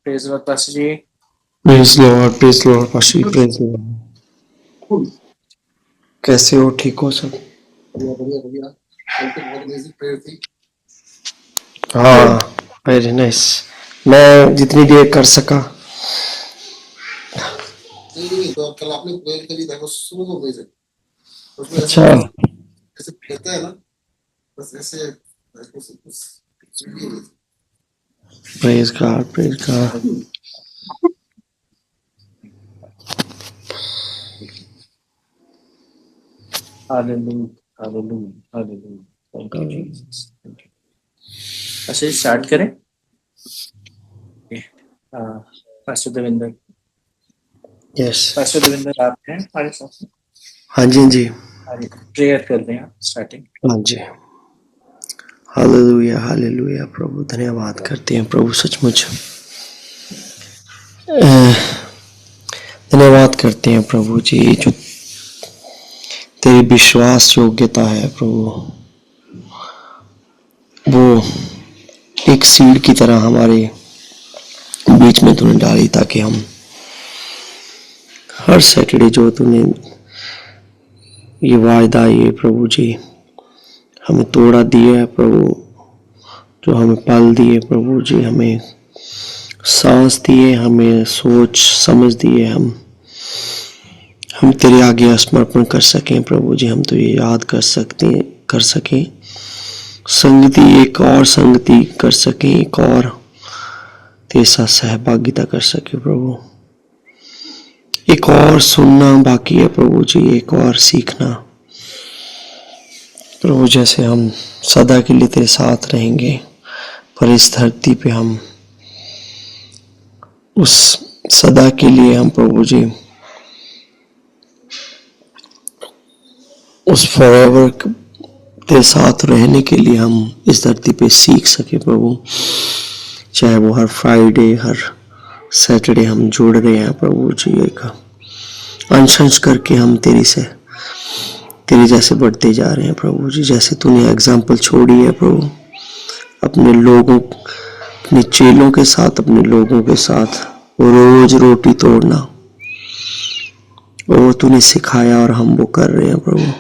Praise Lord pastor जी। Praise Lord पाशी, praise Lord. कैसे हो? ठीक हो सब? बढ़िया। कल तो बहुत अमेजिंग प्रेयर थी। हाँ, वेरी नाइस। मैं जितनी देर कर सका। नहीं, तो कल आपने प्रेयर करी था, सुनो अमेजिंग। उसमें ऐसा अच्छा, ऐसे कहता है ना, बस ऐसे कुछ praise God, praise God. Hallelujah, hallelujah, hallelujah. Thank you Jesus, thank you. अच्छा, स्टार्ट करें। Pastor Devendra, yes. Pastor Devendra आप हैं हमारे साथ? हाँ जी, हाँ जी, प्रेयर कर दें आप स्टार्टिंग। हाँ जी। Hallelujah, hallelujah. प्रभु धन्यवाद करते हैं प्रभु, सचमुच धन्यवाद करते हैं प्रभु जी, जो तेरी विश्वास योग्यता है प्रभु, वो एक सीड की तरह हमारे बीच में तूने डाली, ताकि हम हर सैटरडे जो तूने ये वायदा, ये प्रभु जी हमें तोड़ा दिया है प्रभु, जो हमें पल दिए प्रभु जी, हमें सांस दिए, हमें सोच समझ दिए, हम तेरे आगे समर्पण कर सकें प्रभु जी, हम तो ये याद कर सकें संगति, एक और संगति कर सकें, एक और तेरे साथ सहभागिता कर सके प्रभु। एक और सुनना बाकी है प्रभु जी, एक और सीखना प्रभु, जैसे हम सदा के लिए तेरे साथ रहेंगे, पर इस धरती पे हम उस सदा के लिए हम प्रभु जी उस फॉरएवर तेरे साथ रहने के लिए हम इस धरती पे सीख सके प्रभु। चाहे वो हर फ्राइडे, हर सैटरडे हम जुड़ रहे हैं प्रभु जी, एक अंश करके हम तेरे जैसे बढ़ते जा रहे हैं प्रभु जी। जैसे तूने एग्जाम्पल छोड़ी है प्रभु, अपने लोगों, अपने चेलों के साथ, अपने लोगों के साथ रोज रोटी तोड़ना, वो तूने सिखाया और हम वो कर रहे हैं प्रभु,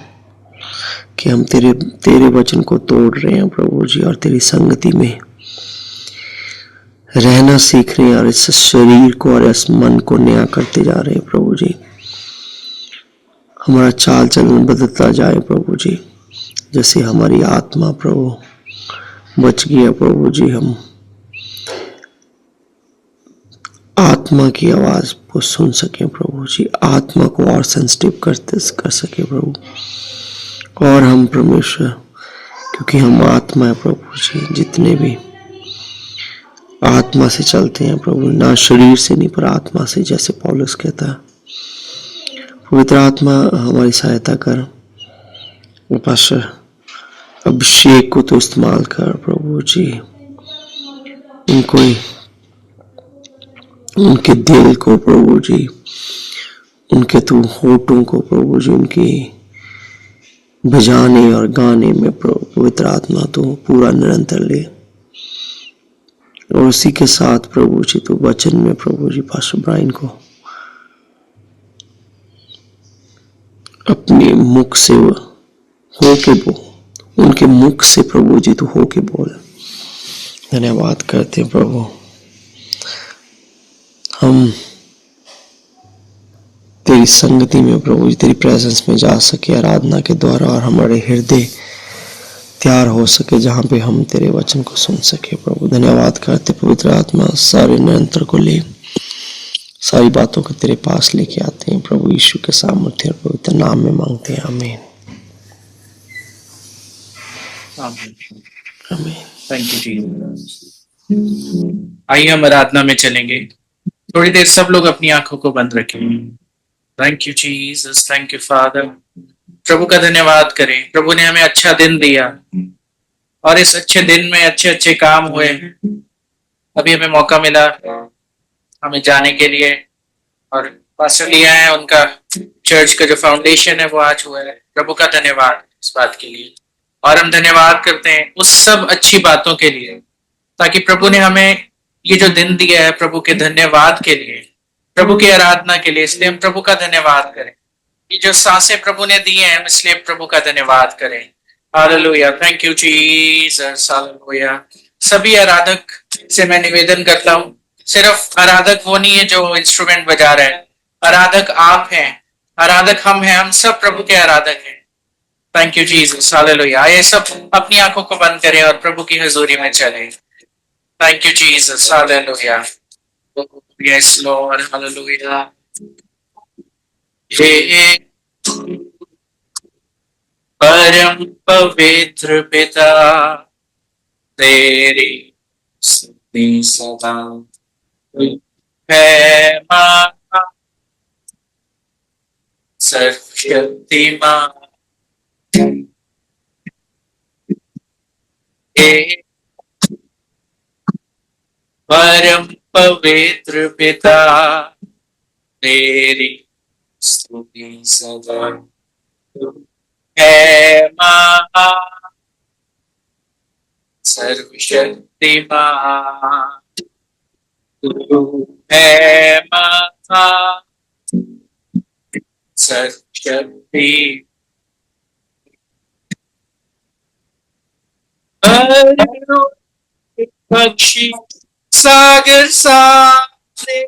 कि हम तेरे वचन को तोड़ रहे हैं प्रभु जी, और तेरी संगति में रहना सीख रहे हैं, और इस शरीर को और इस मन को नया करते जा रहे हैं प्रभु जी। हमारा चाल चलन बदलता जाए प्रभु जी, जैसे हमारी आत्मा प्रभु बच गया प्रभु जी, हम आत्मा की आवाज को सुन सके प्रभु जी, आत्मा को और सेंसिटिव कर सके प्रभु। और हम परमेश्वर, क्योंकि हम आत्मा है प्रभु जी, जितने भी आत्मा से चलते हैं प्रभु, ना शरीर से नहीं पर आत्मा से, जैसे पौलुस कहता है। पवित्र आत्मा हमारी सहायता कर, पास्टर अभिषेक को तो इस्तेमाल कर प्रभु जी, उनको उनके दिल को प्रभु जी, उनके तू होठों को प्रभु जी, उनकी बजाने और गाने में प्रभु पवित्र आत्मा तो पूरा निरंतर ले, और उसी के साथ प्रभु जी तो वचन में प्रभु जी पास्टर ब्रायन को अपने मुख से होके बोल, उनके मुख से प्रभु जी तो होके बोल। धन्यवाद करते हैं प्रभु, हम तेरी संगति में प्रभु जी, तेरी प्रेजेंस में जा सके आराधना के द्वारा, और हमारे हृदय तैयार हो सके जहाँ पे हम तेरे वचन को सुन सके प्रभु। धन्यवाद करते पवित्र आत्मा, सारे निरंतर को ले, सारी बातों को तेरे पास लेके आते हैं प्रभु यीशु के सामर्थ्य और पवित्र नाम में मांगते हैं, आमीन आमीन। Thank you Jesus. आइए हम आराधना में चलेंगे। थोड़ी देर सब लोग अपनी आंखों को बंद रखें। Thank you Jesus, thank you father. प्रभु का धन्यवाद करें, प्रभु ने हमें अच्छा दिन दिया, और इस अच्छे दिन में अच्छे अच्छे काम हुए। अभी हमें मौका मिला हमें जाने के लिए, और पास्टर लिया है उनका चर्च का जो फाउंडेशन है वो आज हुआ है। प्रभु का धन्यवाद इस बात के लिए, और हम धन्यवाद करते हैं उस सब अच्छी बातों के लिए, ताकि प्रभु ने हमें ये जो दिन दिया है प्रभु के धन्यवाद के लिए, प्रभु की आराधना के लिए, इसलिए हम प्रभु का धन्यवाद करें। ये जो सांसें प्रभु ने दी हैं, हम इसलिए प्रभु का धन्यवाद करें। Hallelujah, thank you Jesus, hallelujah. सभी आराधक से मैं निवेदन करता हूँ, सिर्फ आराधक वो नहीं है जो इंस्ट्रूमेंट बजा रहे हैं, आराधक आप हैं, आराधक हम हैं, हम सब प्रभु के आराधक हैं। Thank you Jesus, hallelujah. आइए सब अपनी आंखों को बंद करें और प्रभु की हजूरी में चलें। Thank you Jesus, hallelujah. Yes lord, hallelujah. हे परम पवित्र पिता, तेरी स्तुति सदा है मां, सर्वशक्तिमान। हे परम पवित्र पिता, तेरी स्तुति सदा है मां, सर्वशक्तिमान। तू है मां, सर्वशक्ति। पक्षी सागर सारे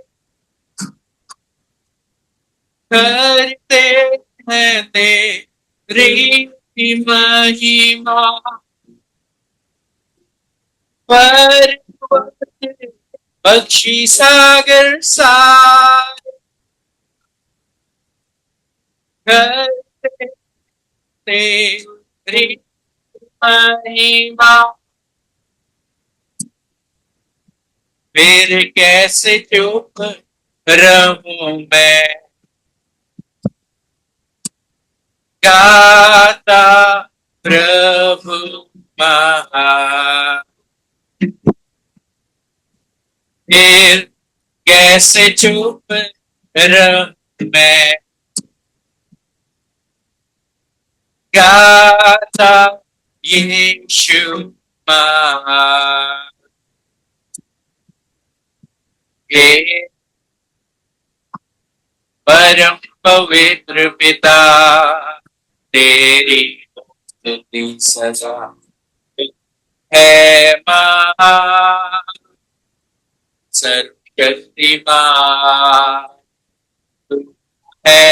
करते हैं तेरी महिमा, पर पक्षी सागर सारे करते तेरी महिमा। फिर कैसे चुप रहूं मैं, गाता प्रभु महान। फिर कैसे चुप रहूं मैं, गाता यीशु महान। हे परम पवित्र पिता, तेरी स्तुति सदा है महान, सर्वशक्तिमान। तू है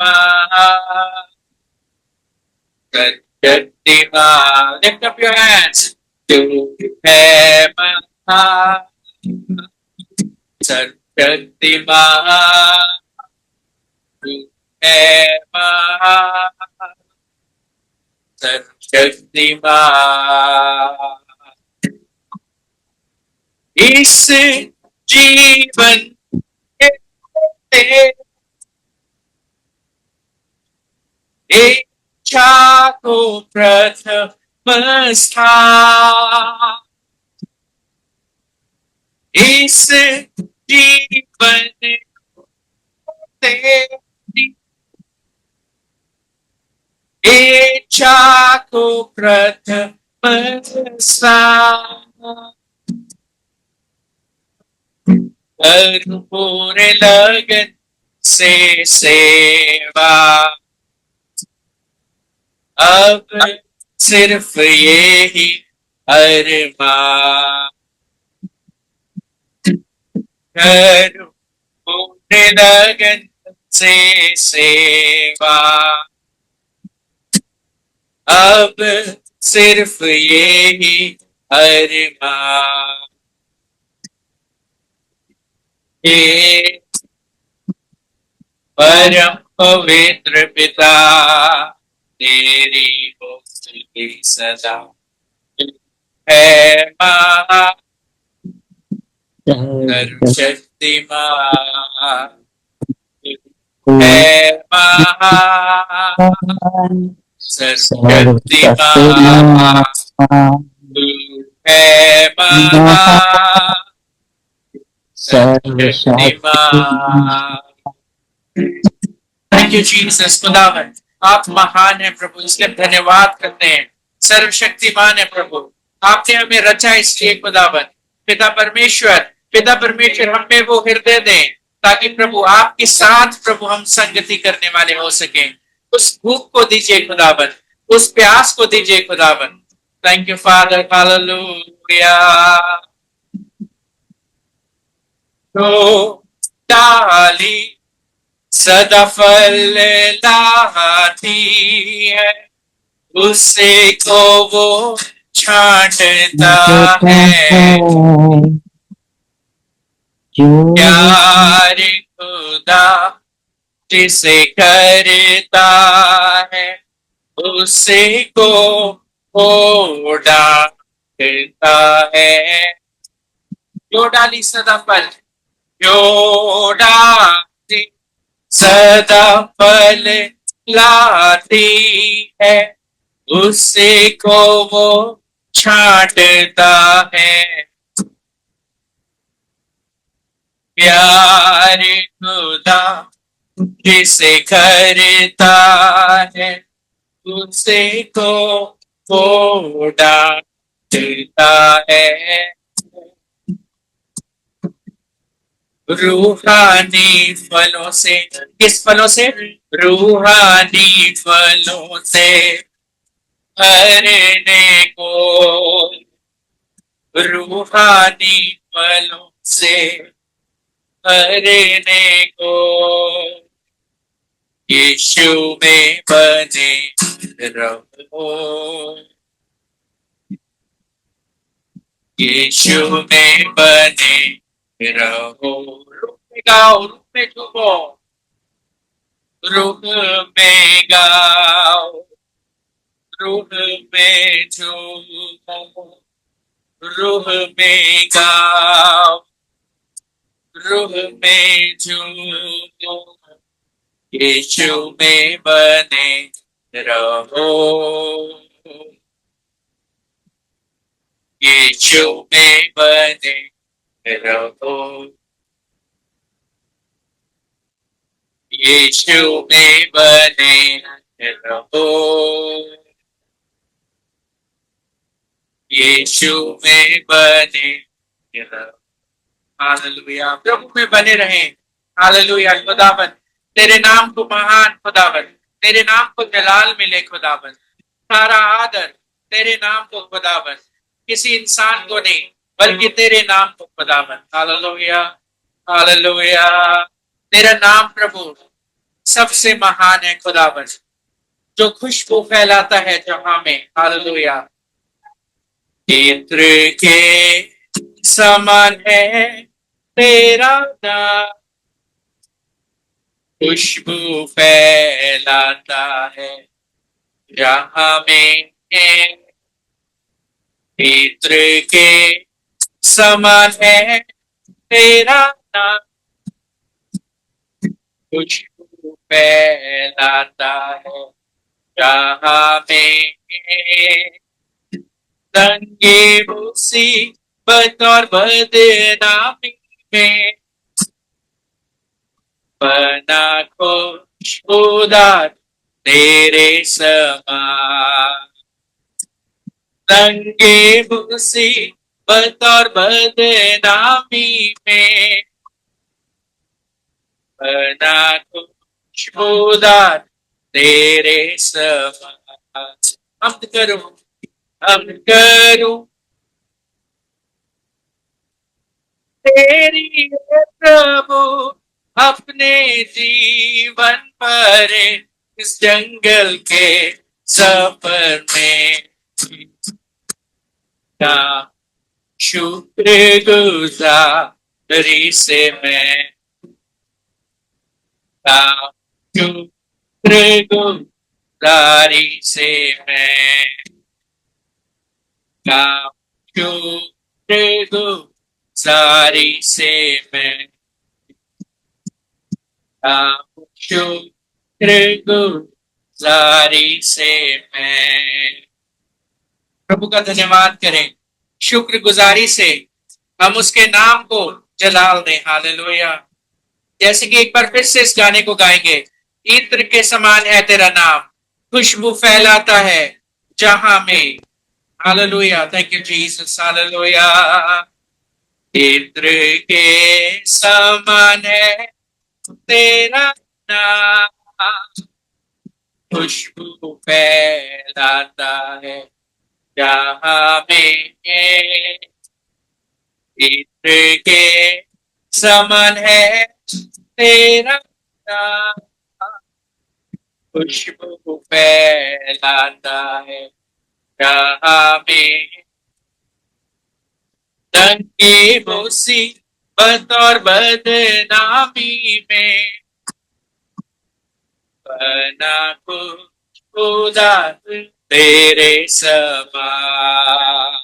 महान, सर्वशक्तिमान। Lift up your hands. तू है महान, सर्वशक्तिमान। तू है महान, सर्वशक्तिमान। इस जीवन के इच्छा को प्रथम स्थान, इस जीवन तेरी इच्छा को प्रथम स्थान, भरपूर लगन से सेवा, अब सिर्फ यही अरमान। भरपूर लगन से सेवा, अब सिर्फ यही अरमान। हे परम पवित्र पिता, तेरी स्तुति सदा है महान, सर्वशक्तिमान। है महान, सर्वशक्तिमान। है महान, सर्वशक्तिमान। Thank you Jesus. खुदावन आप महान है प्रभु, इसलिए धन्यवाद करते हैं। सर्वशक्तिमान है प्रभु, आपने हमें रचा इसलिए खुदावन। पिता परमेश्वर, पिता परमेश्वर हम में वो हृदय दें ताकि प्रभु आपके साथ प्रभु हम संगति करने वाले हो सके। उस भूख को दीजिए खुदावन, उस प्यास को दीजिए खुदावन। Thank you father, hallelujah. तो डाली सदा फल लाती है, उसे को वो छांटता है। प्यार खुदा जिसे करता है, उसे को वो डांटता है। जो डाली सदा फल, जो डाली सदा फल लाती है, उसे को वो छांटता है। प्यार खुदा जिसे करता है, उसे को वो डांटता है। रूहानी फलों से, किस फलों से? रूहानी फलों से भरने को, रूहानी फलों से भरने को यीशु में बने रहो, यीशु में बने रहो। रूह में गाओ, रूह में झूमो, रूह में गाओ, रूह में झूमो, रूह में गाओ, रूह में झूमो, यीशु में बने रहो, यीशु में बने रहो, यीशु में बने रहो, यीशु में बने रहो। हालेलुया। प्रभु में बने रहें। हालेलुया। खुदावन तेरे नाम को महान, खुदावन तेरे नाम को जलाल मिले खुदावन। सारा आदर तेरे नाम को खुदावन, किसी इंसान को नहीं बल्कि तेरे नाम को खुदावन। Hallelujah, hallelujah. तेरा नाम प्रभु सबसे महान है खुदावन, जो खुशबू फैलाता है जहां में। हालेलुया। चित्र के समान है तेरा नाम, खुशबू फैलाता है जहां में। चित्र के समान है तेरा नाम, खुशबू फैलाता है जहां में। दंगे मुसीबत और बदनामी में बना खुशबूदार तेरे समान। दंगे मुसीबत और बदनामी में बना खुशबूदार तेरे समान। हम करूं, हम करूं तेरी प्रभु अपने जीवन पर इस जंगल के सफर में। का शुक्र गुजारी से मैं, का शुक्र गुजारी से मैं, का शुक्र गुजारी से मैं, का शुक्र गुजारी से मैं। प्रभु का धन्यवाद करें, शुक्र गुजारी से हम उसके नाम को जलाल दें। हालेलुया। जैसे कि एक बार फिर से इस गाने को गाएंगे। इत्र के समान है तेरा नाम, खुशबू फैलाता है जहां में। Hallelujah. Thank you Jesus. Hallelujah. इत्र के समान है तेरा नाम, खुशबू फैलाता है जहाँ में है। इत्र के समान है तेरा नाम, खुशबू फैलाता है जहाँ में। दंगे मुसीबत और बदनामी में बना कुछ खुदा तेरे समान।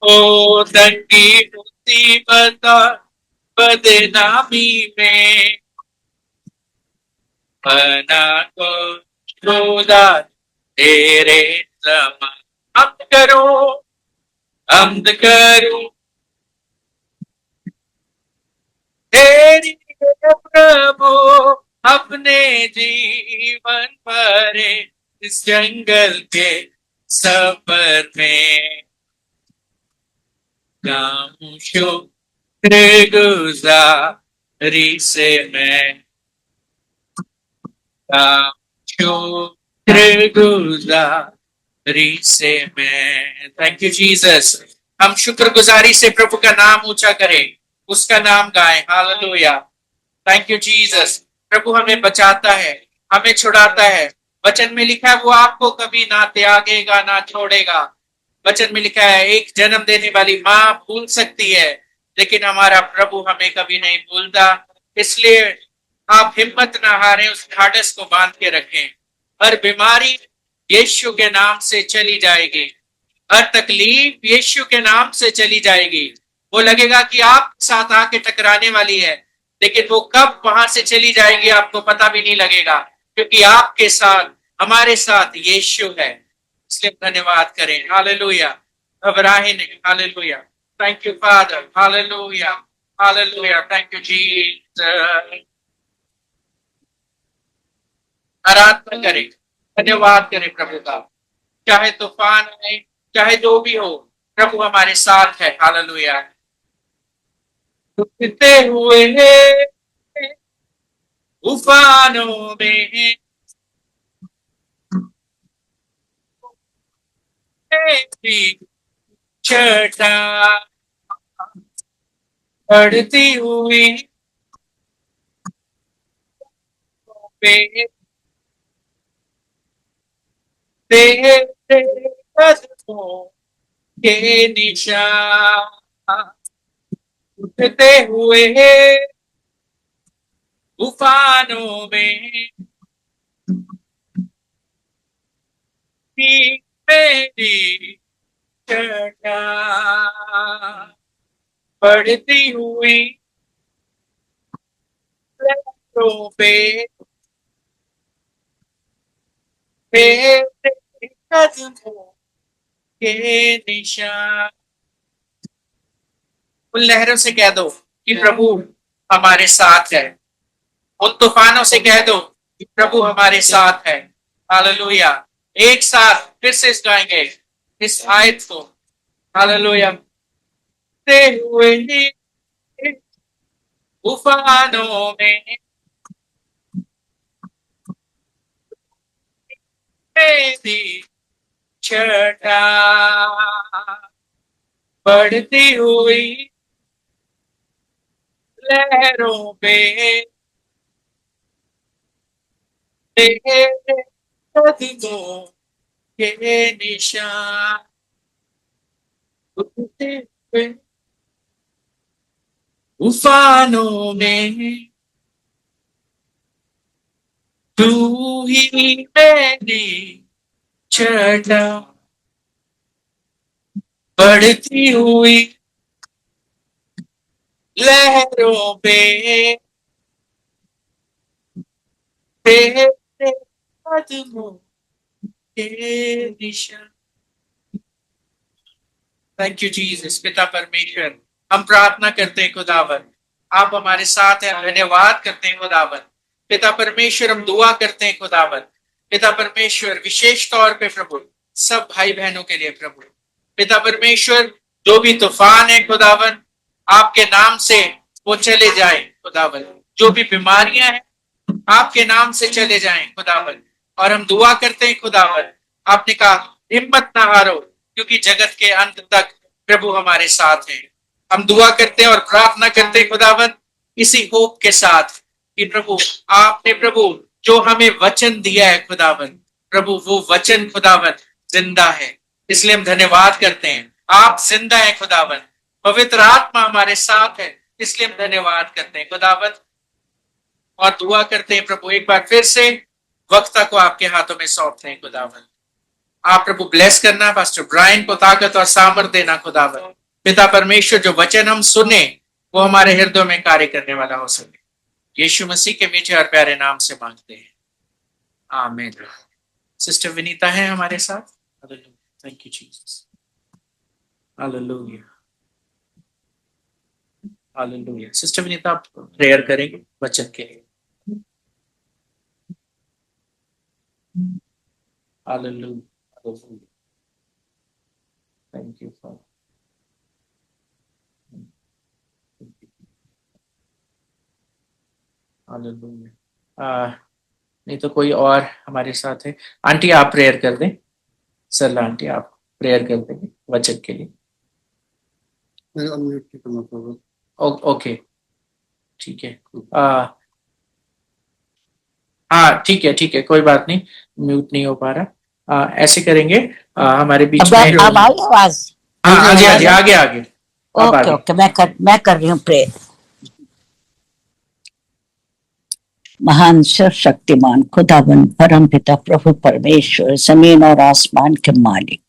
ओ दंगी मुसीबत और बदनामी में बना कुछ खुदा तेरे समान। हमद करो तेरी प्रभु, अपने जीवन भरे इस जंगल के सफर में। गाऊं शुक्रगुजारी से मैं, गाऊं शुक्रगुजारी से मैं। Thank you Jesus. हम शुक्रगुजारी से प्रभु का नाम ऊंचा करें, उसका नाम गाएं। हालेलुया। Thank you Jesus. प्रभु हमें बचाता है, हमें छुड़ाता है। वचन में लिखा है वो आपको कभी ना त्यागेगा ना छोड़ेगा। वचन में लिखा है एक जन्म देने वाली माँ भूल सकती है, लेकिन हमारा प्रभु हमें कभी नहीं भूलता। इसलिए आप हिम्मत ना हारें, उस ढाढ़स को बांध के रखें। हर बीमारी यीशु के नाम से चली जाएगी, हर तकलीफ यीशु के नाम से चली जाएगी। वो लगेगा कि आप साथ आके टकराने वाली है, लेकिन वो कब वहां से चली जाएगी आपको पता भी नहीं लगेगा, क्योंकि आपके साथ, हमारे साथ यीशु है। इसलिए धन्यवाद करें। हालेलुया। घबराए नहीं। Hallelujah. Thank you father. Hallelujah. Hallelujah. Thank you Jesus. आराधना करें, धन्यवाद करें प्रभु का। चाहे तूफान आए, चाहे जो भी हो, प्रभु हमारे साथ है। हालेलुया। उठते हुए तूफानों में तेरी छटा बढ़ती हुई पे तेरे कदमों के निशान। उठते हुए तूफानों में भी मेरी छटा बढ़ती हुई लहरों पे तेरे कदमों के निशान। उन लहरों से कह दो कि प्रभु हमारे साथ है। उन तूफानों से कह दो कि प्रभु हमारे साथ है। हालेलुया। एक साथ फिर से इस गाएंगे इस आयत को। हालेलुया। ते हुए ही तूफानों में मेरी छटा बढ़ती हुई लहरों पे तेरे कदमों के निशान। उठते हुए तूफानों में तू ही मेरी छटा बढ़ती हुई लहरों पे तेरे कदमों के निशान। Thank you Jesus. पिता परमेश्वर, हम प्रार्थना करते हैं खुदावन, आप हमारे साथ हैं। धन्यवाद करते हैं खुदावन। पिता परमेश्वर, हम दुआ करते हैं खुदावन। पिता परमेश्वर, विशेष तौर पे प्रभु सब भाई बहनों के लिए प्रभु। पिता परमेश्वर, जो भी तूफान है खुदावन, आपके नाम से वो चले जाए खुदावन। जो भी बीमारियां हैं आपके नाम से चले जाएं खुदावन। और हम दुआ करते हैं खुदावन, आपने कहा हिम्मत ना हारो क्योंकि जगत के अंत तक प्रभु हमारे साथ हैं। हम दुआ करते हैं और प्रार्थना करते हैं खुदावन इसी होप के साथ कि प्रभु आपने प्रभु जो हमें वचन दिया है खुदावन, प्रभु वो वचन खुदावन जिंदा है। इसलिए हम धन्यवाद करते हैं, आप जिंदा है खुदावन, पवित्र आत्मा हमारे साथ है, इसलिए हम धन्यवाद करते हैं खुदावन। और दुआ करते हैं प्रभु एक बार फिर से वक्ता को आपके हाथों में सौंपते हैं खुदावन। आप प्रभु ब्लेस करना, पास्टर ब्रायन को ताकत और सामर्थ देना खुदावन। पिता परमेश्वर जो वचन हम सुने वो हमारे हृदय में कार्य करने वाला हो सके। यीशु मसीह के मीठे और प्यारे नाम से मांगते हैं, आमीन। सिस्टर विनीता है हमारे साथ। Thank you Jesus. Hallelujah, hallelujah. Sister Vinita आप प्रेयर करेंगे वचन के लिए। Hallelujah, hallelujah. Thank you for hallelujah. नहीं तो कोई और हमारे साथ है। आंटी आप प्रेयर कर दें। सरला आंटी आप प्रेयर कर देंगे वचन के लिए। ओके ठीक है। हाँ ठीक है, कोई बात नहीं, म्यूट नहीं हो पा रहा। ऐसे करेंगे, हमारे बीच में अब आई आवाज? हाँ आगे ओके ओके, मैं कर रही हूँ प्रेयर। महान सर्वशक्तिमान खुदावन परम पिता प्रभु परमेश्वर, जमीन और आसमान के मालिक,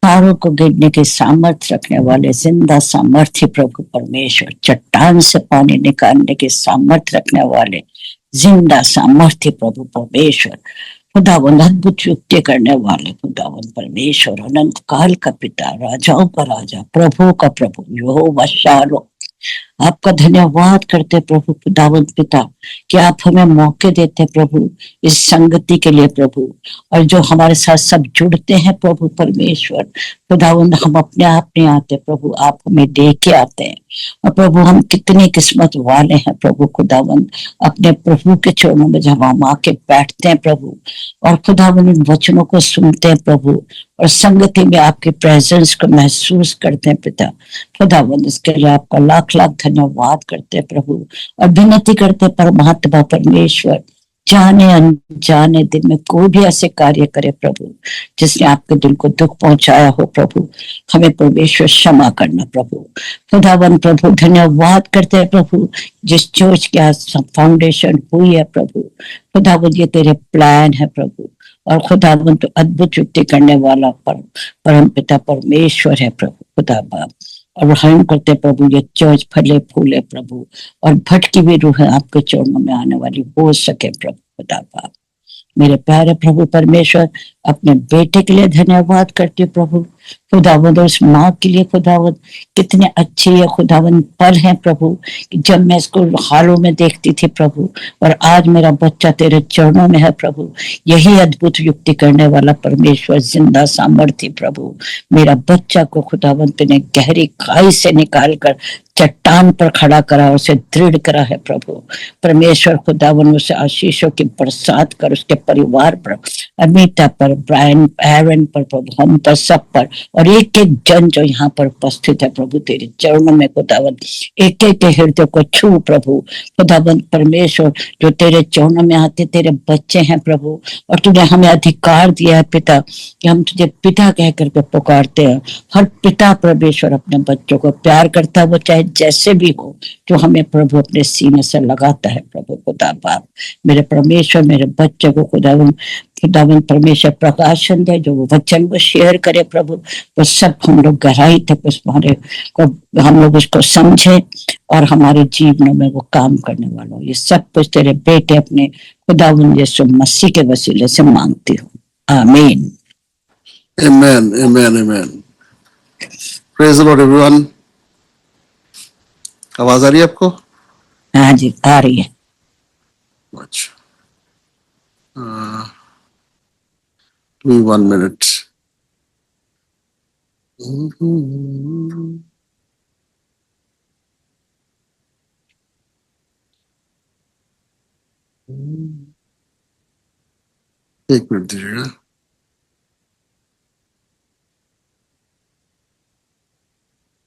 तारों को गिरने की सामर्थ्य रखने वाले जिंदा सामर्थ्य प्रभु परमेश्वर, चट्टान से पानी निकालने की सामर्थ्य रखने वाले जिंदा सामर्थ्य प्रभु परमेश्वर, खुदावन अद्भुत युक्ति करने वाले खुदावन परमेश्वर, अनंत काल का पिता, राजाओं का राजा, प्रभु का प्रभु, यहोवा शालो, आपका धन्यवाद करते प्रभु खुदावन पिता कि आप हमें मौके देते प्रभु इस संगति के लिए प्रभु, और जो हमारे साथ सब जुड़ते हैं प्रभु परमेश्वर खुदावन, हम अपने आप नहीं आते प्रभु, आप हमें दे के आते हैं। और प्रभु हम कितनी किस्मत वाले हैं प्रभु खुदावन, अपने प्रभु के चरणों में जब हम आके बैठते हैं प्रभु और खुदावन इन वचनों को सुनते हैं प्रभु और संगति में आपके प्रेजेंस को महसूस करते हैं पिता खुदावन, इसके लिए आपका लाख लाख धन्यवाद करते हैं प्रभु और विनती करते हैं परमात्मा परमेश्वर, जाने अनजाने दिन में कोई भी ऐसे कार्य करे प्रभु जिसने आपके दिल को दुख पहुंचाया हो प्रभु, हमें परमेश्वर क्षमा करना प्रभु खुदावन। प्रभु धन्यवाद करते हैं प्रभु जिस चर्च की आज फाउंडेशन हुई है प्रभु खुदावन, ये तेरे प्लान है प्रभु, और खुदावन तो अद्भुत युक्ति करने वाला परम पिता परमेश्वर है प्रभु खुदा बाप। और हम करते प्रभु ये चर्च फले फूले प्रभु और भटकी भी रूह आपके चरणों में आने वाली हो सके प्रभु खुदा बाप। मेरे प्यारे प्रभु परमेश्वर, अपने बेटे के लिए धन्यवाद करती हूँ प्रभु खुदावंद, और उस माँ के लिए खुदावंद, कितने अच्छे ये खुदावंद पल हैं प्रभु, जब मैं इसको हालों में देखती थी प्रभु और आज मेरा बच्चा तेरे चरणों में है प्रभु। यही अद्भुत युक्ति करने वाला परमेश्वर जिंदा सामर्थ्य प्रभु, मेरा बच्चा को खुदावंत ने गहरी खाई से निकाल कर चट्टान पर खड़ा करा, उसे दृढ़ करा है प्रभु परमेश्वर खुदावन, उसे आशीषों की बरसात कर उसके परिवार पर, अनीता पर, ब्रायन एरन पर प्रभु, हम पर, सब पर, और एक एक जन जो यहाँ पर उपस्थित है प्रभु तेरे चरणों में खुदावन, एक एक के हृदय को छू प्रभु खुदावन परमेश्वर, जो तेरे चरणों में आते तेरे बच्चे हैं प्रभु, और तूने हमें अधिकार दिया है पिता कि हम तुझे पिता कह करके पुकारते हैं। हर पिता परमेश्वर अपने बच्चों को प्यार करता है, वो चाहे जैसे भी हो, जो हमें प्रभु अपने सीने से लगाता है प्रभु खुदा बाप। मेरे परमेश्वर मेरे बच्चे को खुदावन परमेश्वर प्रकाशन दे, जो वो वचन वो शेयर करे प्रभु, वो सब हम लोग गहराई तक उस हमारे को हम लोग उसको समझे और हमारे जीवनों में वो काम करने वाला हो। ये सब कुछ तेरे बेटे अपने खुदावन यीशु मसीह के वसीले से मांगती हूँ, आमीन। Amen, amen, amen. Praise the Lord everyone. आवाज आ रही है आपको? हाँ जी आ रही है। अच्छा, give me 1 minute. एक मिनट दीजिएगा।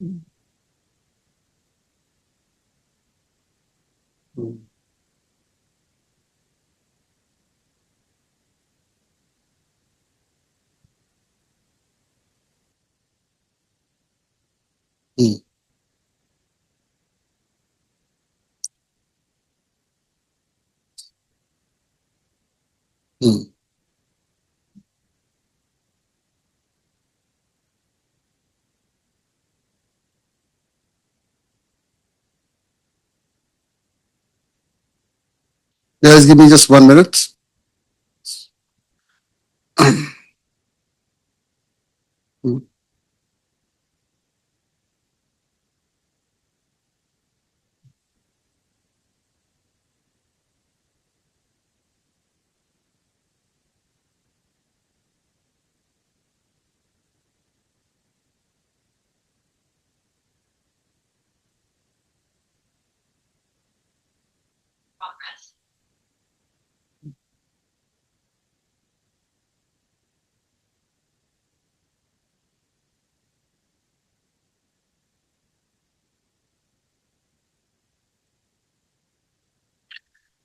हम्म, हम्म। Guys, give me just 1 minute. हम्म,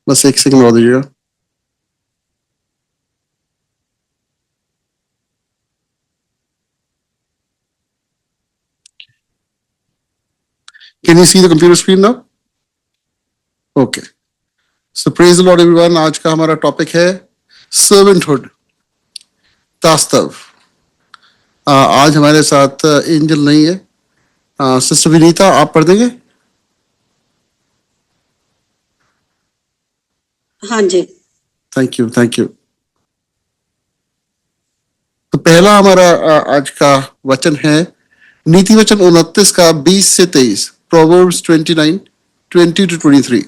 बस 1 सेकंड और दीजिएगा। Can you see the computer screen now? Okay. So praise the Lord everyone. आज का हमारा टॉपिक है सर्वेंटहुड, दासत्व। आज हमारे साथ एंजल नहीं है। सिस्टर विनीता, आप पढ़ देंगे? हाँ जी। Thank you, thank you. तो पहला हमारा आज का वचन है नीति वचन 29 का 20 से 23, प्रोवर्ब्स 29, 20-23।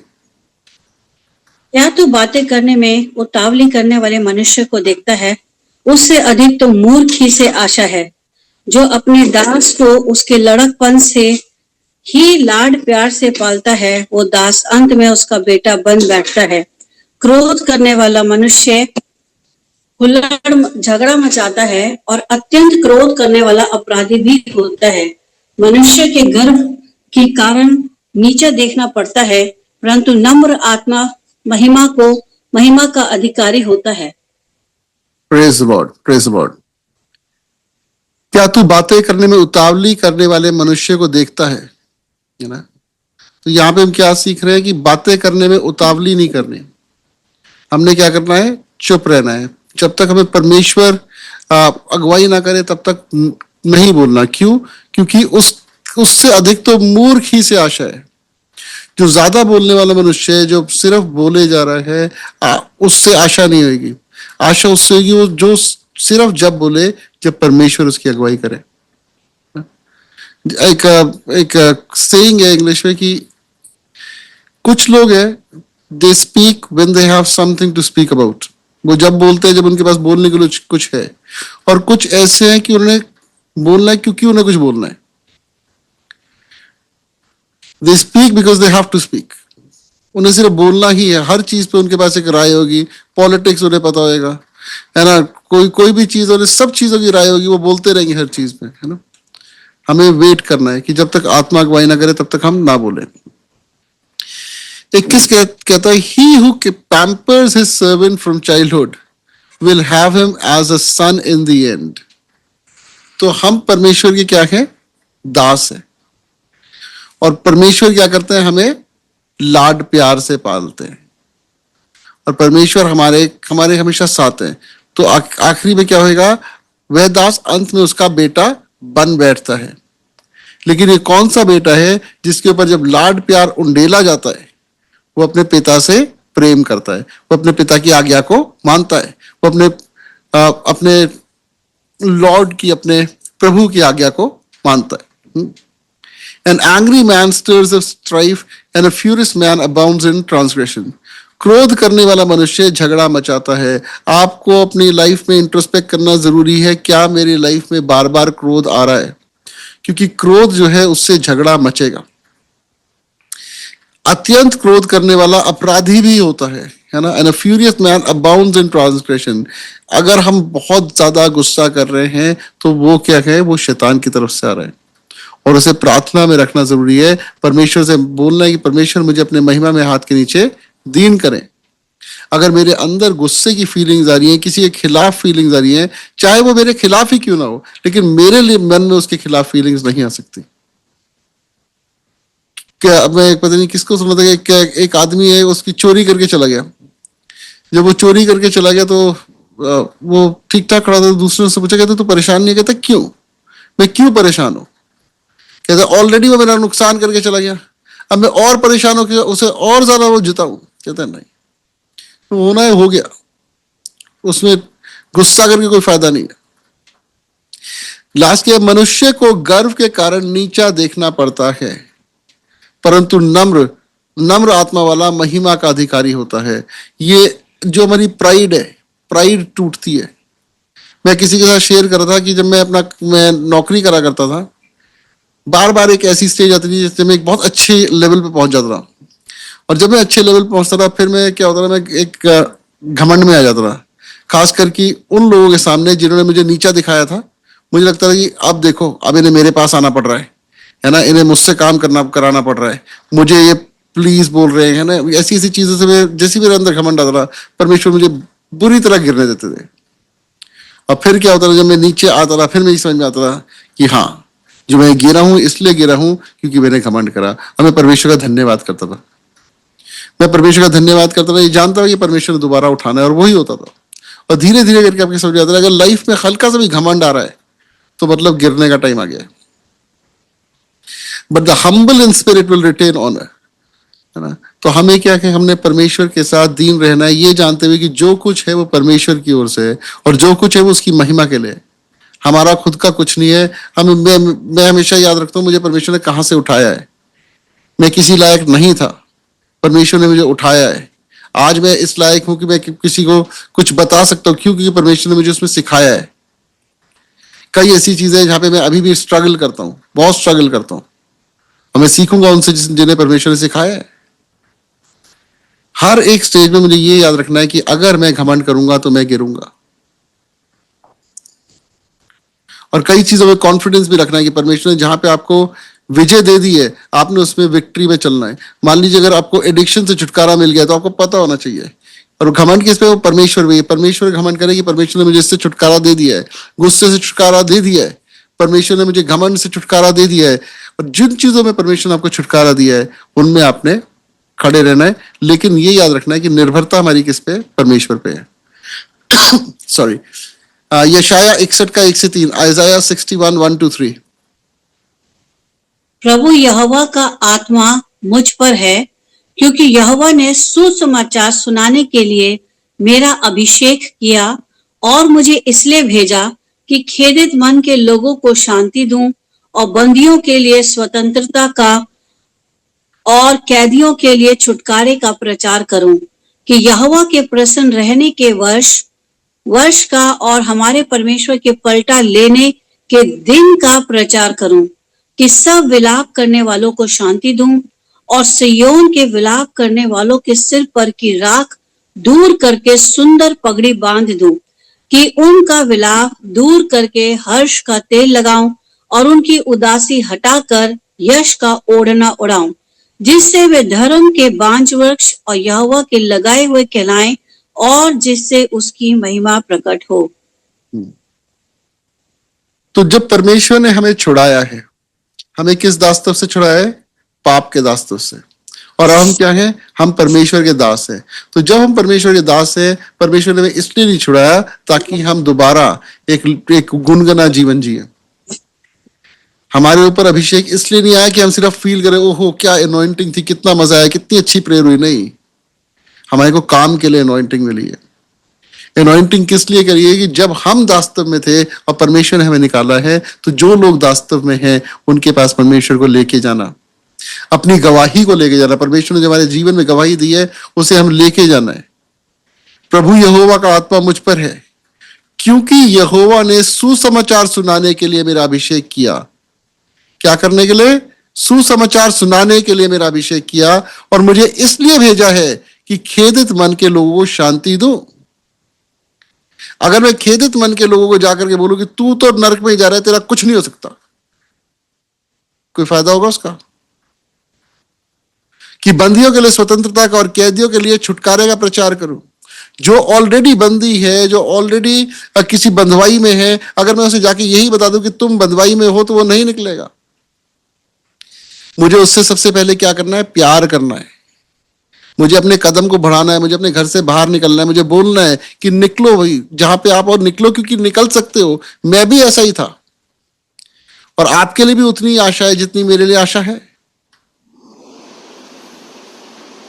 क्या तू बातें करने में उतावली करने वाले मनुष्य को देखता है? उससे अधिक तो मूर्ख ही से आशा है। जो अपने दास को उसके लड़कपन से ही लाड प्यार से पालता है, वो दास अंत में उसका बेटा बन बैठता है। क्रोध करने वाला मनुष्य हुल्लड़ झगड़ा मचाता है और अत्यंत क्रोध करने वाला अपराधी भी होता है। मनुष्य के गर्व के कारण नीचा देखना पड़ता है, परंतु नम्र आत्मा महिमा का अधिकारी होता है। Praise the Lord, praise the Lord. क्या तू बातें करने में उतावली करने वाले मनुष्य को देखता है ना? तो यहाँ पे हम क्या सीख रहे हैं कि बातें करने में उतावली नहीं करनी। हमने क्या करना है? चुप रहना है। जब तक हमें परमेश्वर अगुवाई ना करे तब तक नहीं बोलना। क्यों? क्योंकि उससे अधिक तो मूर्ख ही से आशा है। जो ज्यादा बोलने वाला मनुष्य है, जो सिर्फ बोले जा रहा है, उससे आशा नहीं होगी। आशा उससे होगी वो जो सिर्फ जब बोले जब परमेश्वर उसकी अगुवाई करे। एक सेइंग है इंग्लिश में कि कुछ लोग हैं, they speak when they have something to speak about. वो जब बोलते हैं जब उनके पास बोलने के लिए कुछ है। और कुछ ऐसे हैं कि उन्हें बोलना है क्योंकि उन्हें कुछ बोलना है। They speak because they have to speak. उन्हें सिर्फ बोलना ही है। हर चीज पे उनके पास एक राय होगी। पॉलिटिक्स उन्हें पता होगा, है ना? कोई भी चीज, उन्हें सब चीजों की राय होगी। वो बोलते रहेंगे हर चीज पे, है ना? हमें वेट करना है कि जब तक आत्मा अगुवाई ना करे तब तक हम ना बोले। 21 कहता है, he who pampers his servant from childhood will have him as a son in the end। तो हम परमेश्वर के क्या है? दास है। और परमेश्वर क्या करते हैं? हमें लाड प्यार से पालते हैं। और परमेश्वर हमारे हमेशा साथ है। तो आखिरी में क्या होगा? वह दास अंत में उसका बेटा बन बैठता है। लेकिन ये कौन सा बेटा है जिसके ऊपर जब लाड प्यार उंडेला जाता है, वो अपने पिता से प्रेम करता है, वो अपने पिता की आज्ञा को मानता है, वो अपने लॉर्ड की, अपने प्रभु की आज्ञा को मानता है। An angry man stirs up strife and a furious man abounds in transgression। क्रोध करने वाला मनुष्य झगड़ा मचाता है। आपको अपनी लाइफ में इंट्रोस्पेक्ट करना जरूरी है। क्या मेरी लाइफ में बार बार क्रोध आ रहा है? क्योंकि क्रोध जो है उससे झगड़ा मचेगा। अत्यंत क्रोध करने वाला अपराधी भी होता है। है ना, and a furious man abounds in transgression. अगर हम बहुत ज्यादा गुस्सा कर रहे हैं तो वो क्या है, वो शैतान की तरफ से आ रहा है, और उसे प्रार्थना में रखना जरूरी है। परमेश्वर से बोलना है कि परमेश्वर मुझे अपने महिमा में हाथ के नीचे दीन करें। अगर मेरे अंदर गुस्से की फीलिंग्स आ रही हैं, किसी के खिलाफ फीलिंग्स आ रही हैं, चाहे वो मेरे खिलाफ ही क्यों ना हो, लेकिन मेरे लिए मन में उसके खिलाफ फीलिंग्स नहीं आ सकती। क्या, अब मैं पता नहीं किसको सुना था कि क्या एक आदमी है, उसकी चोरी करके चला गया। जब वो चोरी करके चला गया तो वो ठीक ठाक खड़ा था, दूसरे से पूछा, कहते तू परेशान नहीं? कहता क्यों, मैं क्यों परेशान हूं? कहता ऑलरेडी वो मेरा नुकसान करके चला गया, अब मैं और परेशान होकर उसे और ज्यादा वो जिताऊं? कहता नहीं, तो होना है हो गया, उसमें गुस्सा करके कोई फायदा नहीं है। लास्ट के, मनुष्य को गर्व के कारण नीचा देखना पड़ता है, परंतु नम्र आत्मा वाला महिमा का अधिकारी होता है। ये जो हमारी प्राइड है, प्राइड टूटती है। मैं किसी के साथ शेयर कर रहा था कि जब मैं नौकरी करा करता था, बार बार एक ऐसी स्टेज आती थी जिससे मैं एक बहुत अच्छे लेवल पे पहुंच जाता था, और जब मैं अच्छे लेवल पे पहुंचता था फिर मैं क्या होता था, मैं एक घमंड में आ जाता था, खास करके उन लोगों के सामने जिन्होंने मुझे नीचा दिखाया था। मुझे लगता था कि अब देखो, अब इन्हें मेरे पास आना पड़ रहा है ना, इन्हें मुझसे काम कराना पड़ रहा है, मुझे ये प्लीज बोल रहे हैं ना, ऐसी ऐसी चीजों से मैं, जैसी मेरे अंदर घमंड आता था, परमेश्वर मुझे बुरी तरह गिरने देते थे। और फिर क्या होता था, जब मैं नीचे आता था फिर मेरी समझ में आता था कि हाँ, जो मैं गिरा हूं इसलिए गिरा हूं क्योंकि मैंने घमंड करा। और मैं परमेश्वर का धन्यवाद करता था, मैं परमेश्वर का धन्यवाद करता था, ये जानता था कि परमेश्वर ने दोबारा उठाना है, और वही होता था। और धीरे धीरे करके आपके समझ आता है, अगर लाइफ में हल्का सा भी घमंड आ रहा है तो मतलब गिरने का टाइम आ गया है। But the humble in spirit will retain honour, है ना। तो हमें क्या है, हमने परमेश्वर के साथ दीन रहना है, ये जानते हुए कि जो कुछ है वो परमेश्वर की ओर से है, और जो कुछ है वो उसकी महिमा के लिए, हमारा खुद का कुछ नहीं है। मैं हमेशा याद रखता हूँ, मुझे परमेश्वर ने कहां से उठाया है। मैं किसी लायक नहीं था, परमेश्वर ने मुझे उठाया है। आज मैं इस लायक हूं कि मैं किसी को कुछ बता सकता हूँ, क्योंकि परमेश्वर ने मुझे उसमें सिखाया है। कई ऐसी चीजें जहां पे मैं अभी भी स्ट्रगल करता हूँ, बहुत स्ट्रगल करता हूँ, और मैं सीखूंगा उनसे जिन्हें परमेश्वर ने सिखाया है। हर एक स्टेज में मुझे ये याद रखना है कि अगर मैं घमंड करूंगा तो मैं गिरूंगा। और कई चीजों में कॉन्फिडेंस भी रखना है कि परमेश्वर ने जहां पे आपको विजय दे दी है, आपने उसमें विक्ट्री में चलना है। मान लीजिए अगर आपको एडिक्शन से छुटकारा मिल गया तो आपको पता होना चाहिए, और घमंड किस पे, वो परमेश्वर भी, परमेश्वर घमंड करे कि परमेश्वर ने मुझे इससे छुटकारा दे दिया है, गुस्से से छुटकारा दे दिया है, परमेश्वर ने मुझे घमंड से छुटकारा दे दिया है। और जिन चीजों में परमेश्वर ने आपको छुटकारा दिया है उनमें आपने खड़े रहना है, लेकिन ये याद रखना है कि निर्भरता हमारी किस पे, परमेश्वर पे है। सॉरी, यशाया 61 का 1 से 3, आइजाया 61 1 to 3। प्रभु यहोवा का आत्मा मुझ पर है, क्योंकि यहोवा ने सुसमाचार सुनाने के लिए मेरा अभिषेक किया, और मुझे इसलिए भेजा कि खेदित मन के लोगों को शांति दूं, और बंदियों के लिए स्वतंत्रता का और कैदियों के लिए छुटकारे का प्रचार करूं, कि यहोवा के प्रसन्न रहने के वर्ष का और हमारे परमेश्वर के पलटा लेने के दिन का प्रचार करूं, कि सब विलाप करने वालों को शांति दूं, और सिय्योन के विलाप करने वालों के सिर पर की राख दूर करके सुंदर पगड़ी बांध दूं, कि उनका विलाप दूर करके हर्ष का तेल लगाऊं, और उनकी उदासी हटाकर यश का ओढ़ना उड़ाऊं, जिससे वे धर्म के बांज वृक्ष और यहोवा के लगाए हुए कहलाएं, और जिससे उसकी महिमा प्रकट हो। तो जब परमेश्वर ने हमें छुड़ाया है, हमें किस दास्तव से छुड़ाया है? पाप के दास्तव से। और हम क्या हैं? हम परमेश्वर के दास हैं। तो जब हम परमेश्वर के दास हैं, परमेश्वर ने हमें इसलिए नहीं छुड़ाया ताकि हम दोबारा एक गुनगुना जीवन जिए। हमारे ऊपर अभिषेक इसलिए नहीं आया कि हम सिर्फ फील करें, ओहो क्या एनॉइंटिंग थी, कितना मजा आया, कितनी अच्छी प्रेयर हुई। नहीं, हमारे को काम के लिए एनॉइंटिंग मिली है। एनॉइंटिंग किस लिए करी है? कि जब हम दास्तव में थे और परमेश्वर ने हमें निकाला है, तो जो लोग दास्तव में हैं उनके पास परमेश्वर को लेके जाना, अपनी गवाही को लेके जाना। परमेश्वर ने जो हमारे जीवन में गवाही दी है उसे हम लेके जाना है। प्रभु यहोवा का आत्मा मुझ पर है, क्योंकि यहोवा ने सुसमाचार सुनाने के लिए मेरा अभिषेक किया। क्या करने के लिए? सुसमाचार सुनाने के लिए मेरा अभिषेक किया, और मुझे इसलिए भेजा है कि खेदित मन के लोगों को शांति दूं। अगर मैं खेदित मन के लोगों को जाकर के बोलूं कि तू तो नरक में ही जा रहा है, तेरा कुछ नहीं हो सकता, कोई फायदा होगा उसका? कि बंदियों के लिए स्वतंत्रता का और कैदियों के लिए छुटकारे का प्रचार करूं। जो ऑलरेडी बंदी है, जो ऑलरेडी किसी बंधवाई में है, अगर मैं उसे जाके यही बता दूं कि तुम बंधवाई में हो, तो वो नहीं निकलेगा। मुझे उससे सबसे पहले क्या करना है? प्यार करना है। मुझे अपने कदम को बढ़ाना है, मुझे अपने घर से बाहर निकलना है, मुझे बोलना है कि निकलो भाई जहां पे आप, और निकलो क्योंकि निकल सकते हो। मैं भी ऐसा ही था, और आपके लिए भी उतनी आशा है जितनी मेरे लिए आशा है।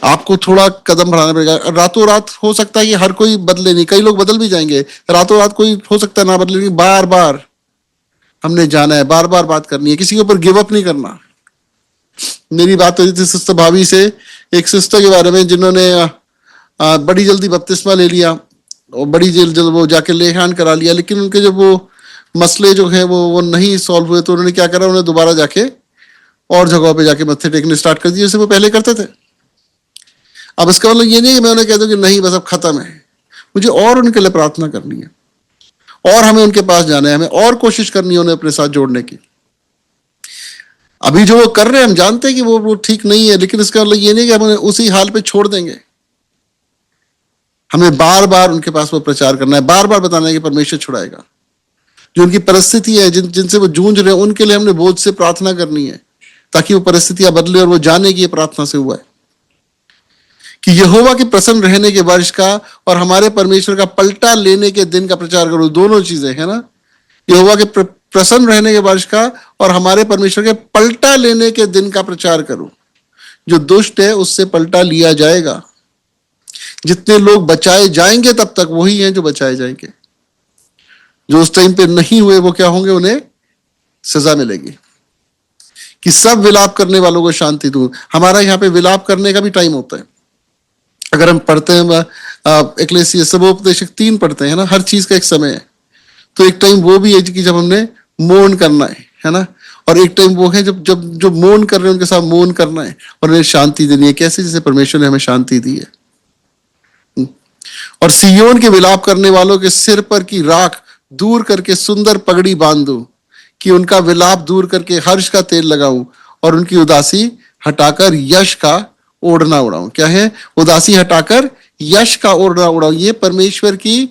आपको थोड़ा कदम बढ़ाना पड़ेगा। रातों रात हो सकता है कि हर कोई बदले नहीं, कई लोग बदल भी जाएंगे, रातों रात कोई हो सकता है ना बदले नहीं। बार बार हमने जाना है, बार बार बात करनी है, किसी के ऊपर गिव अप नहीं करना। मेरी बात हो रही थी सिस्टर भाभी से, एक सिस्टर के बारे में जिन्होंने बड़ी जल्दी बपतिस्मा ले लिया और बड़ी जल्द वो जाके लेहान करा लिया, लेकिन उनके जब वो मसले जो है वो नहीं सॉल्व हुए, तो उन्होंने क्या करा, उन्होंने दोबारा जाके और जगहों पे जाके मत्थे टेकने स्टार्ट कर दिए जैसे वो पहले करते थे। अब इसका मतलब ये नहीं कि मैं उन्हें कह दूं कि नहीं बस अब खत्म है। मुझे और उनके लिए प्रार्थना करनी है, और हमें उनके पास जाना है, हमें और कोशिश करनी है उन्हें अपने साथ जोड़ने की। अभी जो वो कर रहे हैं हम जानते हैं कि वो ठीक नहीं है, लेकिन इसका मतलब ये नहीं कि हम उन्हें उसी हाल पे छोड़ देंगे। हमें बार बार उनके पास वो प्रचार करना है, बार बार बताना है कि परमेश्वर छुड़ाएगा। जो उनकी परिस्थिति है, जिनसे वो जूझ रहे हैं, उनके लिए हमने बोझ से प्रार्थना करनी है, ताकि वो परिस्थितियां बदले और वो जाने की ये प्रार्थना से हुआ है कि यहोवा के प्रसन्न रहने के वर्ष का और हमारे परमेश्वर का पलटा लेने के दिन का प्रचार करो। दोनों चीजें है ना, यहोवा के प्रसन्न रहने के वर्ष का और हमारे परमेश्वर के पलटा लेने के दिन का प्रचार करो। जो दुष्ट है उससे पलटा लिया जाएगा। जितने लोग बचाए जाएंगे तब तक वही हैं जो बचाए जाएंगे। जो उस टाइम पे नहीं हुए वो क्या होंगे? उन्हें सजा मिलेगी। कि सब विलाप करने वालों को शांति दूं। हमारा यहाँ पे विलाप करने का भी टाइम होता है। अगर हम पढ़ते हैं एक्लेसिया सबोपदेशक 3 पढ़ते हैं ना, हर चीज का एक समय है। तो एक टाइम वो भी है कि जब हमने मौन करना है ना, और एक टाइम वो है जब जब जो मौन कर रहे हैं उनके साथ मौन करना है और उन्हें शांति देनी है। कैसे? जैसे परमेश्वर ने हमें शांति दी है। और सियोन के विलाप करने वालों के सिर पर की राख दूर करके सुंदर पगड़ी बांध दूं, कि उनका विलाप दूर करके हर्ष का तेल लगाऊं और उनकी उदासी हटाकर यश का ओढ़ना उड़ाऊं। क्या है? उदासी हटाकर यश का ओढ़ना उड़ाऊं। ये परमेश्वर की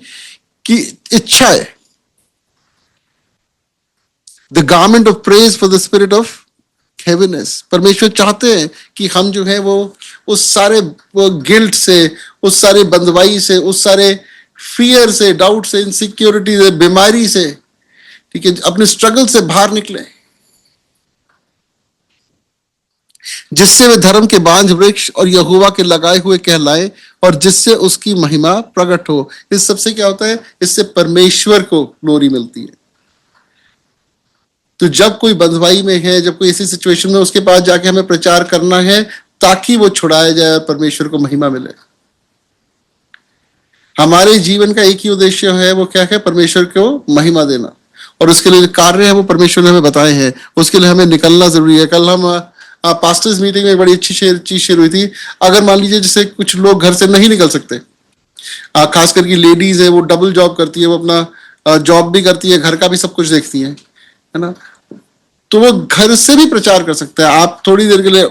इच्छा है। The garment of praise for the spirit of heaviness. परमेश्वर चाहते हैं कि हम जो है वो उस सारे वो गिल्ट से, उस सारे बंधवाई से, उस सारे फियर से, डाउट से, इनसिक्योरिटी से, बीमारी से, ठीक है, अपने स्ट्रगल से बाहर निकले, जिससे वे धर्म के बांझ वृक्ष और यहोवा के लगाए हुए कहलाए और जिससे उसकी महिमा प्रकट हो। इस सबसे क्या होता है? इससे परमेश्वर को ग्लोरी मिलती है। तो जब कोई बंधवाई में है, जब कोई ऐसी सिचुएशन में, उसके पास जाके हमें प्रचार करना है ताकि वो छुड़ाया जाए और परमेश्वर को महिमा मिले। हमारे जीवन का एक ही उद्देश्य है, वो क्या है? परमेश्वर को महिमा देना। और उसके लिए कार्य है वो परमेश्वर ने हमें बताए हैं, उसके लिए हमें निकलना जरूरी है। कल हम पास्टर्स मीटिंग में बड़ी अच्छी चीज शेयर हुई थी। अगर मान लीजिए जैसे कुछ लोग घर से नहीं निकल सकते, खास करके लेडीज है, वो डबल जॉब करती है, वो अपना जॉब भी करती है, घर का भी सब कुछ देखती है ना, तो वो घर से भी प्रचार कर सकते हैं। आप थोड़ी देर के लिए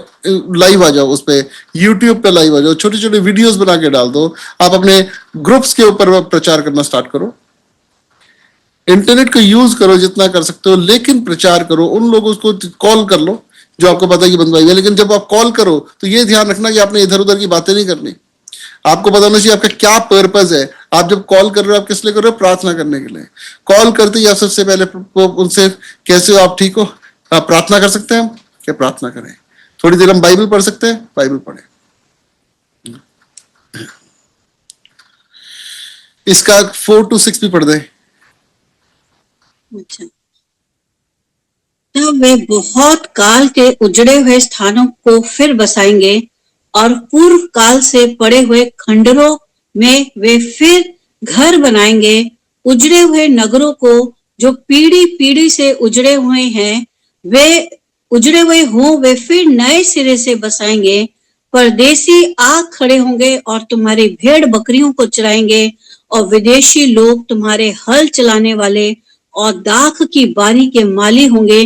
लाइव आ जाओ, उस पे यूट्यूब पे लाइव आ जाओ, छोटे छोटे वीडियोस बना के डाल दो, आप अपने ग्रुप्स के ऊपर प्रचार करना स्टार्ट करो। इंटरनेट को यूज करो जितना कर सकते हो, लेकिन प्रचार करो। उन लोगों को कॉल कर लो जो आपको पता है कि बंधवाई है, लेकिन जब आप कॉल करो तो ये ध्यान रखना कि आपने इधर उधर की बातें नहीं करनी। आपको पता होना चाहिए आपका क्या पर्पस है। आप जब कॉल कर रहे हो, आप किस लिए कर रहे हो? प्रार्थना करने के लिए। कॉल करते ही आप सबसे पहले उनसे कैसे हो, आप ठीक हो, आप प्रार्थना कर सकते हैं, क्या प्रार्थना करें। थोड़ी देर हम बाइबल पढ़ सकते हैं, बाइबल पढ़े। इसका 4 to 6 भी पढ़ दें। अच्छा। तब वे बहुत काल के उजड़े हुए स्थानों को फिर बसाएंगे और पूर्व काल से पड़े हुए खंडरों में वे फिर घर बनाएंगे। उजड़े हुए नगरों को जो पीढ़ी पीढ़ी से उजड़े हुए हैं, वे उजड़े हुए हों, वे फिर नए सिरे से बसाएंगे। परदेसी आ खड़े होंगे और तुम्हारी भेड़ बकरियों को चराएंगे, और विदेशी लोग तुम्हारे हल चलाने वाले और दाख की बारी के माली होंगे।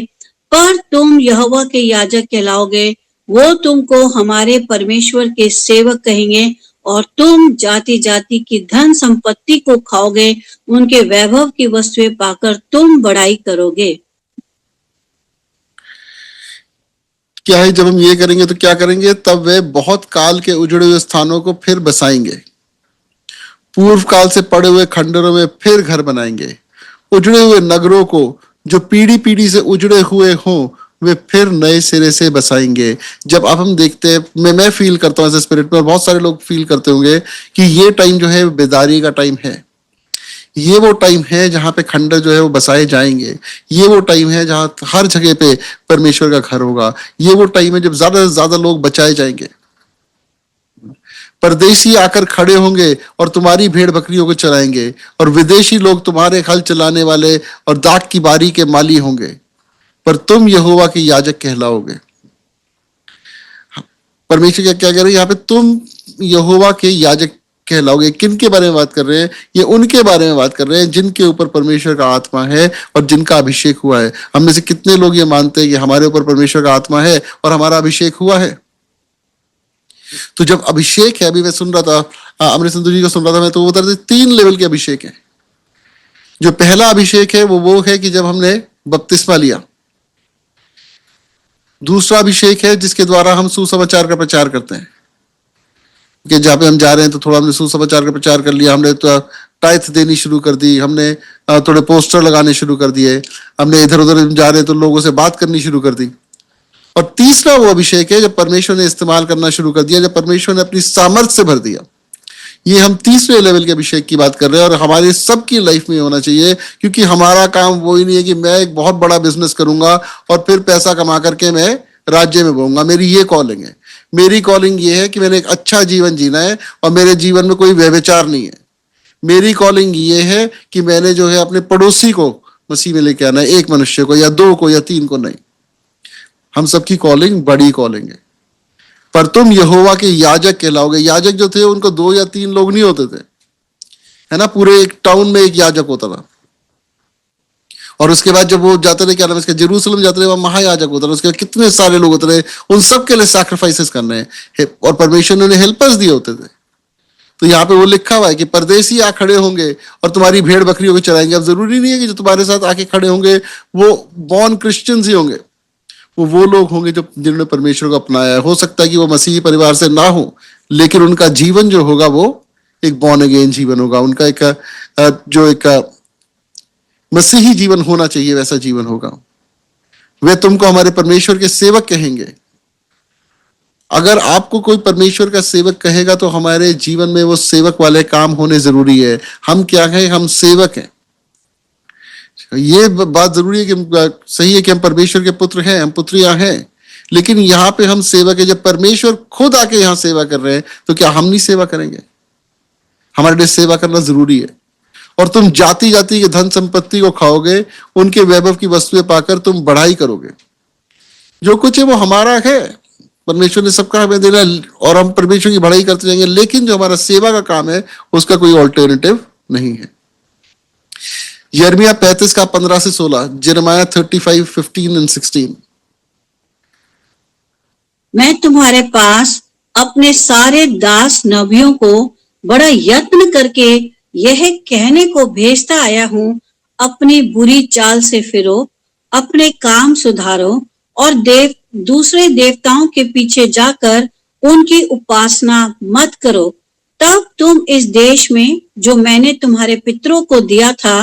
पर तुम यहोवा के याजक कहलाओगे, वो तुमको हमारे परमेश्वर के सेवक कहेंगे, और तुम जाति जाति की धन संपत्ति को खाओगे, उनके वैभव की वस्तुएं पाकर तुम बड़ाई करोगे। क्या है, जब हम ये करेंगे तो क्या करेंगे? तब वे बहुत काल के उजड़े हुए स्थानों को फिर बसाएंगे, पूर्व काल से पड़े हुए खंडरों में फिर घर बनाएंगे। उजड़े हुए नगरों को जो पीढ़ी पीढ़ी से उजड़े हुए हों, वे फिर नए सिरे से बसाएंगे। जब अब हम देखते हैं, मैं फील करता हूँ ऐसे स्पिरिट में, और बहुत सारे लोग फील करते होंगे कि ये टाइम जो है बेदारी का टाइम है। ये वो टाइम है जहां पे खंडर जो है वो बसाए जाएंगे। ये वो टाइम है जहां हर जगह पे परमेश्वर का घर होगा। ये वो टाइम है जब ज्यादा से ज्यादा लोग बचाए जाएंगे। परदेसी आकर खड़े होंगे और तुम्हारी भेड़ बकरियों को चराएंगे, और विदेशी लोग तुम्हारे हल चलाने वाले और दाख की बारी के माली होंगे, पर तुम यहोवा के याजक कहलाओगे। परमेश्वर क्या क्या कह रहे हैं यहाँ पे? तुम यहोवा के याजक कहलाओगे। किन के बारे में बात कर रहे हैं? ये उनके बारे में बात कर रहे हैं जिनके ऊपर परमेश्वर का आत्मा है और जिनका अभिषेक हुआ है। हम में से कितने लोग ये मानते हैं कि हमारे ऊपर परमेश्वर का आत्मा है और हमारा अभिषेक हुआ है? तो जब अभिषेक है, अभी मैं सुन रहा था, अमृत संधू जी को सुन रहा था मैं, तो वो तरह से 3 लेवल के अभिषेक है। जो पहला अभिषेक है वो है कि जब हमने बपतिस्मा लिया। दूसरा अभिषेक है जिसके द्वारा हम सुसमाचार का प्रचार करते हैं, कि जहाँ पे हम जा रहे हैं तो थोड़ा हमने सुसमाचार का प्रचार कर लिया, हमने तो टाइथ देनी शुरू कर दी, हमने थोड़े पोस्टर लगाने शुरू कर दिए, हमने इधर उधर जा रहे हैं तो लोगों से बात करनी शुरू कर दी। और तीसरा वो अभिषेक है जब परमेश्वर ने इस्तेमाल करना शुरू कर दिया, जब परमेश्वर ने अपनी सामर्थ्य से भर दिया। ये हम तीसरे लेवल के अभिषेक की बात कर रहे हैं, और हमारे सबकी लाइफ में होना चाहिए, क्योंकि हमारा काम वो ही नहीं है कि मैं एक बहुत बड़ा बिजनेस करूंगा और फिर पैसा कमा करके मैं राज्य में बोऊंगा। मेरी ये कॉलिंग है। मेरी कॉलिंग ये है कि मैंने एक अच्छा जीवन जीना है और मेरे जीवन में कोई व्यभिचार नहीं है। मेरी कॉलिंग ये है कि मैंने जो है अपने पड़ोसी को मसीह में लेके आना है, एक मनुष्य को या 2 को या 3 को नहीं। हम सबकी कॉलिंग बड़ी कॉलिंग है। पर तुम यहोवा के याजक कहलाओगे। याजक जो थे उनको 2 या 3 लोग नहीं होते थे, है ना, पूरे एक टाउन में एक याजक होता था। और उसके बाद जब वो जाते रहे, क्या नाम इसका, जेरूसलम जाते रहे, वहां महायाजक होता रहा। उसके बाद कितने सारे लोग होते रहे, उन सब के लिए सैक्रिफाइसेस करने हैं, और परमेश्वर ने उन्हें हेल्पर्स दिए होते थे। तो यहाँ पे वो लिखा हुआ है कि परदेसी आ खड़े होंगे और तुम्हारी भेड़ बकरियों को चराएंगे। अब जरूरी नहीं है कि जो तुम्हारे साथ आके खड़े होंगे वो बॉर्न क्रिश्चियंस ही होंगे। वो लोग होंगे जो जिन्होंने परमेश्वर को अपनाया है। हो सकता है कि वो मसीही परिवार से ना हो, लेकिन उनका जीवन जो होगा वो एक बॉर्न अगेन जीवन होगा। उनका एक मसीही जीवन होना चाहिए, वैसा जीवन होगा। वे तुमको हमारे परमेश्वर के सेवक कहेंगे। अगर आपको कोई परमेश्वर का सेवक कहेगा तो हमारे जीवन में वो सेवक वाले काम होने जरूरी है। हम क्या हैं? हम सेवक हैं। ये बात जरूरी है कि सही है कि हम परमेश्वर के पुत्र हैं, हम पुत्रियां हैं, लेकिन यहाँ पे हम सेवक है। जब परमेश्वर खुद आके यहाँ सेवा कर रहे हैं तो क्या हम नहीं सेवा करेंगे? हमारे लिए सेवा करना जरूरी है। और तुम जाति जाति के धन संपत्ति को खाओगे, उनके वैभव की वस्तुएं पाकर तुम बढ़ाई करोगे। जो कुछ है वो हमारा है, परमेश्वर ने सबका हमें देना, और हम परमेश्वर की बढ़ाई करते जाएंगे। लेकिन जो हमारा सेवा का काम है उसका कोई ऑल्टरनेटिव नहीं है। यिर्मयाह 35 का 15 से 16, जेरेमाया 35, 15 and 16। मैं तुम्हारे पास अपने सारे दास नबियों को बड़ा यत्न करके यह कहने को भेजता आया हूँ, अपनी बुरी चाल से फिरो, अपने काम सुधारो, और दूसरे देवताओं के पीछे जाकर उनकी उपासना मत करो। तब तुम इस देश में जो मैंने तुम्हारे पितरों को दिया था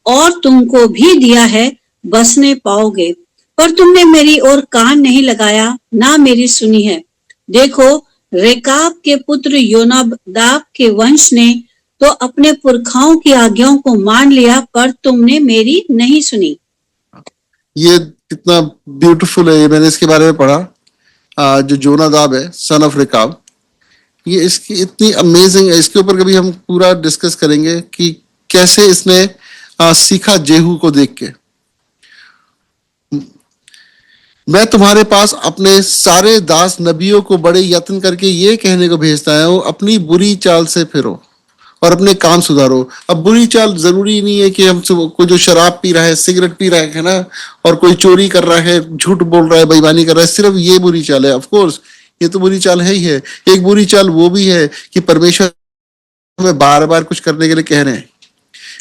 और तुमको भी दिया है, बसने पाओगे। पर तुमने मेरी ओर कान नहीं लगाया, ना मेरी सुनी है। देखो, रेकाब के पुत्र योनादाब के वंश ने तो अपने पुरखाओं की आज्ञाओं को मान लिया, पर तुमने मेरी नहीं सुनी। ये कितना ब्यूटीफुल है। मैंने इसके बारे में पढ़ा। जो योनादाब है, सन ऑफ रेकाब, ये इसकी इतनी अमेजिंग है। इसके ऊपर कभी हम पूरा डिस्कस करेंगे कि कैसे इसने सीखा जेहू को देख के। मैं तुम्हारे पास अपने सारे दास नबियों को बड़े यत्न करके ये कहने को भेजता हूं, अपनी बुरी चाल से फिरो और अपने काम सुधारो। अब बुरी चाल जरूरी नहीं है कि हम कोई जो शराब पी रहा है, सिगरेट पी रहा है ना, और कोई चोरी कर रहा है, झूठ बोल रहा है, बेईमानी कर रहा है, सिर्फ ये बुरी चाल है। ऑफ कोर्स ये तो बुरी चाल है ही है। एक बुरी चाल वो भी है कि परमेश्वर हमें बार बार कुछ करने के लिए कह रहे हैं,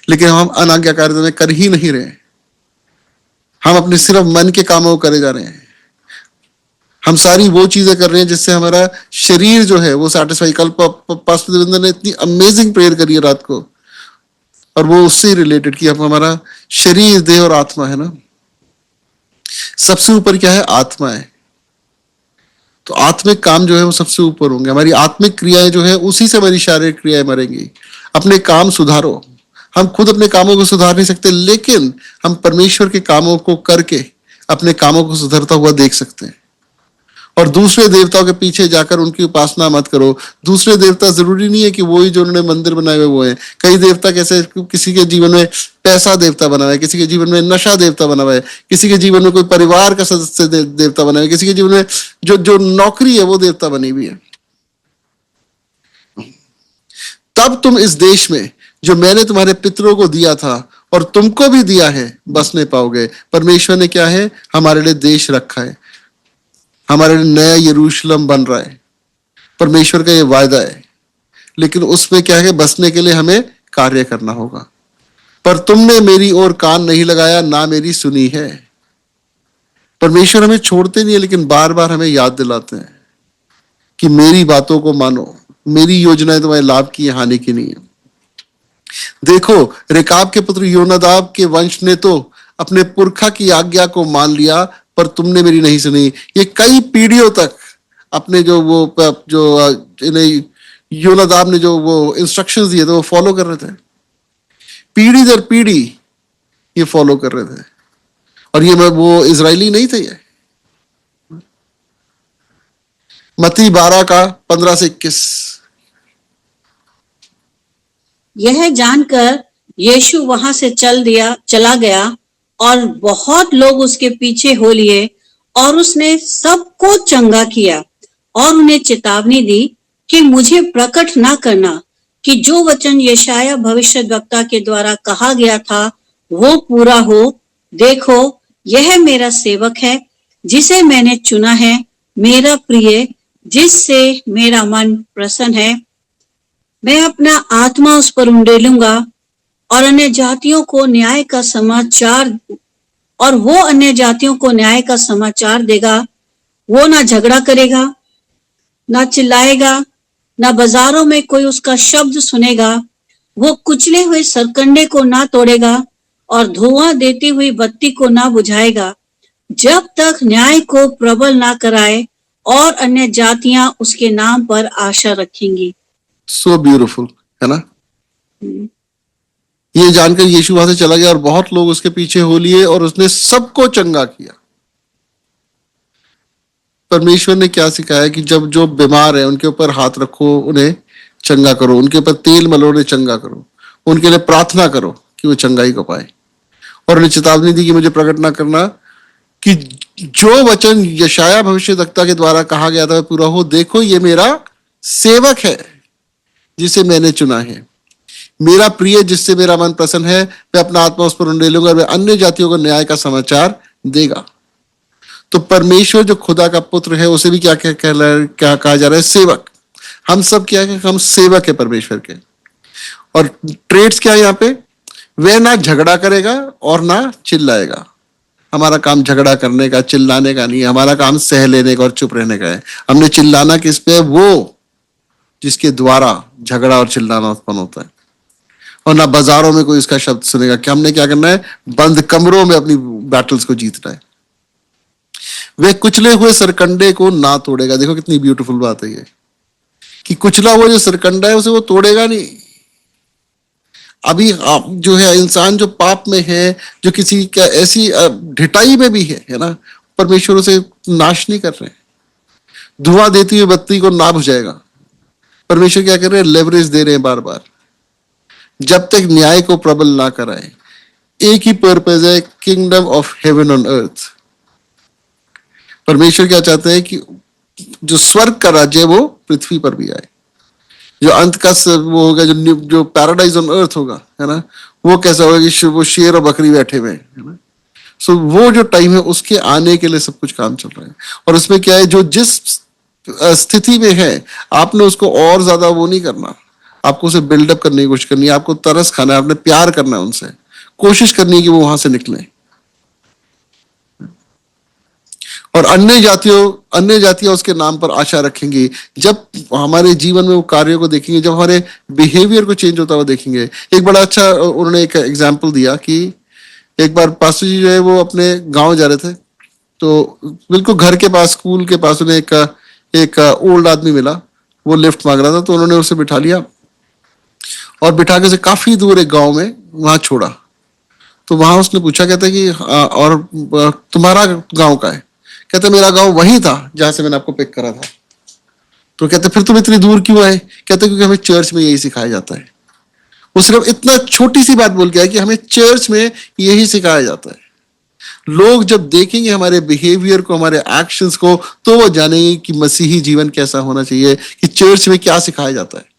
लेकिन हम अनाज्ञाकारिता में कर ही नहीं रहे। हम अपने सिर्फ मन के कामों को करे जा रहे हैं। हम सारी वो चीजें कर रहे हैं जिससे हमारा शरीर जो है वो सेटिस्फाई। कल पास्टर देवेंद्र ने इतनी अमेजिंग प्रेयर करी है रात को, और वो उससे रिलेटेड कि अब हमारा शरीर, देह और आत्मा है ना, सबसे ऊपर क्या है? आत्मा है। तो आत्मिक काम जो है वो सबसे ऊपर होंगे। हमारी आत्मिक क्रियाएं जो है उसी से हमारी शारीरिक क्रियाएं मरेंगी। अपने काम सुधारो। हम खुद अपने कामों को सुधार नहीं सकते, लेकिन हम परमेश्वर के कामों को करके अपने कामों को सुधरता हुआ देख सकते हैं। और दूसरे देवताओं के पीछे जाकर उनकी उपासना मत करो। दूसरे देवता जरूरी नहीं है कि वही जो उन्होंने मंदिर बनाए हुए वो है। कई देवता कैसे, किसी के जीवन में पैसा देवता बना हुआ है, किसी के जीवन में नशा देवता बना हुआ है, किसी के जीवन में कोई परिवार का सदस्य देवता बना हुआ है, किसी के जीवन में जो जो नौकरी है वो देवता बनी हुई है। तब तुम इस देश में जो मैंने तुम्हारे पितरों को दिया था और तुमको भी दिया है बसने पाओगे। परमेश्वर ने क्या है? हमारे लिए देश रखा है। हमारे लिए नया यरूशलेम बन रहा है। परमेश्वर का ये वायदा है, लेकिन उसमें क्या है? बसने के लिए हमें कार्य करना होगा। पर तुमने मेरी ओर कान नहीं लगाया, ना मेरी सुनी है। परमेश्वर हमें छोड़ते नहीं है, लेकिन बार बार हमें याद दिलाते हैं कि मेरी बातों को मानो। मेरी योजनाएं तुम्हारे लाभ की, हानि की नहीं है। देखो, रेकाब के पुत्र योनादाब के वंश ने तो अपने पुरखा की आज्ञा को मान लिया, पर तुमने मेरी नहीं सुनी। ये कई पीढ़ियों तक अपने इन्हें योनादाब ने जो वो इंस्ट्रक्शंस दिए थे वो फॉलो कर रहे थे। पीढ़ी दर पीढ़ी ये फॉलो कर रहे थे। और ये वो इजरायली नहीं थे। ये मत्ती 12 का 15 से 21। यह जानकर यीशु वहां से चला गया और बहुत लोग उसके पीछे हो लिए, और उसने सबको चंगा किया और उन्हें चेतावनी दी कि मुझे प्रकट ना करना, कि जो वचन यशायाह भविष्यद्वक्ता के द्वारा कहा गया था वो पूरा हो। देखो, यह मेरा सेवक है जिसे मैंने चुना है, मेरा प्रिय, जिससे मेरा मन प्रसन्न है। मैं अपना आत्मा उस पर उंडेलूंगा और अन्य जातियों को न्याय का समाचार, और वो अन्य जातियों को न्याय का समाचार देगा। वो ना झगड़ा करेगा, ना चिल्लाएगा, ना बाजारों में कोई उसका शब्द सुनेगा। वो कुचले हुए सरकंडे को ना तोड़ेगा और धुआं देती हुई बत्ती को ना बुझाएगा, जब तक न्याय को प्रबल ना कराए, और अन्य जातियां उसके नाम पर आशा रखेंगी। सो ब्यूटीफुल है ना। ये जानकर यीशु वहां से चला गया और बहुत लोग उसके पीछे हो लिए, और उसने सबको चंगा किया। परमेश्वर ने क्या सिखाया कि जब जो बीमार है उनके ऊपर हाथ रखो, उन्हें चंगा करो, उनके ऊपर तेल मलो, उन्हें चंगा करो, उनके लिए प्रार्थना करो कि वो चंगाई को पाए। और उन्हें चेतावनी दी कि मुझे प्रकट ना करना कि जो वचन यशायाह भविष्यद्वक्ता के द्वारा कहा गया था पूरा हो। देखो, ये मेरा सेवक है जिसे मैंने चुना है, मेरा प्रिय, जिससे मेरा मन प्रसन्न है। मैं अपना आत्मा उस पर उंडेलूंगा और मैं अन्य जातियों को न्याय का समाचार देगा। तो परमेश्वर जो खुदा का पुत्र है उसे भी क्या कहा जा रहा है? सेवक। हम सब क्या है? हम सेवक है परमेश्वर के। और ट्रेड्स क्या है यहाँ पे? वह ना झगड़ा करेगा और ना चिल्लाएगा। हमारा काम झगड़ा करने का, चिल्लाने का नहीं है। हमारा काम सह लेने का और चुप रहने का है। हमने चिल्लाना किस पे? वो जिसके द्वारा झगड़ा और चिल्लाना उत्पन्न होता है। और ना बाजारों में कोई इसका शब्द सुनेगा। कि हमने क्या करना है? बंद कमरों में अपनी बैटल्स को जीतना है। वह कुचले हुए सरकंडे को ना तोड़ेगा। देखो कितनी ब्यूटीफुल बात है ये, कि कुचला हुआ जो सरकंडा है उसे वो तोड़ेगा नहीं। अभी आप जो है इंसान जो पाप में है, जो किसी का ऐसी ढिठाई में भी है ना, परमेश्वर उसे नाश नहीं कर रहे। धुआं देती हुई बत्ती को ना बुझाएगा। परमेश्वर क्या कर रहे हैं? लेवरेज दे रहे हैं बार बार, जब तक न्याय को प्रबल ना कराए। एक ही पर्पस है, kingdom of heaven on earth. परमेश्वर क्या चाहते हैं कि जो स्वर्ग का राज्य है वो पृथ्वी पर भी आए। जो अंत का वो होगा, जो पैराडाइज ऑन अर्थ होगा, है ना, वो कैसा होगा कि वो शेर और बकरी बैठे हुए हैं, है ना। सो वो जो टाइम है उसके आने के लिए सब कुछ काम चल रहा है। और उसमें क्या है, जो जिस स्थिति में है आपने उसको और ज्यादा वो नहीं करना, आपको उसे बिल्डअप करने की कोशिश करनी है, आपको तरस खाना है, आपने प्यार करना है उनसे, कोशिश करनी है कि वो वहां से निकले। और अन्य जातियां उसके नाम पर आशा रखेंगी। जब हमारे जीवन में वो कार्यों को देखेंगे, जब हमारे बिहेवियर को चेंज होता हुआ देखेंगे। एक बड़ा अच्छा उन्होंने एक एग्जाम्पल दिया कि एक बार पास्टर जी जो है वो अपने गांव जा रहे थे, तो बिल्कुल घर के पास, स्कूल के पास उन्हें एक ओल्ड आदमी मिला, वो लिफ्ट मांग रहा था। तो उन्होंने उसे बिठा लिया और बिठा के उसे काफी दूर एक गांव में वहां छोड़ा। तो वहां उसने पूछा, कहता है कि और तुम्हारा गांव का है? कहते मेरा गांव वही था जहां से मैंने आपको पिक करा था। तो कहते फिर तुम इतनी दूर क्यों आए? कहते क्योंकि हमें चर्च में यही सिखाया जाता है। वो सिर्फ इतना छोटी सी बात बोल के आया कि हमें चर्च में यही सिखाया जाता है। लोग जब देखेंगे हमारे बिहेवियर को, हमारे एक्शंस को, तो वो जानेंगे कि मसीही जीवन कैसा होना चाहिए, कि चर्च में क्या सिखाया जाता है।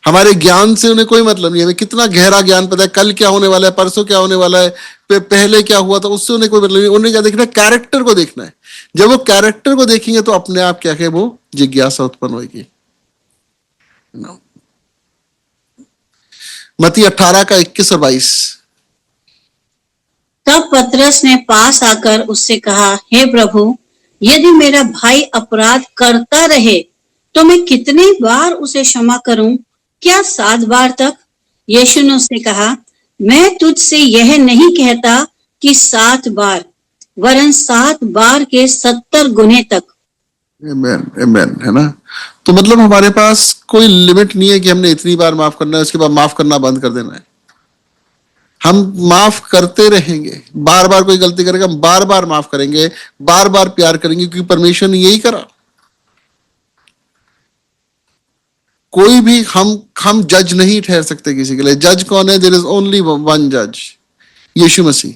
हमारे ज्ञान से उन्हें कोई मतलब नहीं है, हमें कितना गहरा ज्ञान पता है, कल क्या होने वाला है, परसों क्या होने वाला है, पहले क्या हुआ था, उससे उन्हें कोई मतलब नहीं। उन्हें क्या देखना है? कैरेक्टर को देखना है। जब वो कैरेक्टर को देखेंगे तो अपने आप क्या है, वो जिज्ञासा उत्पन्न होगी। मत्ती 18 का 21 और 22। तब पतरस ने पास आकर उससे कहा, हे प्रभु, यदि मेरा भाई अपराध करता रहे तो मैं कितनी बार उसे क्षमा करूं? क्या 7 बार तक? यीशु ने उससे कहा, मैं तुझसे यह नहीं कहता कि 7 बार, वरन 7 बार के 70 गुने तक। आमेन, आमेन, है ना। तो मतलब हमारे पास कोई लिमिट नहीं है कि हमने इतनी बार माफ करना है, उसके बाद माफ करना बंद कर देना है। हम माफ करते रहेंगे। बार बार कोई गलती करेगा, हम बार बार माफ करेंगे, बार बार प्यार करेंगे, क्योंकि परमेश्वर ने यही करा। कोई भी हम जज नहीं ठहर सकते किसी के लिए। जज कौन है? देयर इज ओनली वन जज, यीशु मसीह।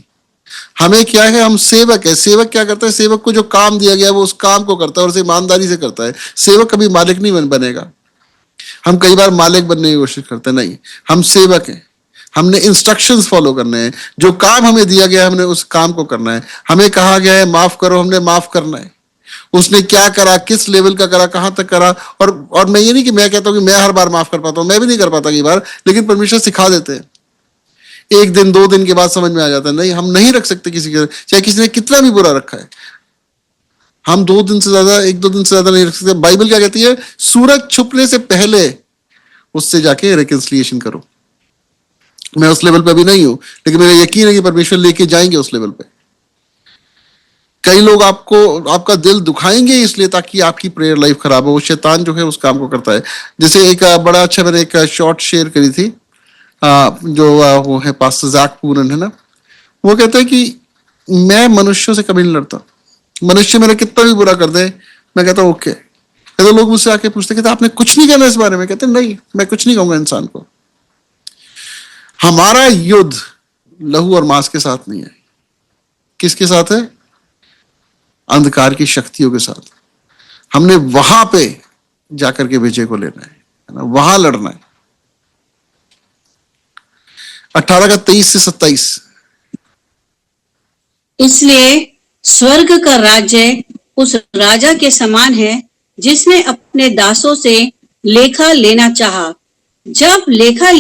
हमें क्या है? हम सेवक है। सेवक क्या करता है? सेवक को जो काम दिया गया है वो उस काम को करता है और उसे ईमानदारी से करता है। सेवक कभी मालिक नहीं बनेगा। हम कई बार मालिक बनने की कोशिश करते हैं, नहीं, हम सेवक हैं। हमने इंस्ट्रक्शंस फॉलो करने हैं। जो काम हमें दिया गया है हमने उस काम को करना है। हमें कहा गया है माफ करो, हमने माफ करना है। उसने क्या करा, किस लेवल का करा, कहां तक करा। और मैं ये नहीं कि मैं कहता हूं कि मैं हर बार माफ कर पाता हूं, मैं भी नहीं कर पाता कई बार, लेकिन परमेश्वर सिखा देते हैं। 1 दिन 2 दिन के बाद समझ में आ जाता है। नहीं, हम नहीं रख सकते किसी के, चाहे किसी ने कितना भी बुरा रखा है, हम 2 दिन से ज्यादा, 1-2 दिन से ज्यादा नहीं रख सकते। बाइबल क्या कहती है? सूरज छुपने से पहले उससे जाके रिकंसिलिएशन करो। मैं उस लेवल पे अभी नहीं हूं, लेकिन मेरा यकीन है कि परमेश्वर लेके जाएंगे उस लेवल पे। कई लोग आपका दिल दुखाएंगे इसलिए ताकि आपकी प्रेयर लाइफ खराब हो। शैतान जो है उस काम को करता है। जैसे एक बड़ा अच्छा, मैंने एक शॉर्ट शेयर करी थी, जो वो है पास्टर जैक पूरन, है ना। वो कहता है कि मैं मनुष्यों से कभी नहीं लड़ता। मनुष्य मेरा कितना भी बुरा कर दे, मैं कहता हूँ ओके। कहते लोग मुझसे आके पूछते, कहते आपने कुछ नहीं कहना इस बारे में? कहते नहीं, मैं कुछ नहीं कहूंगा इंसान को। हमारा युद्ध लहू और मांस के साथ नहीं है। किसके साथ है? अंधकार की शक्तियों के साथ। हमने वहां पे जाकर के विजय को लेना है ना, वहां लड़ना है। 18 का 23 से 27। इसलिए स्वर्ग का राज्य उस राजा के समान है जिसने अपने दासों से लेखा लेना चाहा। जब लेखा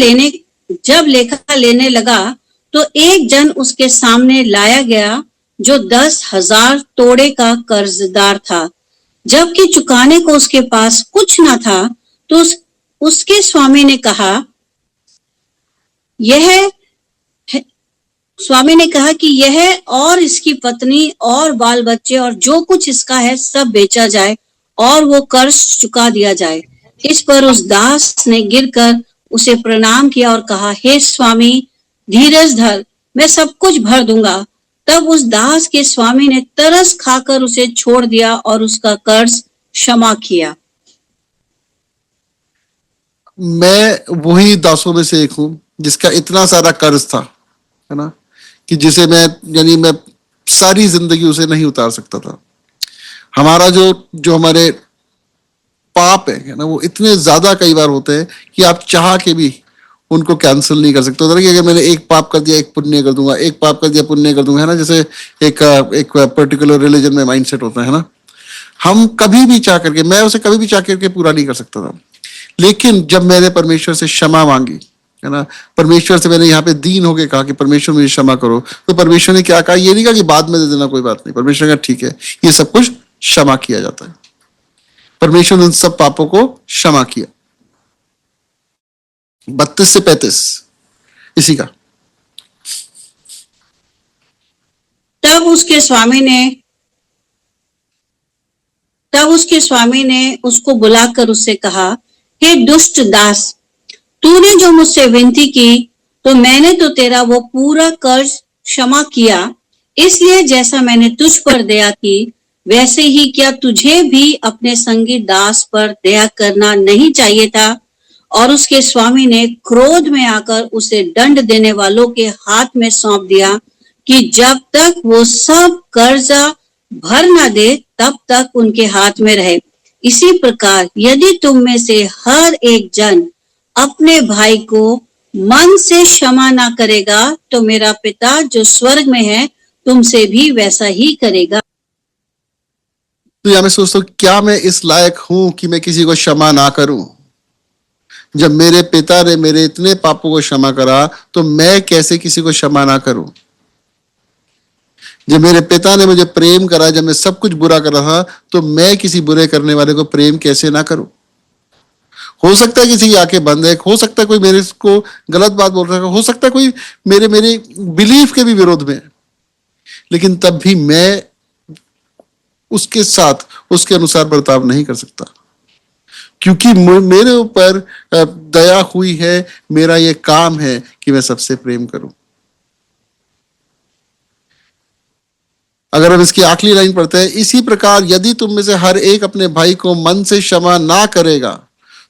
लेने लगा तो एक जन उसके सामने लाया गया जो 10,000 तोड़े का कर्जदार था। जबकि चुकाने को उसके पास कुछ ना था, तो उसके स्वामी ने कहा कि यह और इसकी पत्नी और बाल बच्चे और जो कुछ इसका है सब बेचा जाए और वो कर्ज चुका दिया जाए। इस पर उस दास ने गिरकर उसे प्रणाम किया और कहा, हे स्वामी, धीरज धर, मैं सब कुछ भर दूंगा। तब उस दास के स्वामी ने तरस खाकर उसे छोड़ दिया और उसका कर्ज क्षमा किया। मैं वही दासों में से एक हूं जिसका इतना सारा कर्ज था, है ना, कि जिसे मैं सारी जिंदगी उसे नहीं उतार सकता था। हमारा जो हमारे पाप है ना, वो इतने ज्यादा कई बार होते हैं कि आप चाह के भी उनको कैंसिल नहीं कर सकते। कि अगर मैंने एक पाप कर दिया एक पुण्य कर दूंगा, एक पाप कर दिया पुण्य कर दूंगा, है ना, जैसे एक पर्टिकुलर रिलीजन में माइंडसेट होता है ना। हम कभी भी चाह करके, मैं उसे कभी भी चाह करके पूरा नहीं कर सकता था। लेकिन जब मैंने परमेश्वर से क्षमा मांगी, है ना, परमेश्वर से मैंने यहाँ पे दीन होके कहा कि परमेश्वर मुझे क्षमा करो, तो परमेश्वर ने क्या कहा, ये नहीं कहा कि बाद में दे देना, कोई बात नहीं। परमेश्वर ने कहा ठीक है, ये सब कुछ क्षमा किया जाता है। परमेश्वर ने उन सब पापों को क्षमा किया। 32 से 35 इसी का। तब उसके स्वामी ने उसको बुलाकर उससे कहा, हे दुष्ट दास, तूने जो मुझसे विनती की, तो मैंने तो तेरा वो पूरा कर्ज क्षमा किया। इसलिए जैसा मैंने तुझ पर दया की, वैसे ही क्या तुझे भी अपने संगी दास पर दया करना नहीं चाहिए था? और उसके स्वामी ने क्रोध में आकर उसे दंड देने वालों के हाथ में सौंप दिया कि जब तक वो सब कर्जा भर ना दे तब तक उनके हाथ में रहे। इसी प्रकार यदि तुम में से हर एक जन अपने भाई को मन से क्षमा ना करेगा, तो मेरा पिता जो स्वर्ग में है तुमसे भी वैसा ही करेगा। तो यहां मैं सोचता हूं, क्या मैं इस लायक हूं कि मैं किसी को क्षमा ना करूं? जब मेरे पिता ने मेरे इतने पापों को क्षमा करा, तो मैं कैसे किसी को क्षमा ना करूं? जब मेरे पिता ने मुझे प्रेम करा, जब मैं सब कुछ बुरा कर रहा था, तो मैं किसी बुरे करने वाले को प्रेम कैसे ना करूं? हो सकता है किसी की आंखें बंद है, हो सकता है कोई मेरे को गलत बात बोल रहा है, हो सकता है कोई मेरे बिलीफ के भी विरोध में, लेकिन तब भी मैं उसके साथ उसके अनुसार बर्ताव नहीं कर सकता, क्योंकि मेरे ऊपर दया हुई है। मेरा ये काम है कि मैं सबसे प्रेम करूं। अगर हम इसकी आखिरी लाइन पढ़ते हैं, इसी प्रकार यदि तुम में से हर एक अपने भाई को मन से क्षमा ना करेगा,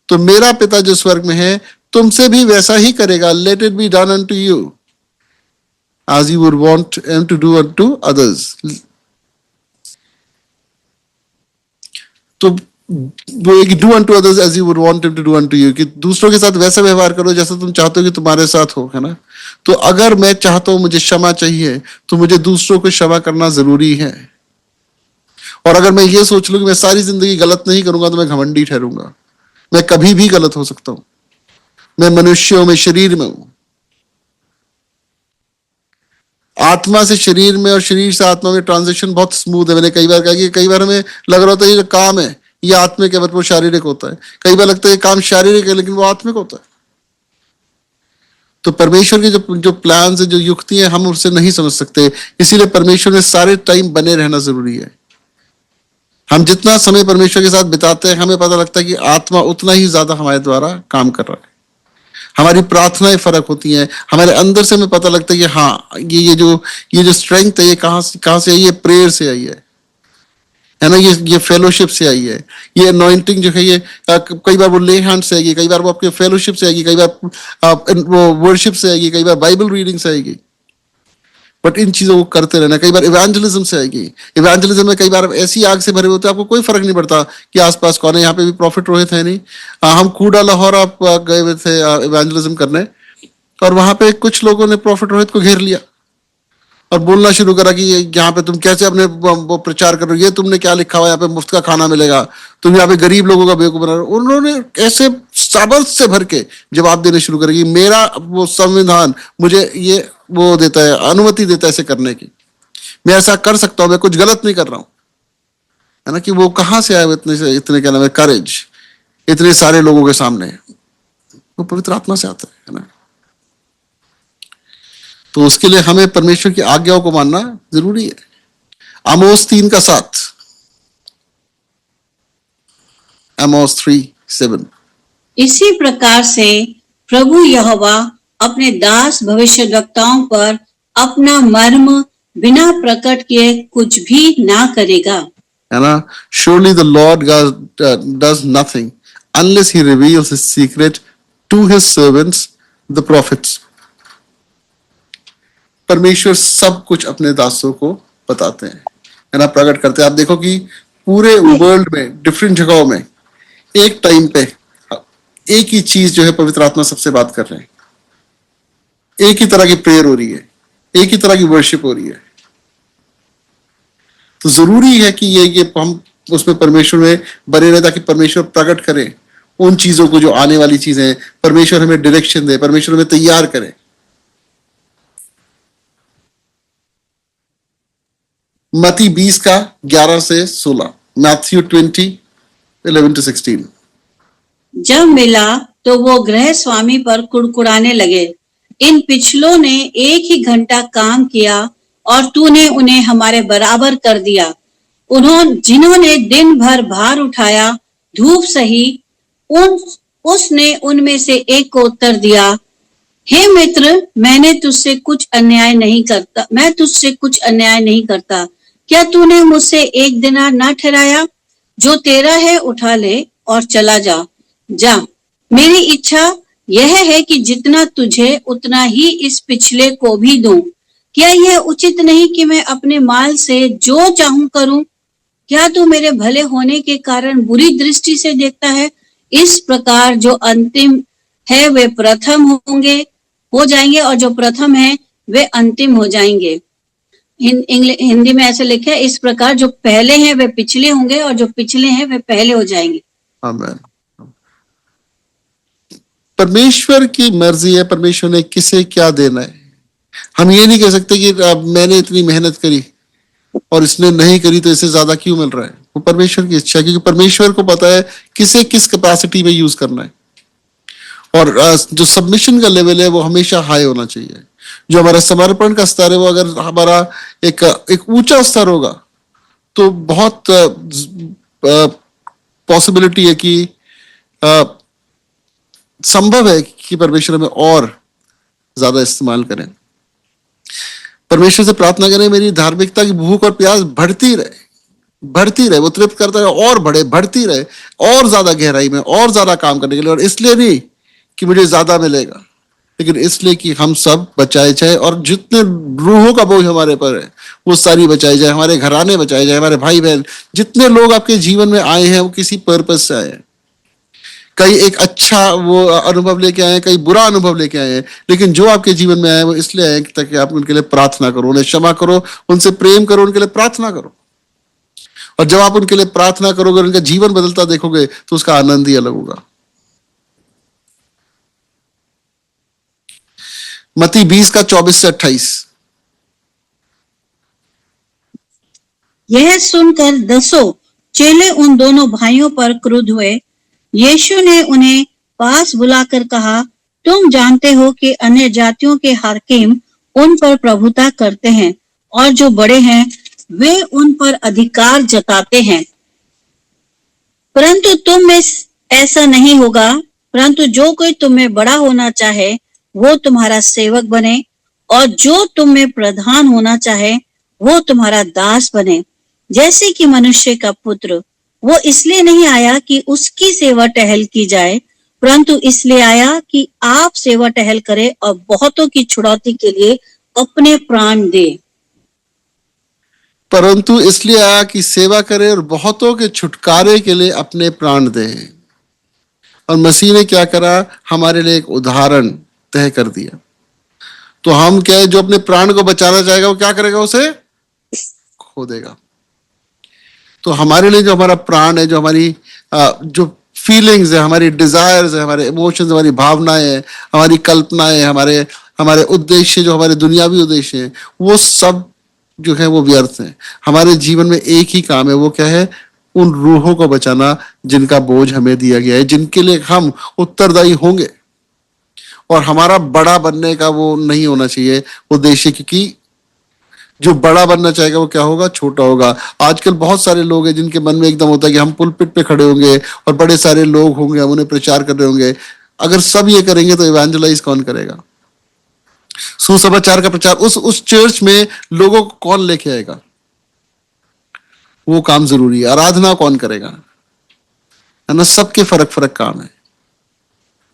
तो मेरा पिता जो स्वर्ग में है तुमसे भी वैसा ही करेगा। Let it be done unto you as you would want him to do unto others. तो वो एक do unto others as you would want him to do unto you, कि दूसरों के साथ वैसा व्यवहार करो जैसा तुम चाहते हो कि तुम्हारे साथ हो, है ना। तो अगर मैं चाहता हूं मुझे क्षमा चाहिए, तो मुझे दूसरों को क्षमा करना जरूरी है। और अगर मैं ये सोच लूं कि मैं सारी जिंदगी गलत नहीं करूंगा, तो मैं घमंडी ठहरूंगा। मैं कभी भी गलत हो सकता हूं। मैं मनुष्य हूं, मैं शरीर में हूं। आत्मा से शरीर में और शरीर से आत्मा में ट्रांजिशन बहुत स्मूथ है। मैंने कई बार कहा कि कई बार हमें लग रहा होता है ये जो काम है ये आत्मिक है, बट वो शारीरिक होता है। कई बार लगता है ये काम शारीरिक है, लेकिन वो आत्मिक होता है। तो परमेश्वर के जो प्लान है, जो युक्ति है, हम उससे नहीं समझ सकते। इसीलिए परमेश्वर में सारे टाइम बने रहना जरूरी है। हम जितना समय परमेश्वर के साथ बिताते हैं, हमें पता लगता है कि आत्मा उतना ही ज्यादा हमारे द्वारा काम कर रहा है। हमारी प्रार्थनाएं फर्क होती हैं। हमारे अंदर से हमें पता लगता है कि हाँ, ये जो स्ट्रेंथ है, ये कहाँ से आई है? प्रेयर से आई है ना। ये फेलोशिप से आई है। ये अनॉइंटिंग जो है, ये कई बार वो ले हैंड से आएगी, कई बार वो आपके फेलोशिप से आएगी, कई बार वो वर्शिप से आएगी, कई बार बाइबल रीडिंग से आएगी। बट इन चीजों को करते रहना। कई बार इवेंजलिज्म से आएगी। इवेंजलिज्म में कई बार ऐसी आग से भरे होते हैं, आपको कोई फर्क नहीं पड़ता कि आसपास कौन है। यहाँ पे भी प्रॉफिट रोहित है नहीं। हम कूड़ा लाहौर आप गए हुए थे इवेंजलिज्म करने, और वहां पे कुछ लोगों ने प्रॉफिट रोहित को घेर लिया और बोलना शुरू करा कि यहाँ पे तुम कैसे अपने वो प्रचार कर रहे हो, ये तुमने क्या लिखा हुआ, यहाँ पे मुफ्त का खाना मिलेगा, तुम यहाँ पे गरीब लोगों का बेवकूफ बना रहे हो। उन्होंने ऐसे साबत से भर के जवाब देने शुरू करेगी, मेरा वो संविधान मुझे ये वो देता है, अनुमति देता है ऐसे करने की, मैं ऐसा कर सकता हूं, मैं कुछ गलत नहीं कर रहा हूं, है ना। कि वो कहां से आए इतने क्या नाम है, करेज, इतने सारे लोगों के सामने? वो पवित्र आत्मा से आता है ना। तो उसके लिए हमें परमेश्वर की आज्ञाओं को मानना जरूरी है। आमोस 3:7, आमोस 3:7। इसी प्रकार से प्रभु यहोवा अपने दास भविष्यद्वक्ताओं पर अपना मर्म बिना प्रकट किए कुछ भी ना करेगा, है ना। Surely the Lord God does nothing unless he reveals his secret to his servants the prophets. परमेश्वर सब कुछ अपने दासों को बताते हैं, है ना, प्रकट करते हैं। आप देखो कि पूरे वर्ल्ड में डिफरेंट जगहों में एक टाइम पे एक ही चीज जो है पवित्र आत्मा सबसे बात कर रहे हैं, एक ही तरह की प्रेयर हो रही है, एक ही तरह की वर्शिप हो रही है। तो जरूरी है कि ये हम उसमें परमेश्वर में बने रहे ताकि परमेश्वर प्रकट करे उन चीजों को जो आने वाली चीजें हैं। परमेश्वर हमें डायरेक्शन दे, परमेश्वर हमें तैयार करे। मत्ती 20 का 11 से 16, मैथ्यू 20 11 to 16। जब मिला तो वो गृह स्वामी पर कुड़कुड़ाने लगे, इन पिछलों ने एक ही घंटा काम किया और तूने उन्हें हमारे बराबर कर दिया। जिन्होंने दिन भर भार उठाया, धूप सही, उसने उनमें से एक को उत्तर दिया, हे मित्र, मैं तुझसे कुछ अन्याय नहीं करता। क्या तूने मुझसे एक दिनार न ठहराया? जो तेरा है उठा ले और चला जा। मेरी इच्छा यह है कि जितना तुझे उतना ही इस पिछले को भी दूं। क्या यह उचित नहीं कि मैं अपने माल से जो चाहूं करूं? क्या तू मेरे भले होने के कारण बुरी दृष्टि से देखता है? इस प्रकार जो अंतिम है वे प्रथम हो जाएंगे और जो प्रथम है वे अंतिम हो जाएंगे। हिंदी में ऐसे लिखा है, इस प्रकार जो पहले हैं वे पिछले होंगे और जो पिछले हैं वे पहले हो जाएंगे। आमीन। परमेश्वर की मर्जी है, परमेश्वर ने किसे क्या देना है। हम ये नहीं कह सकते कि मैंने इतनी मेहनत करी और इसने नहीं करी तो इसे ज्यादा क्यों मिल रहा है। वो परमेश्वर की इच्छा है, क्योंकि परमेश्वर को पता है किसे किस कैपेसिटी में यूज करना है। और जो सबमिशन का लेवल है वो हमेशा हाई होना चाहिए। जो हमारा समर्पण का स्तर है वो अगर हमारा एक ऊंचा स्तर होगा तो बहुत पॉसिबिलिटी है कि संभव है कि परमेश्वर हमें और ज्यादा इस्तेमाल करें। परमेश्वर से प्रार्थना करें, मेरी धार्मिकता की भूख और प्यास बढ़ती रहे, वो तृप्त करता रहे और बढ़ती रहे और ज्यादा गहराई में और ज्यादा काम करने के लिए। और इसलिए नहीं कि मुझे ज्यादा मिलेगा, लेकिन इसलिए कि हम सब बचाए जाए और जितने रूहों का बोझ हमारे पर है वो सारी बचाई जाए, हमारे घराने बचाए जाए, हमारे भाई बहन, जितने लोग आपके जीवन में आए हैं वो किसी पर्पज से आए हैं। कई एक अच्छा वो अनुभव लेके आए हैं, कई बुरा अनुभव लेके आए हैं, लेकिन जो आपके जीवन में आए वो इसलिए आए ताकि आप उनके लिए प्रार्थना करो, उन्हें क्षमा करो, उनसे प्रेम करो, उनके लिए प्रार्थना करो। और जब आप उनके लिए प्रार्थना करोगे, उनका जीवन बदलता देखोगे तो उसका आनंद ही अलग होगा। मत्ती 20 का 24 से 28। यह सुनकर 10 चेले उन दोनों भाइयों पर क्रुद्ध हुए। यीशु ने उन्हें पास बुलाकर कहा, तुम जानते हो कि अन्य जातियों के हाकिम उन पर प्रभुता करते हैं और जो बड़े हैं वे उन पर अधिकार जताते हैं, परंतु तुम में ऐसा नहीं होगा। परंतु जो कोई तुम में बड़ा होना चाहे वो तुम्हारा सेवक बने, और जो तुम में प्रधान होना चाहे वो तुम्हारा दास बने। जैसे कि मनुष्य का पुत्र वो इसलिए नहीं आया कि उसकी सेवा टहल की जाए, परंतु इसलिए आया कि आप सेवा टहल करे और बहुतों की छुड़ौती के लिए अपने प्राण दे। परंतु इसलिए आया कि सेवा करे और बहुतों के छुटकारे के लिए अपने प्राण दे। और मसीह ने क्या करा, हमारे लिए एक उदाहरण तय कर दिया। तो हम क्या है, जो अपने प्राण को बचाना चाहेगा वो क्या करेगा, उसे खो देगा। तो हमारे लिए जो हमारा प्राण है, जो हमारी जो फीलिंग्स है, हमारी डिजायर्स है, हमारे इमोशंस, हमारी भावनाएं हैं, हमारी कल्पनाएं, हमारे उद्देश्य, जो हमारे दुनियावी उद्देश्य हैं, वो सब जो है वो व्यर्थ है। हमारे जीवन में एक ही काम है, वो क्या है, उन रूहों को बचाना जिनका बोझ हमें दिया गया है, जिनके लिए हम उत्तरदायी होंगे। और हमारा बड़ा बनने का वो नहीं होना चाहिए उद्देश्य, क्योंकि जो बड़ा बनना चाहेगा वो क्या होगा, छोटा होगा। आजकल बहुत सारे लोग हैं जिनके मन में एकदम होता है कि हम पुलपिट पे खड़े होंगे और बड़े सारे लोग होंगे, हम उन्हें प्रचार कर रहे होंगे। अगर सब ये करेंगे तो इवेंजलाइज कौन करेगा? सुसमाचार का प्रचार उस चर्च में लोगों को कौन लेके आएगा? वो काम जरूरी है। आराधना कौन करेगा, है ना? सबके फर्क काम है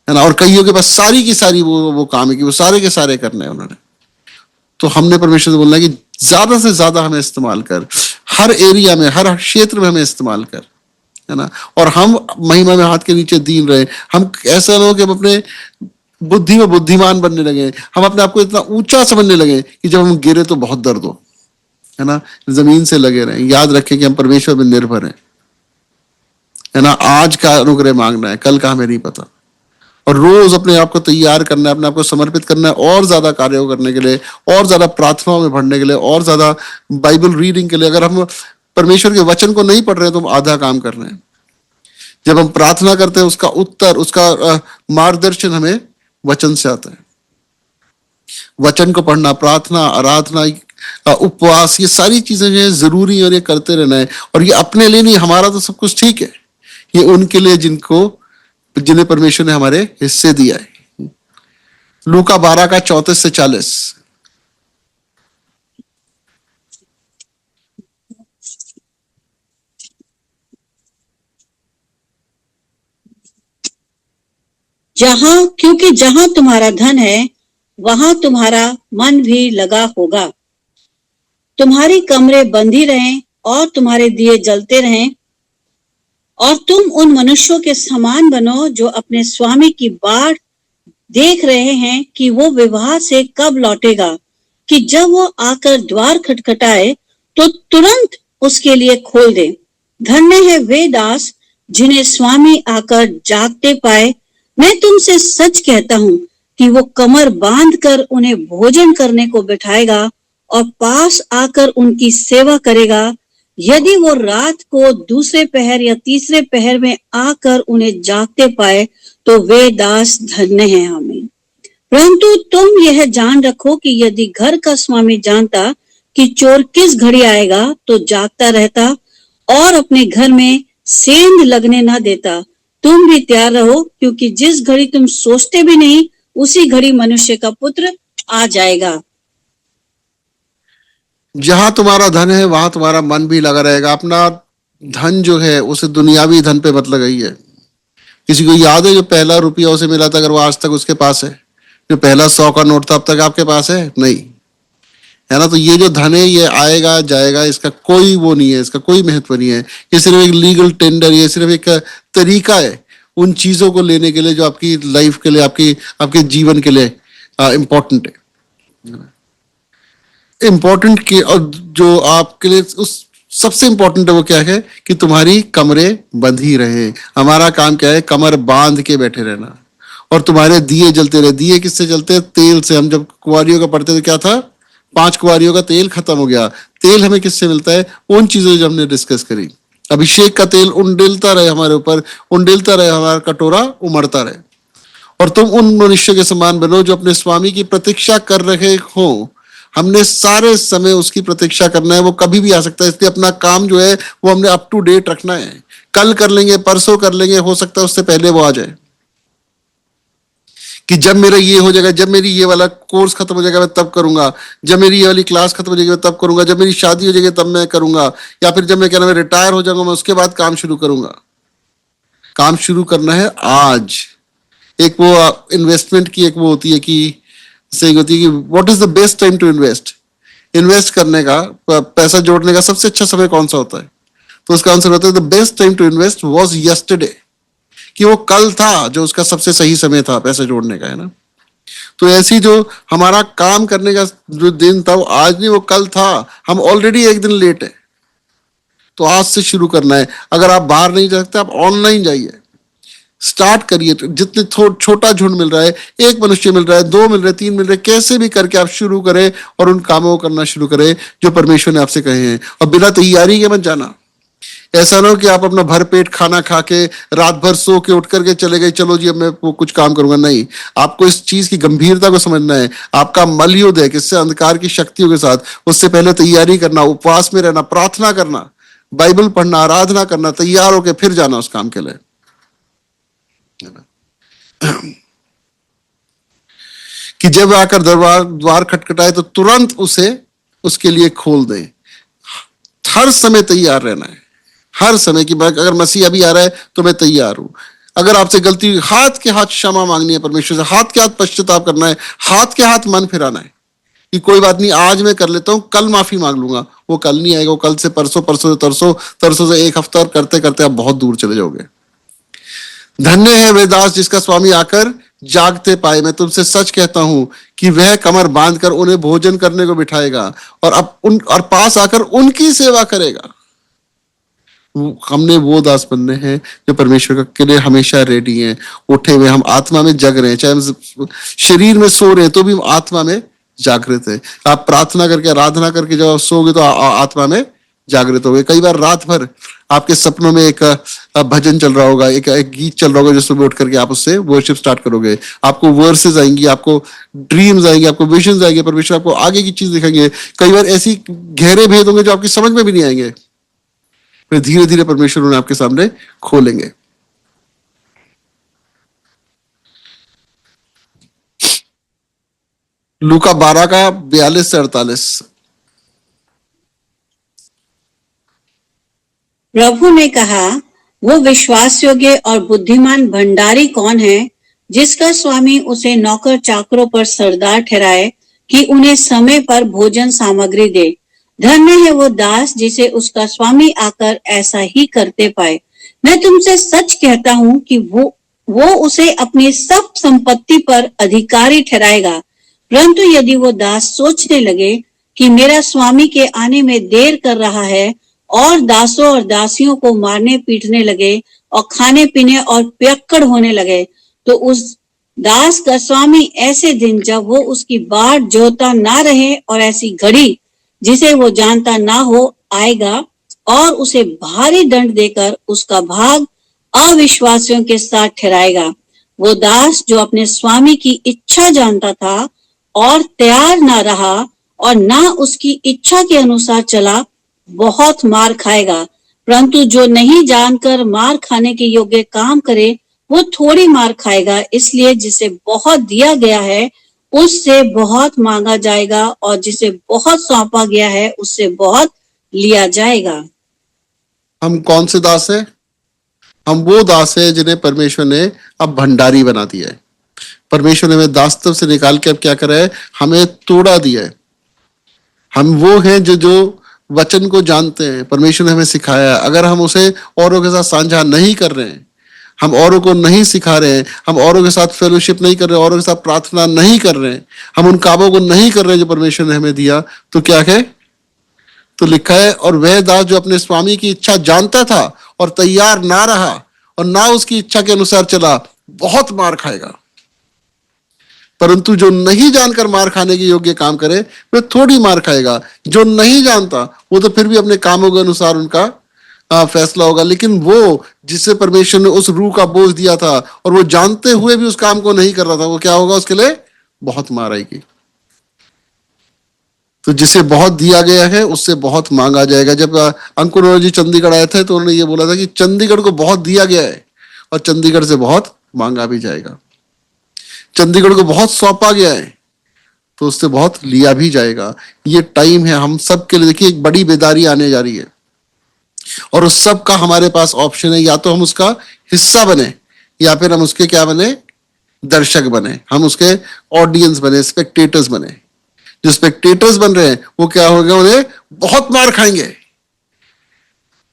ना? और कईयों के पास सारी की सारी वो काम है कि वो सारे के सारे करने हैं उन्होंने। तो हमने परमेश्वर से बोलना है कि ज्यादा से ज्यादा हमें इस्तेमाल कर, हर एरिया में, हर क्षेत्र में हमें इस्तेमाल कर, है ना। और हम महिमा में हाथ के नीचे दीन रहे। हम ऐसा ना हो कि हम अपने बुद्धि में बुद्धिमान बनने लगे, हम अपने आप को इतना ऊंचा समझने लगे कि जब हम गिरे तो बहुत दर्द हो, है ना। जमीन से लगे रहे। याद रखें कि हम परमेश्वर में निर्भर हैं, है ना। आज का अनुग्रह मांगना है, कल का हमें नहीं पता। और रोज अपने आप को तैयार करना है, अपने आप को समर्पित करना है और ज्यादा कार्यों करने के लिए, और ज्यादा प्रार्थनाओं में बढ़ने के लिए, और ज्यादा बाइबल रीडिंग के लिए। अगर हम परमेश्वर के वचन को नहीं पढ़ रहे हैं तो हम आधा काम कर रहे हैं। जब हम प्रार्थना करते हैं उसका उत्तर, उसका मार्गदर्शन हमें वचन से आता है। वचन को पढ़ना, प्रार्थना, आराधना, उपवास, ये सारी चीजें जो है जरूरी है और ये करते रहना है। और ये अपने लिए नहीं, हमारा तो सब कुछ ठीक है, ये उनके लिए जिन्हें परमेश्वर ने हमारे हिस्से दिया है। लूका 12 का 34 से 40। क्योंकि जहां तुम्हारा धन है वहां तुम्हारा मन भी लगा होगा। तुम्हारी कमरें बंधी रहें और तुम्हारे दिए जलते रहें, और तुम उन मनुष्यों के समान बनो जो अपने स्वामी की बाट देख रहे हैं कि वो विवाह से कब लौटेगा, कि जब वो आकर द्वार खटखटाए तो तुरंत उसके लिए खोल दे। धन्य है वे दास जिन्हें स्वामी आकर जागते पाए। मैं तुमसे सच कहता हूं कि वो कमर बांधकर उन्हें भोजन करने को बिठाएगा और पास आकर उनकी सेवा करेगा। यदि वो रात को दूसरे पहर या तीसरे पहर में आकर उन्हें जागते पाए तो वे दास धन्य हैं। हमें परंतु तुम यह जान रखो कि यदि घर का स्वामी जानता कि चोर किस घड़ी आएगा तो जागता रहता और अपने घर में सेंध लगने ना देता। तुम भी तैयार रहो, क्योंकि जिस घड़ी तुम सोचते भी नहीं उसी घड़ी मनुष्य का पुत्र आ जाएगा। जहां तुम्हारा धन है वहां तुम्हारा मन भी लगा रहेगा। अपना धन जो है उसे दुनियावी धन पे मत लगाइए। किसी को याद है जो पहला रुपया उसे मिला था, अगर वो आज तक उसके पास है? जो पहला 100 का नोट था अब तक आपके पास है? नहीं, है ना। तो ये जो धन है ये आएगा जाएगा, इसका कोई वो नहीं है, इसका कोई महत्व नहीं है। ये सिर्फ एक लीगल टेंडर, ये सिर्फ एक तरीका है उन चीजों को लेने के लिए जो आपकी लाइफ के लिए, आपके जीवन के लिए इम्पोर्टेंट है। इम्पोर्टेंट की, और जो आपके लिए उस सबसे इम्पोर्टेंट है वो क्या है कि तुम्हारी कमरे बंधी रहे। हमारा काम क्या है? कमर बांध के बैठे रहना। और तुम्हारे दिए जलते रहे। दिए किससे जलते हैं? तेल से। हम जब कुंवारियों का पढ़ते थे क्या था? 5 कुंवारियों का तेल खत्म हो गया। तेल हमें किससे मिलता है? उन चीजों जो हमने डिस्कस करी। अभिषेक का तेल उंडेलता रहे हमारे ऊपर, उंडेलता रहे, हमारा कटोरा उमड़ता रहे। और तुम उन मनुष्य के समान बनो जो अपने स्वामी की प्रतीक्षा कर रहे हो। हमने सारे समय उसकी प्रतीक्षा करना है, वो कभी भी आ सकता है। इसलिए अपना काम जो है वो हमने अप टू डेट रखना है। कल कर लेंगे, परसों कर लेंगे, हो सकता है उससे पहले वो आ जाए कि जब मेरा ये हो जाएगा, जब मेरी ये वाला कोर्स खत्म हो जाएगा मैं तब करूंगा, जब मेरी ये वाली क्लास खत्म हो जाएगी मैं तब करूंगा, जब मेरी शादी हो जाएगी तब मैं करूंगा, या फिर जब मैं क्या नाम है रिटायर हो जाऊंगा मैं उसके बाद काम शुरू करूंगा। काम शुरू करना है आज। एक वो इन्वेस्टमेंट की एक वो होती है कि सही होती है कि what is the best time to invest. Invest करने का, पैसा जोड़ने का सबसे अच्छा समय कौन सा होता है? तो उसका आंसर होता है the best time to invest was yesterday, कि वो कल था जो उसका सबसे सही समय था पैसे जोड़ने का, है ना। तो ऐसी जो हमारा काम करने का जो दिन था वो आज नहीं, वो कल था। हम ऑलरेडी एक दिन लेट है, तो आज से शुरू करना है। अगर आप बाहर नहीं जा सकते आप ऑनलाइन जाइए, स्टार्ट करिए। जितने छोटा झुंड मिल रहा है, एक मनुष्य मिल रहा है, 2 मिल रहे, 3 मिल रहे, कैसे भी करके आप शुरू करें और उन कामों को करना शुरू करें जो परमेश्वर ने आपसे कहे हैं। और बिना तैयारी के मत जाना। ऐसा ना हो कि आप अपना भरपेट खाना खा के रात भर सो के उठ करके चले गए, चलो जी अब मैं वो कुछ काम करूंगा। नहीं, आपको इस चीज की गंभीरता को समझना है। आपका मलयुद्ध है किससे? अंधकार की शक्तियों के साथ। उससे पहले तैयारी करना, उपवास में रहना, प्रार्थना करना, बाइबल पढ़ना, आराधना करना, तैयार होकर फिर जाना उस काम के लिए। कि जब आकर द्वार खटखटाए तो तुरंत उसे उसके लिए खोल दे। हर समय तैयार रहना है, हर समय की। अगर मसीह अभी आ रहा है तो मैं तैयार हूं। अगर आपसे गलती हुई, हाथ के हाथ क्षमा मांगनी है परमेश्वर से, हाथ के हाथ पश्चाताप करना है, हाथ के हाथ मन फिराना है। कि कोई बात नहीं, आज मैं कर लेता हूं, कल माफी मांग लूंगा, वो कल नहीं आएगा, वो कल से परसों, परसों से तरसों, तरसों से एक हफ्ता, और करते करते आप बहुत दूर चले जाओगे। धन्य है वे दास जिसका स्वामी आकर जागते पाए। मैं तुमसे सच कहता हूं कि वह कमर बांधकर उन्हें भोजन करने को बिठाएगा और पास आकर उनकी सेवा करेगा। हमने वो दास बनने हैं जो परमेश्वर के लिए हमेशा रेडी हैं, उठे हुए, हम आत्मा में जग रहे हैं, चाहे हम शरीर में सो रहे हैं तो भी हम आत्मा में जागृत है। आप प्रार्थना करके, आराधना करके जब आप सोओगे तो आत्मा में जागृत होगे। कई बार रात भर आपके सपनों में एक भजन चल रहा होगा, एक गीत चल रहा होगा, जो सुबह उठ करके आप उससे वर्शिप स्टार्ट करोगे, आपको वर्सेस आएंगी, आपको ड्रीम्स आएंगे, आपको विजन्स आएंगे, परमेश्वर आपको आगे की चीज दिखाएंगे। कई बार ऐसी गहरे भेद होंगे जो आपकी समझ में भी नहीं आएंगे, फिर धीरे धीरे परमेश्वर उन्हें आपके सामने खोलेंगे। लूका 12 का 42 से 48। प्रभु ने कहा, वो विश्वास योग्य और बुद्धिमान भंडारी कौन है जिसका स्वामी उसे नौकर चाकरों पर सरदार ठहराए कि उन्हें समय पर भोजन सामग्री दे। धन्य है वो दास जिसे उसका स्वामी आकर ऐसा ही करते पाए। मैं तुमसे सच कहता हूं कि वो उसे अपनी सब संपत्ति पर अधिकारी ठहराएगा। परंतु यदि वो दास सोचने लगे कि मेरा स्वामी के आने में देर कर रहा है और दासों और दासियों को मारने पीटने लगे और खाने पीने और पियक्कड़ होने लगे, तो उस दास का स्वामी ऐसे दिन जब वो उसकी बाट जोता ना रहे और ऐसी घड़ी जिसे वो जानता ना हो आएगा और उसे भारी दंड देकर उसका भाग अविश्वासियों के साथ ठहराएगा। वो दास जो अपने स्वामी की इच्छा जानता था और तैयार ना रहा और ना उसकी इच्छा के अनुसार चला, बहुत मार खाएगा। परंतु जो नहीं जानकर मार खाने के योग्य काम करे, वो थोड़ी मार खाएगा। इसलिए जिसे बहुत दिया गया है उससे बहुत मांगा जाएगा, और जिसे बहुत सौंपा गया है उससे बहुत लिया जाएगा। हम कौन से दास हैं? हम वो दास हैं जिन्हें परमेश्वर ने अब भंडारी बना दिया है। परमेश्वर ने हमें दासत्व से निकाल के अब क्या करा है? हमें तोड़ा दिया है। हम वो हैं जो वचन को जानते हैं, परमेश्वर ने हमें सिखाया है। अगर हम उसे औरों के साथ साझा नहीं कर रहे हैं, हम औरों को नहीं सिखा रहे हैं, हम औरों के साथ फेलोशिप नहीं कर रहे हैं, औरों के साथ प्रार्थना नहीं कर रहे हैं, हम उन कामों को नहीं कर रहे हैं जो परमेश्वर ने हमें दिया, तो क्या है? तो लिखा है, और वह दास जो अपने स्वामी की इच्छा जानता था और तैयार ना रहा और ना उसकी इच्छा के अनुसार चला, बहुत मार खाएगा। परंतु जो नहीं जानकर मार खाने के योग्य काम करे, वह थोड़ी मार खाएगा। जो नहीं जानता वो तो फिर भी अपने कामों के अनुसार उनका फैसला होगा, लेकिन वो जिसे परमेश्वर ने उस रूह का बोझ दिया था और वो जानते हुए भी उस काम को नहीं कर रहा था, वो क्या होगा? उसके लिए बहुत मार आएगी। तो जिसे बहुत दिया गया है उससे बहुत मांगा जाएगा। जब अंकुर जी चंडीगढ़ आए थे तो उन्होंने ये बोला था कि चंडीगढ़ को बहुत दिया गया है और चंडीगढ़ से बहुत मांगा भी जाएगा। चंडीगढ़ को बहुत सौंपा गया है तो उससे बहुत लिया भी जाएगा। ये टाइम है हम सब के लिए। देखिए, एक बड़ी बेदारी आने जा रही है और उस सब का हमारे पास ऑप्शन है। या तो हम उसका हिस्सा बने या फिर हम उसके क्या बने? दर्शक बने, हम उसके ऑडियंस बने, स्पेक्टेटर्स बने। जो स्पेक्टेटर्स बन रहे हैं वो क्या होगा? उन्हें बहुत मार खाएंगे।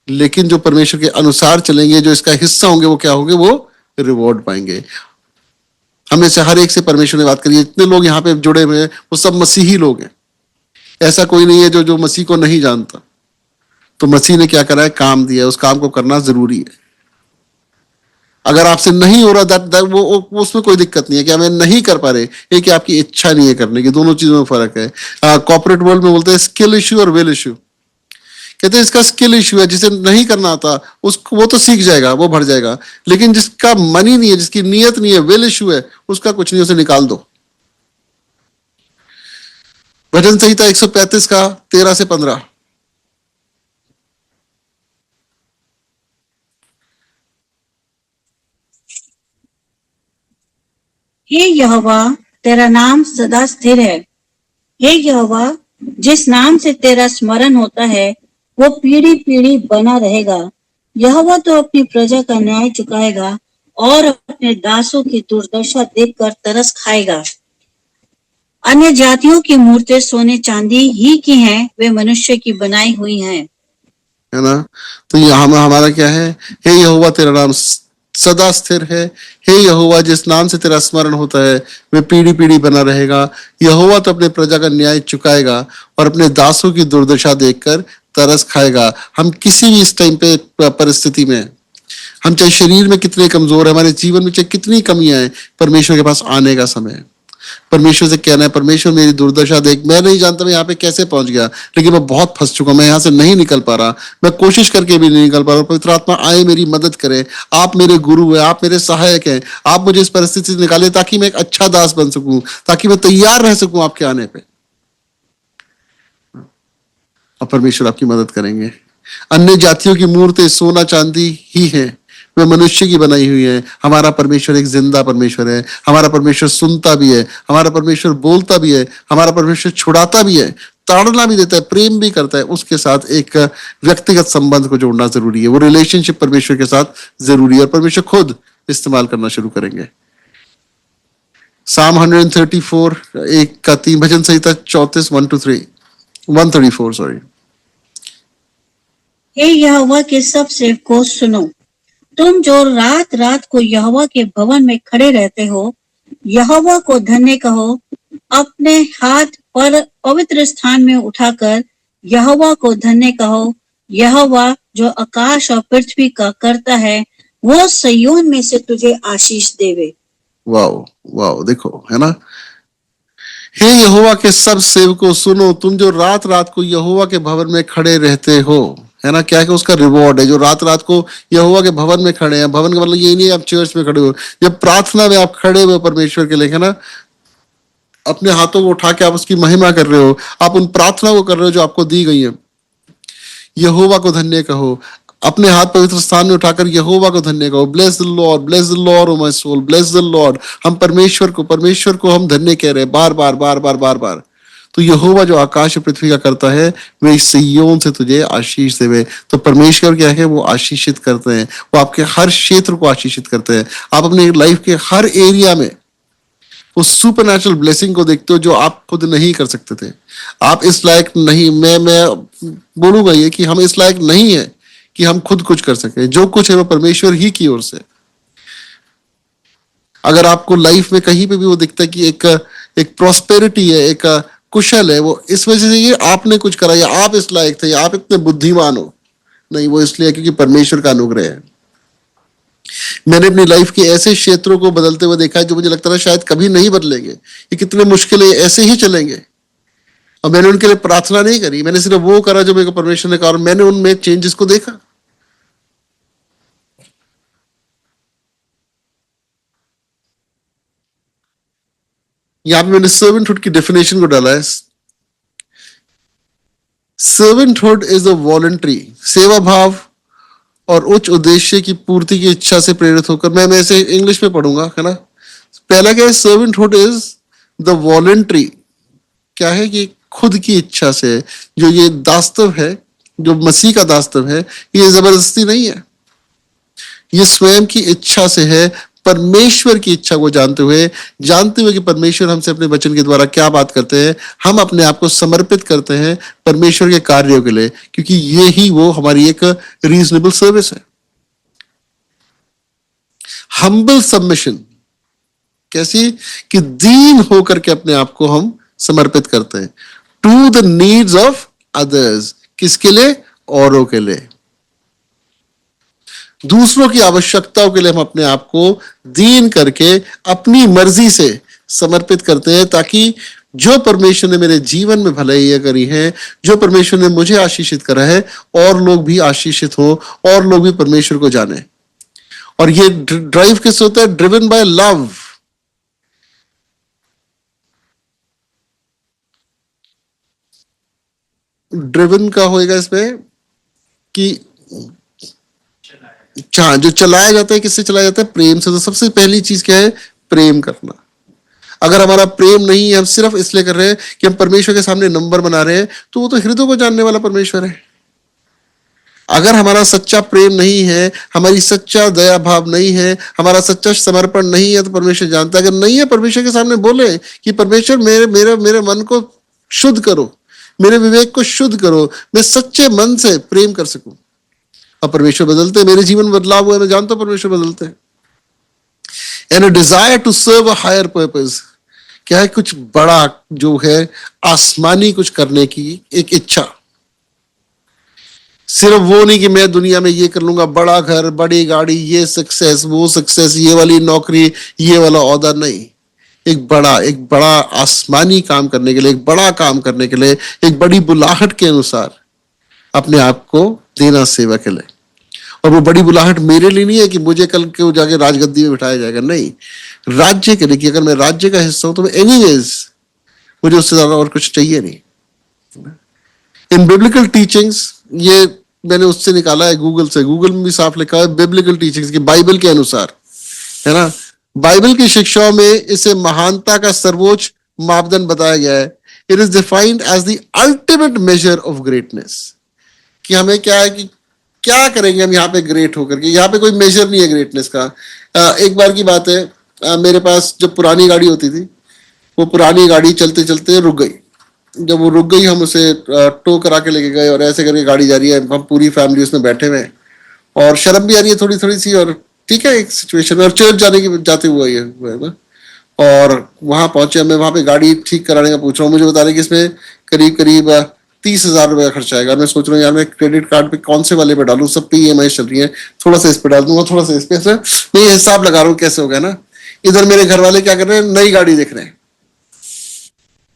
लेकिन जो परमेश्वर के अनुसार चलेंगे, जो इसका हिस्सा होंगे, वो क्या होंगे? वो रिवॉर्ड पाएंगे। हमें से हर एक से परमेश्वर ने बात करी है। इतने लोग यहाँ पे जुड़े हुए हैं, वो सब मसीही लोग हैं। ऐसा कोई नहीं है जो मसीह को नहीं जानता। तो मसीह ने क्या करा है? काम दिया है, उस काम को करना जरूरी है। अगर आपसे नहीं हो रहा वो उसमें कोई दिक्कत नहीं है कि हमें नहीं कर पा रहे, ये कि आपकी इच्छा नहीं है करने की। दोनों चीजों में फर्क है। कॉर्पोरेट वर्ल्ड में बोलते हैं स्किल इश्यू और विल इश्यू। कहते हैं इसका स्किल इश्यू है, जिसे नहीं करना आता उसको वो तो सीख जाएगा, वो भर जाएगा। लेकिन जिसका मन ही नहीं है, जिसकी नीयत नहीं है, विल इश्यू है, उसका कुछ नहीं, उसे निकाल दो। भजन संहिता 135 का 13 से 15। हे यहोवा, तेरा नाम सदा स्थिर है। हे यहोवा, जिस नाम से तेरा स्मरण होता है वो पीढ़ी पीढ़ी बना रहेगा। यहोवा तो अपनी प्रजा का न्याय चुकाएगा और अपने दासों की दुर्दशा देखकर तरस खाएगा। अन्य जातियों की मूर्तें सोने चांदी ही की हैं, वे मनुष्य की बनाई हुई हैं। है ना? तो ये हमारा क्या है? हे यहोवा तेरा नाम सदा स्थिर है। हे यहोवा जिस नाम से तेरा स्मरण होता है वे पीढ़ी पीढ़ी बना रहेगा। यहोवा तो अपने प्रजा का न्याय चुकाएगा और अपने दासों की दुर्दशा देखकर तरस खाएगा। हम किसी भी इस टाइम पे परिस्थिति में, हम चाहे शरीर में कितने कमजोर है, हमारे जीवन में चाहे कितनी कमियां हैं, परमेश्वर के पास आने का समय है। परमेश्वर से कहना है, परमेश्वर मेरी दुर्दशा देख, मैं नहीं जानता मैं यहाँ पे कैसे पहुंच गया, लेकिन मैं बहुत फंस चुका, मैं यहाँ से नहीं निकल पा रहा, मैं कोशिश करके भी नहीं निकल पा रहा। पवित्र आत्मा आए मेरी मदद करे। आप मेरे गुरु हैं, आप मेरे सहायक हैं, आप मुझे इस परिस्थिति से निकाले ताकि मैं एक अच्छा दास बन सकूं, ताकि मैं तैयार रह सकूं आपके आने पे। और परमेश्वर आपकी मदद करेंगे। अन्य जातियों की मूर्तें सोना चांदी ही है, वे मनुष्य की बनाई हुई है। हमारा परमेश्वर एक जिंदा परमेश्वर है। हमारा परमेश्वर सुनता भी है, हमारा परमेश्वर बोलता भी है, हमारा परमेश्वर छुड़ाता भी है, ताड़ना भी देता है, प्रेम भी करता है। उसके साथ एक व्यक्तिगत संबंध को जोड़ना जरूरी है। वो रिलेशनशिप परमेश्वर के साथ जरूरी है और परमेश्वर खुद इस्तेमाल करना शुरू करेंगे। Psalm 134 एक का 3, भजन संहिता 34 1-3 134 सॉरी। हे यहोवा के सब सेवकों सुनो, तुम जो रात रात को यहोवा के भवन में खड़े रहते हो, यहोवा को धन्य कहो। अपने हाथ पर पवित्र स्थान में उठाकर यहोवा को धन्य कहो। यहोवा जो आकाश और पृथ्वी का करता है, वो सिय्योन में से तुझे आशीष देवे। वाओ वाओ, देखो, है ना? हे यहोवा के सब सेवकों सुनो, तुम जो रात रात को यहोवा के भवन में खड़े रहते हो, है ना? क्या है कि उसका रिवॉर्ड है जो रात रात को यहोवा के भवन में खड़े हैं। भवन का मतलब ये नहीं आप चर्च में खड़े हो, जब प्रार्थना में आप खड़े हुए परमेश्वर के लिए, है ना, अपने हाथों को उठा के आप उसकी महिमा कर रहे हो, आप उन प्रार्थना को कर रहे हो जो आपको दी गई है। यहोवा को धन्य कहो। अपने हाथ पवित्र स्थान में उठाकर यहोवा को धन्य कहो। Bless the Lord O my soul, bless the Lord. हम परमेश्वर को हम धन्य कह रहे हैं बार बार बार बार बार बार। तो यहोवा जो आकाश और पृथ्वी का करता है, वे इस सिय्योन से तुझे आशीष देवे। तो परमेश्वर क्या है? वो आशीषित करते हैं, वो आपके हर क्षेत्र को आशीषित करते हैं। आप अपने लाइफ के हर एरिया में उस सुपरनैचुरल ब्लेसिंग को देखते हो जो आप खुद नहीं कर सकते थे। आप इस लायक नहीं, मैं बोलूंगा ये कि हम इस लायक नहीं है कि हम खुद कुछ कर सके। जो कुछ है वो परमेश्वर ही की ओर से। अगर आपको लाइफ में कहीं पे भी वो दिखता है कि एक प्रॉस्पेरिटी है, एक कुशल है, वो इस वजह से ये आपने कुछ करा या आप इस लायक थे या आप इतने बुद्धिमान हो, नहीं, वो इसलिए क्योंकि परमेश्वर का अनुग्रह है। मैंने अपनी लाइफ के ऐसे क्षेत्रों को बदलते हुए देखा है जो मुझे लगता था शायद कभी नहीं बदलेंगे, ये कितने मुश्किल है, ऐसे ही चलेंगे। और मैंने उनके लिए प्रार्थना नहीं करी, मैंने सिर्फ वो करा जो मेरे को परमेश्वर ने कहा और मैंने उनमें चेंजेस को देखा। यहां पे मैंने सर्वेंटहुड की डेफिनेशन को डाला है। सर्वेंटहुड इज अ वॉलंटरी, सेवा भाव और उच्च उद्देश्य की पूर्ति की इच्छा से प्रेरित होकर। मैं ऐसे इंग्लिश में पढ़ूंगा, है ना। पहला क्या है? सर्वेंटहुड इज द वॉलंटरी, क्या है कि खुद की इच्छा से जो ये दास्तव है, जो मसीह का दास्तव है, ये जबरदस्ती नहीं है, ये स्वयं की इच्छा से है। परमेश्वर की इच्छा को जानते हुए कि परमेश्वर हमसे अपने वचन के द्वारा क्या बात करते हैं, हम अपने आप को समर्पित करते हैं परमेश्वर के कार्यों के लिए, क्योंकि ये ही वो हमारी एक रीजनेबल सर्विस है। हम्बल सबमिशन, कैसी कि दीन होकर के अपने आप को हम समर्पित करते हैं to the needs of others. किसके लिए? औरों के लिए, दूसरों की आवश्यकताओं के लिए हम अपने आप को दीन करके अपनी मर्जी से समर्पित करते हैं, ताकि जो परमेश्वर ने मेरे जीवन में भलाई करी है, जो परमेश्वर ने मुझे आशीषित करा है, और लोग भी आशीषित हो, और लोग भी परमेश्वर को जाने। और ये ड्राइव किससे होता है? Driven by love. ड्रिवन का होएगा इसमें कि जो चलाया जाता है, किससे चलाया जाता है? प्रेम से। तो सबसे पहली चीज क्या है? प्रेम करना। अगर हमारा प्रेम नहीं है, हम सिर्फ इसलिए कर रहे हैं कि हम परमेश्वर के सामने नंबर बना रहे हैं, तो वो तो हृदय को जानने वाला परमेश्वर है। अगर हमारा सच्चा प्रेम नहीं है, हमारी सच्चा दया भाव नहीं है, हमारा सच्चा समर्पण नहीं है, तो परमेश्वर जानता है। अगर नहीं है, परमेश्वर के सामने बोले कि परमेश्वर मेरे मन को शुद्ध करो, मेरे विवेक को शुद्ध करो, मैं सच्चे मन से प्रेम कर सकूं। और परमेश्वर बदलते, मेरे जीवन में बदलाव हुआ, मैं जानता हूं परमेश्वर बदलते हैं। And a desire to serve a higher purpose, क्या है, कुछ बड़ा जो है आसमानी कुछ करने की एक इच्छा। सिर्फ वो नहीं कि मैं दुनिया में ये कर लूंगा, बड़ा घर, बड़ी गाड़ी, ये सक्सेस, वो सक्सेस, ये वाली नौकरी, ये वाला ओहदा, नहीं। एक बड़ा आसमानी काम करने के लिए, एक बड़ा काम करने के लिए, एक बड़ी बुलाहट के अनुसार अपने आप को देना सेवा के लिए। और वो बड़ी बुलाहट मेरे लिए नहीं है कि मुझे कल के जाके राजगद्दी में बिठाया जाएगा, नहीं, राज्य के लिए कि अगर मैं राज्य का हिस्सा हूं तो मैं एनीवेज, मुझे उससे ज्यादा और कुछ चाहिए नहीं। इन बिब्लिकल टीचिंग्स, ये मैंने उससे निकाला है गूगल से, गूगल में भी साफ लिखा है बिब्लिकल टीचिंग्स की, बाइबल के अनुसार, है ना। बाइबल की शिक्षाओं में इसे महानता का सर्वोच्च मापदंड बताया गया है। It is defined as the ultimate measure of greatness, कि हमें क्या है कि क्या करेंगे हम यहाँ पे ग्रेट होकर के। यहाँ पे कोई मेजर नहीं है ग्रेटनेस का। एक बार की बात है, मेरे पास जब पुरानी गाड़ी होती थी, वो पुरानी गाड़ी चलते चलते रुक गई। जब वो रुक गई, हम उसे टो करा के लेके गए, और ऐसे करके गाड़ी जा रही है, हम पूरी फैमिली उसमें बैठे हुए हैं, और शर्म भी आ रही है थोड़ी थोड़ी सी, और ठीक है एक सिचुएशन, और चर्च जाते हुए ये हुआ है ना। और वहां पहुंचे, मैं वहां पे गाड़ी ठीक कराने का पूछ रहा हूँ, मुझे बता रहे कि इसमें करीब करीब 30,000 रुपये का खर्चा आएगा। मैं सोच रहा हूँ यार मैं क्रेडिट कार्ड पे कौन से वाले पे डालूं, सब पे EMI चल रही है, थोड़ा सा इस पे डाल दूंगा, थोड़ा सा इस पे, मैं ये हिसाब लगा रहा हूँ कैसे होगा ना। इधर मेरे घर वाले क्या कर रहे हैं, नई गाड़ी देख रहे हैं,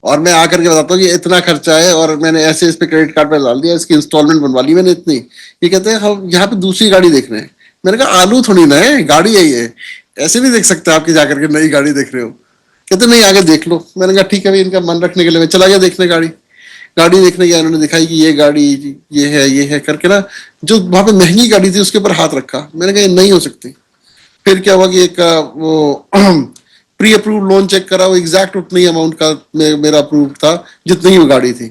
और मैं आकर के बताता हूँ कि इतना खर्चा है, और मैंने ऐसे इस पे क्रेडिट कार्ड पे डाल दिया, इसकी इंस्टॉलमेंट बनवा ली मैंने इतनी। ये कहते हैं हम यहाँ पे दूसरी गाड़ी देख रहे हैं। मैंने कहा आलू थोड़ी ना है, गाड़ी है ये, ऐसे नहीं देख सकते आपकी जाकर के नई गाड़ी देख रहे हो। कहते नहीं आगे देख लो। मैंने कहा ठीक है भाई, इनका मन रखने के लिए मैं चला गया देखने। गाड़ी देखने गया, उन्होंने दिखाई कि ये गाड़ी ये है करके ना, जो वहां पे महंगी गाड़ी थी उसके ऊपर हाथ रखा। मैंने कहा ये नहीं हो सकती। फिर क्या हुआ कि एक वो प्री अप्रूव लोन चेक करा, वो एग्जैक्ट उतनी अमाउंट का मेरा अप्रूव था जितनी ही वो गाड़ी थी।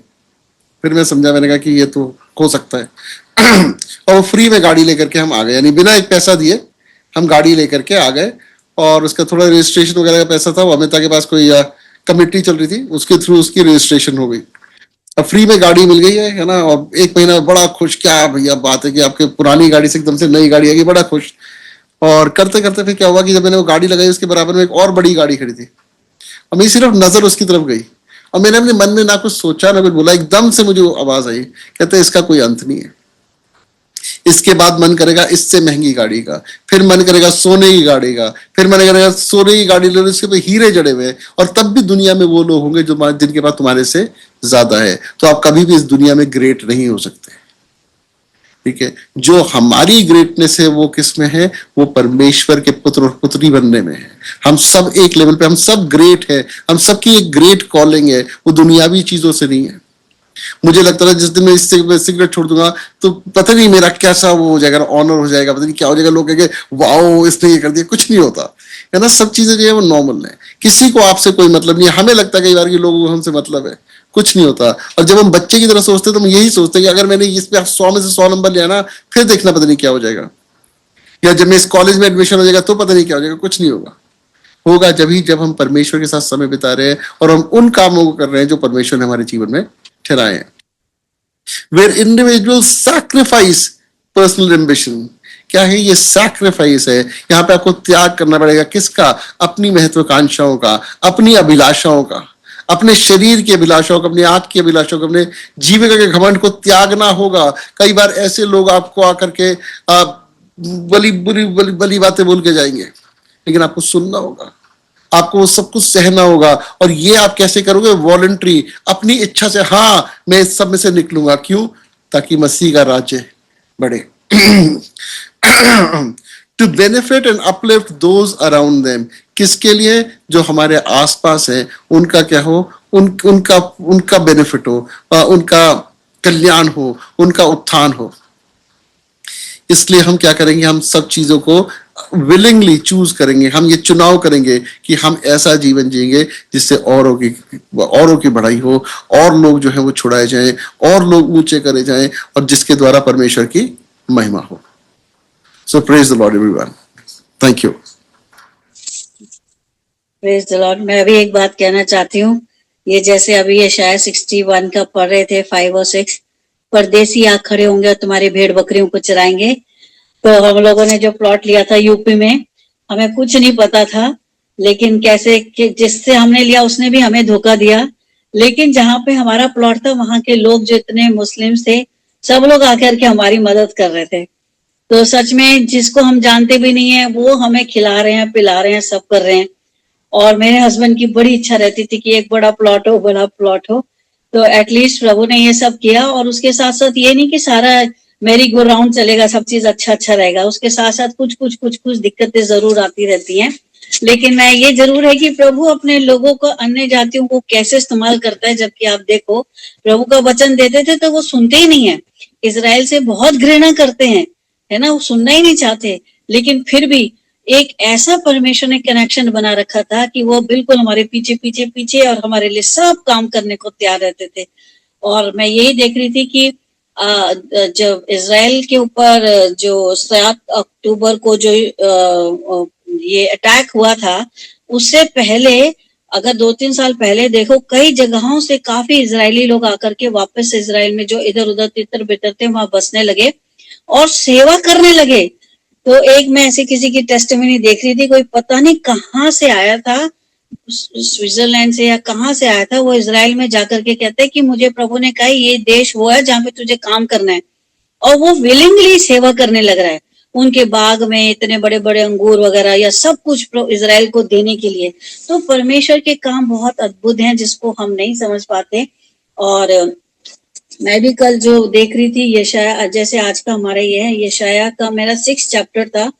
फिर मैं समझा, मैंने कहा कि ये तो हो सकता है। और वो फ्री में गाड़ी लेकर के हम आ गए, यानी बिना एक पैसा दिए हम गाड़ी लेकर के आ गए। और उसका थोड़ा रजिस्ट्रेशन वगैरह का पैसा था, वो अमिता के पास कोई कमिटी चल रही थी, उसके थ्रू उसकी रजिस्ट्रेशन हो गई। अब फ्री में गाड़ी मिल गई है ना। और 1 महीना बड़ा खुश, क्या भैया बात है कि आपके पुरानी गाड़ी से एकदम से नई गाड़ी आ गई, बड़ा खुश। और करते करते फिर क्या हुआ कि जब मैंने वो गाड़ी लगाई, उसके बराबर में एक और बड़ी गाड़ी खड़ी थी, और मेरी सिर्फ नजर उसकी तरफ गई, और मैंने अपने मन में ना कुछ सोचा ना कुछ बोला, एकदम से मुझे वो आवाज आई, कहते इसका कोई अंत नहीं है। इसके बाद मन करेगा इससे महंगी गाड़ी का, फिर मन करेगा सोने की गाड़ी का, फिर मन करेगा सोने की गाड़ी ले लो, इसके पे हीरे जड़े हुए हैं, और तब भी दुनिया में वो लोग होंगे जो जिनके पास तुम्हारे से ज्यादा है। तो आप कभी भी इस दुनिया में ग्रेट नहीं हो सकते। ठीक है, जो हमारी ग्रेटनेस है वो किस में है, वो परमेश्वर के पुत्र और पुत्री बनने में है। हम सब एक लेवल पे, हम सब ग्रेट है, हम सबकी एक ग्रेट कॉलिंग है, वो दुनियावी चीजों से नहीं है। मुझे लगता था जिस दिन मैं इससे सिगरेट छोड़ दूंगा तो पता नहीं मेरा कैसा वो हो जाएगा, ऑनर हो जाएगा, पता नहीं क्या हो जाएगा, लोग कहेंगे वाओ इसने ये कर दिया। कुछ नहीं होता है ना, सब चीजें जो है वो नॉर्मल है, किसी को आपसे कोई मतलब नहीं है। हमें लगता है कई बार कि लोगों को हमसे मतलब है, कुछ नहीं होता। और जब हम बच्चे की तरह सोचते हैं तो हम यही सोचते हैं कि अगर मैंने इस पे 100 में से 100 नंबर लिया ना, फिर देखना पता नहीं क्या हो जाएगा, या जब मैं इस कॉलेज में एडमिशन हो जाएगा तो पता नहीं क्या हो जाएगा। कुछ नहीं होगा जब हम परमेश्वर के साथ समय बिता रहे हैं और हम उन कामों को कर रहे हैं जो परमेश्वर ने हमारे जीवन में ठहराए हैं। Where individuals sacrifice personal ambition, क्या है ये सैक्रिफाइस है। यहाँ पे आपको त्याग करना पड़ेगा, किसका, अपनी महत्वाकांक्षाओं का, अपनी अभिलाषाओं का, अपने शरीर की अभिलाषाओं को, अपनी आंख की अभिलाषाओं को, अपने जीविका के घमंड को त्यागना होगा। कई बार ऐसे लोग आपको आकर के बली बातें बोल के जाएंगे, लेकिन आपको सुनना होगा, आपको वो सब कुछ सहना होगा। और ये आप कैसे करोगे, वॉलंटरी, अपनी इच्छा से। हाँ मैं इस सब में से निकलूंगा, क्यों, ताकि मसीह का राज्य बढ़े। To benefit and uplift those around them, किसके लिए, जो हमारे आसपास है, उनका क्या हो, उनका बेनिफिट हो, उनका कल्याण हो, उनका उत्थान हो। इसलिए हम क्या करेंगे, हम सब चीजों को विलिंगली चूज करेंगे, हम ये चुनाव करेंगे कि हम ऐसा जीवन जिएंगे जिससे औरों की बढ़ाई हो, और लोग जो है वो छुड़ाए जाएं, और लोग ऊंचे करे जाएं, और जिसके द्वारा परमेश्वर की महिमा हो। So praise the Lord everyone. Thank you. Praise the Lord. मैं अभी एक बात कहना चाहती हूँ। ये जैसे अभी ये शायद 61 का पढ़ रहे थे 5 और 6, परदेसी आ खड़े होंगे और तुम्हारी भेड़ बकरियों को चराएंगे। तो हम लोगों ने जो प्लॉट लिया था यूपी में, हमें कुछ नहीं पता था, लेकिन कैसे कि जिससे हमने लिया उसने भी हमें धोखा दिया। लेकिन जहाँ पे हमारा प्लॉट था वहां के लोग जो इतने मुस्लिम थे, सब लोग आकर के हमारी मदद कर रहे थे। तो सच में जिसको हम जानते भी नहीं है वो हमें खिला रहे हैं, पिला रहे हैं, सब कर रहे हैं। और मेरे हस्बैंड की बड़ी इच्छा रहती थी कि एक बड़ा प्लॉट हो, बड़ा प्लॉट हो। तो एटलीस्ट प्रभु ने ये सब किया। और उसके साथ साथ ये नहीं कि सारा मेरी गो राउंड चलेगा, सब चीज अच्छा रहेगा। उसके साथ साथ कुछ दिक्कतें जरूर आती रहती हैं। लेकिन मैं ये जरूर है कि प्रभु अपने लोगों को, अन्य जातियों को कैसे इस्तेमाल करता है। जबकि आप देखो, प्रभु का वचन देते थे तो वो सुनते ही नहीं है। इजराइल से बहुत घृणा करते हैं, है ना, वो सुनना ही नहीं चाहते। लेकिन फिर भी एक ऐसा परमेश्वर ने कनेक्शन बना रखा था कि वो बिल्कुल हमारे पीछे पीछे पीछे और हमारे लिए सब काम करने को तैयार रहते थे। और मैं यही देख रही थी कि जब इजराइल के ऊपर जो 7 अक्टूबर को जो ये अटैक हुआ था, उससे पहले अगर 2-3 साल पहले देखो, कई जगहों से काफी इजरायली लोग आकर के वापस इजराइल में जो इधर उधर तितर बितर थे वहां बसने लगे और सेवा करने लगे। तो एक मैं ऐसे किसी की टेस्टिमनी देख रही थी, कोई पता नहीं कहाँ से आया था, स्विट्जरलैंड से या कहाँ से आया था, वो इजराइल में जाकर के कहते हैं कि मुझे प्रभु ने कहा ये देश वो है जहाँ पे तुझे काम करना है। और वो विलिंगली सेवा करने लग रहा है उनके बाग में, इतने बड़े बड़े अंगूर वगैरह या सब कुछ इजराइल को देने के लिए। तो परमेश्वर के काम बहुत अद्भुत हैं जिसको हम नहीं समझ पाते। और मैं भी कल जो देख रही थी यशाया, जैसे आज का हमारा ये है, यशाया का मेरा 6 चैप्टर था।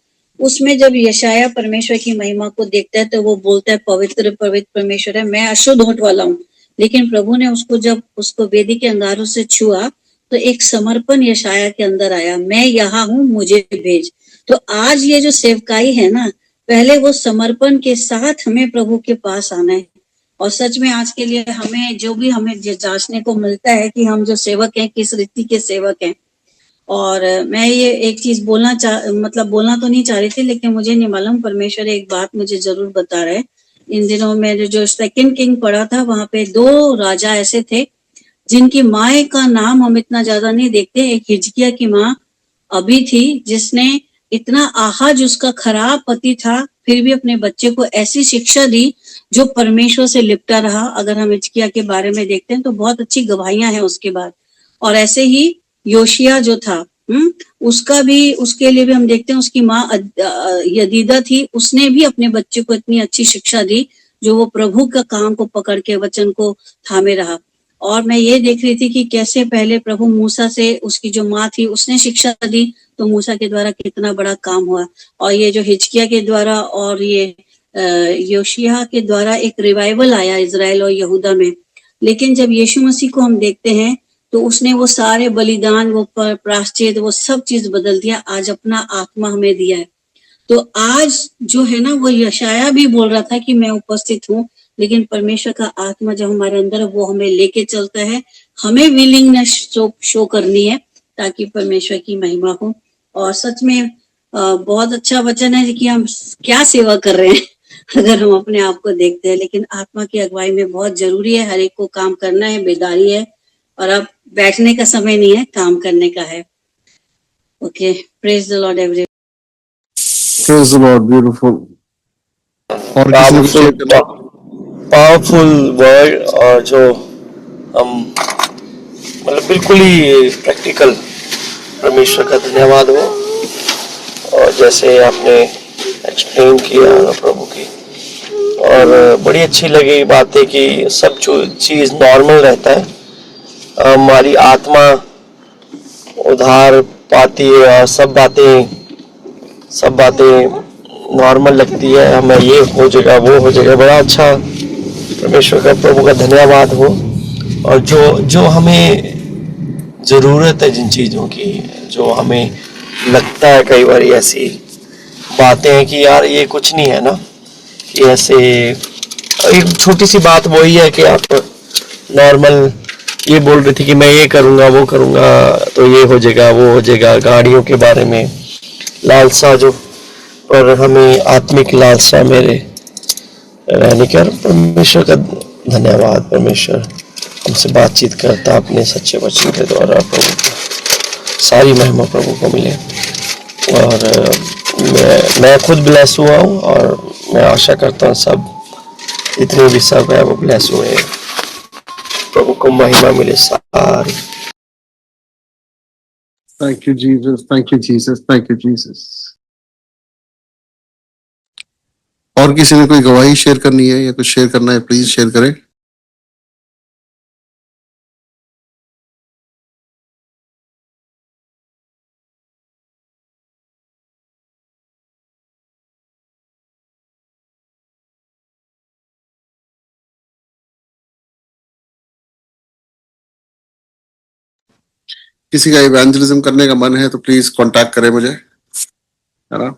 उसमें जब यशाया परमेश्वर की महिमा को देखता है तो वो बोलता है पवित्र पवित्र परमेश्वर है, मैं अशुद्ध होंठ वाला हूँ। लेकिन प्रभु ने जब उसको वेदी के अंगारों से छुआ तो एक समर्पण यशाया के अंदर आया, मैं यहाँ हूँ, मुझे भेज। तो आज ये जो सेवकाई है ना, पहले वो समर्पण के साथ हमें प्रभु के पास आना है। और सच में आज के लिए हमें जो भी हमें जांचने को मिलता है कि हम जो सेवक हैं किस रीति के सेवक हैं। और मैं ये एक चीज बोलना तो नहीं चाह रही थी, लेकिन मुझे नहीं मालूम, परमेश्वर एक बात मुझे जरूर बता रहे। इन दिनों में जो 2 किंग पढ़ा था, वहां पे 2 राजा ऐसे थे जिनकी माँ का नाम हम इतना ज्यादा नहीं देखते। एक हिजकिया की माँ अभी थी, जिसने इतना आहाज उसका खराब पति था, फिर भी अपने बच्चे को ऐसी शिक्षा दी जो परमेश्वर से लिपटा रहा। अगर हम हिजकिया के बारे में देखते हैं तो बहुत अच्छी गवाहियां हैं उसके बाद। और ऐसे ही योशिया जो था, उसका भी, उसके लिए भी हम देखते हैं उसकी माँ यदीदा थी, उसने भी अपने बच्चे को इतनी अच्छी शिक्षा दी जो वो प्रभु का काम को पकड़ के वचन को थामे रहा। और मैं ये देख रही थी कि कैसे पहले प्रभु मूसा से, उसकी जो माँ थी उसने शिक्षा दी, तो मूसा के द्वारा कितना बड़ा काम हुआ। और ये जो हिजकिया के द्वारा और ये योशिया के द्वारा एक रिवाइवल आया इजराइल और यहूदा में। लेकिन जब यीशु मसीह को हम देखते हैं तो उसने वो सारे बलिदान, वो प्रायश्चित, वो सब चीज बदल दिया। आज अपना आत्मा हमें दिया है। तो आज जो है ना, वो यशाया भी बोल रहा था कि मैं उपस्थित हूँ, लेकिन परमेश्वर का आत्मा जब हमारे अंदर है वो हमें लेके चलता है। हमें विलिंगनेस शो करनी है ताकि परमेश्वर की महिमा हो। और सच में बहुत अच्छा वचन है कि हम क्या सेवा कर रहे हैं अगर हम अपने आप को देखते हैं। लेकिन आत्मा की अगुवाई में बहुत जरूरी है, हर एक को काम करना है, बेदारी है। और अब बैठने का समय नहीं है, काम करने का है। Okay, praise the Lord everyone. Praise the Lord, beautiful. और किसी ने कुछ शेयर करना? पावरफुल वर्ड, और जो हम मतलब बिल्कुल ही प्रैक्टिकल, परमेश्वर का धन्यवाद हो। और जैसे आपने एक्सप्लेन किया प्रभु की, और बड़ी अच्छी लगी बातें कि सब जो चीज़ नॉर्मल रहता है, हमारी आत्मा उधार पाती है और सब बातें नॉर्मल लगती है, हमें ये हो जाएगा वो हो जाएगा। बड़ा अच्छा, परमेश्वर का, प्रभु का धन्यवाद हो। और जो हमें ज़रूरत है जिन चीज़ों की, जो हमें लगता है कई बार ऐसी बातें हैं कि यार ये कुछ नहीं है ना, कि ऐसे एक छोटी सी बात वही है कि आप नॉर्मल ये बोल रही थी कि मैं ये करूंगा वो करूंगा तो ये हो जाएगा वो हो जाएगा, गाड़ियों के बारे में लालसा जो, और हमें आत्मिक लालसा मेरे रहने का। परमेश्वर का धन्यवाद, परमेश्वर हमसे बातचीत करता अपने सच्चे वचन के द्वारा। प्रभु सारी महिमा प्रभु को मिले। और मैं खुद ब्लेस हुआ हूँ और मैं आशा करता हूँ सब जितने भी सब है वो ब्लेस हुए हैं। प्रभु को महिमा मिले सारी। Thank you, Jesus. Thank you, Jesus. Thank you, Jesus. और किसी ने कोई गवाही शेयर करनी है या कुछ शेयर करना है, प्लीज शेयर करें। किसी का इवेंजलिज्म करने का मन है तो प्लीज कांटेक्ट करें मुझे, है ना।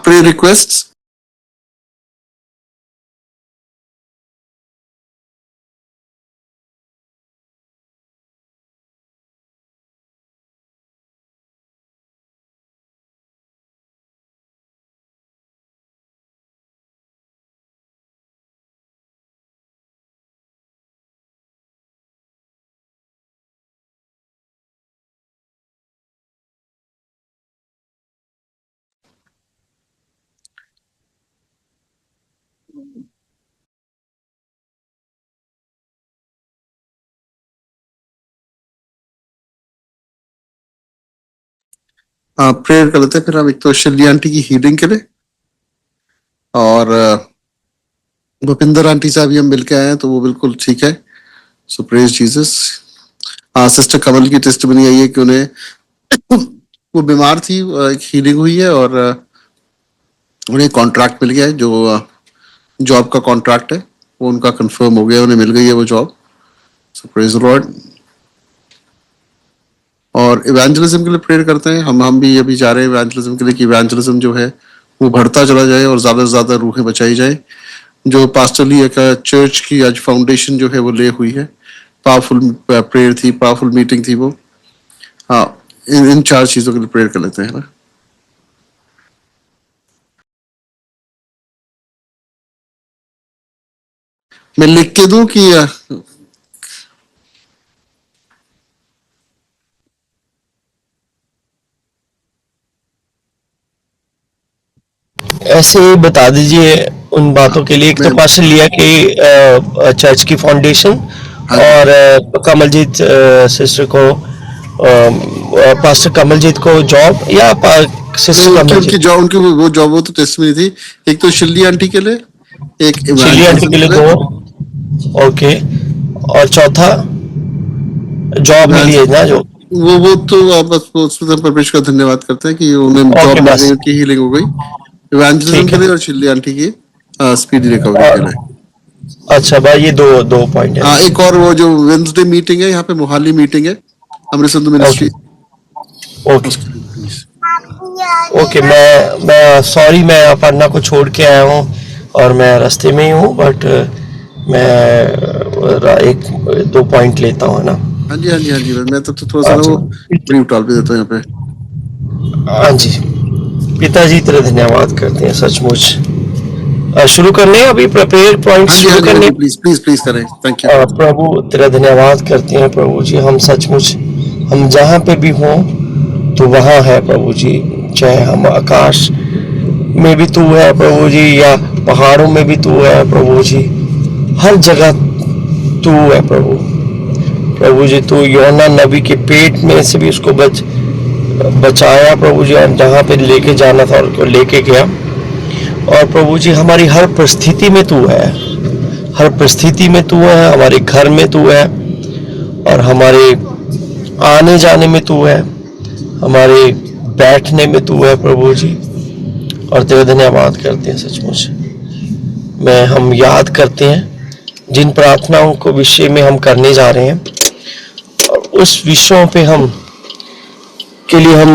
Pray requests. प्रेयर कर लेते हैं फिर हम। एक तो शिल्ली आंटी की हीलिंग के लिए, और भूपिंदर आंटी से अभी हम मिलके आए हैं तो वो बिल्कुल ठीक है। सो प्रेज जीसस। सिस्टर कमल की टेस्टिमनी आई है कि उन्हें वो बीमार थी, एक हीलिंग हुई है और उन्हें कॉन्ट्रैक्ट मिल गया है, जो जॉब का कॉन्ट्रैक्ट है वो उनका कंफर्म हो गया, उन्हें मिल गई है वो job. So praise the Lord. और इवेंजलिज्म के लिए प्रेयर करते हैं। हम भी अभी जा रहे हैं इवेंजलिज्म के लिए कि इवेंजलिज्म जो है वो बढ़ता चला जाए और ज्यादा से ज्यादा रूहें बचाई जाए। जो पास्टर ली का चर्च की आज फाउंडेशन जो है वो ले हुई है, पावरफुल प्रेयर थी, पावरफुल मीटिंग थी वो। हाँ, इन चार चीजों के लिए प्रेयर कर लेते हैं ना। मैं लिख के दूं कि ऐसे ही बता दीजिए उन बातों के लिए। एक तो पास्टर लिया के चर्च की फाउंडेशन, और कमलजीत सिस्टर को, पास्टर कमलजीत को जॉब, या सिस्टर उनकी जॉब, उनकी वो जॉब वो तो टेस्टमनी थी। एक तो शिल्ली आंटी के लिए, एक शिल्ली आंटी के लिए 2, ओके, और चौथा जॉब मिली है ना जो वो तो बस उसमें परमेश्वर का धन्यवाद करते हैं कि उन्हें जॉब मिल गई, उनकी हीलिंग हो गई। इवेंजलिज्म के लिए और शिल्ली आंटी की स्पीडी रिकवरी के लिए। अच्छा भाई, ये दो पॉइंट है। हाँ, एक और वो जो वेडनेसडे मीटिंग है यहाँ पे, मोहाली मीटिंग है अमृतसर मिनिस्ट्री। ओके, मैं सॉरी, मैं पढ़ना को छोड़ के आया हूँ और मैं रास्ते में ही हूँ, बट मैं 1-2 पॉइंट लेता हूँ ना। हाँ जी, मैं तो थोड़ा सा वो ब्रीफ डाल भी देता हूँ यहाँ पे। हाँ जी, पिताजी तेरा धन्यवाद करते हैं सचमुच। शुरू करने अभी प्रिपेयर पॉइंट शुरू करने, प्लीज करें। थैंक यू प्रभु तेरा धन्यवाद करते हैं प्रभु जी। हम सचमुच, हम जहाँ पे भी हों तो वहाँ है प्रभु जी, चाहे हम आकाश में भी तू है प्रभु जी या पहाड़ों में भी तू है प्रभु जी, हर जगह तू है प्रभु जी। तू योना नबी के पेट में से भी उसको बचाया प्रभु जी, और जहाँ पे लेके जाना था उसको लेके गया। और प्रभु जी हमारी हर परिस्थिति में तू है, हर परिस्थिति में तू है, हमारे घर में तू है, और हमारे आने जाने में तू है, हमारे बैठने में तू है प्रभु जी। और तेरा धन्यवाद करते हैं सचमुच। हम याद करते हैं जिन प्रार्थनाओं को विषय में हम करने जा रहे हैं, और उस विषयों पे हम के लिए हम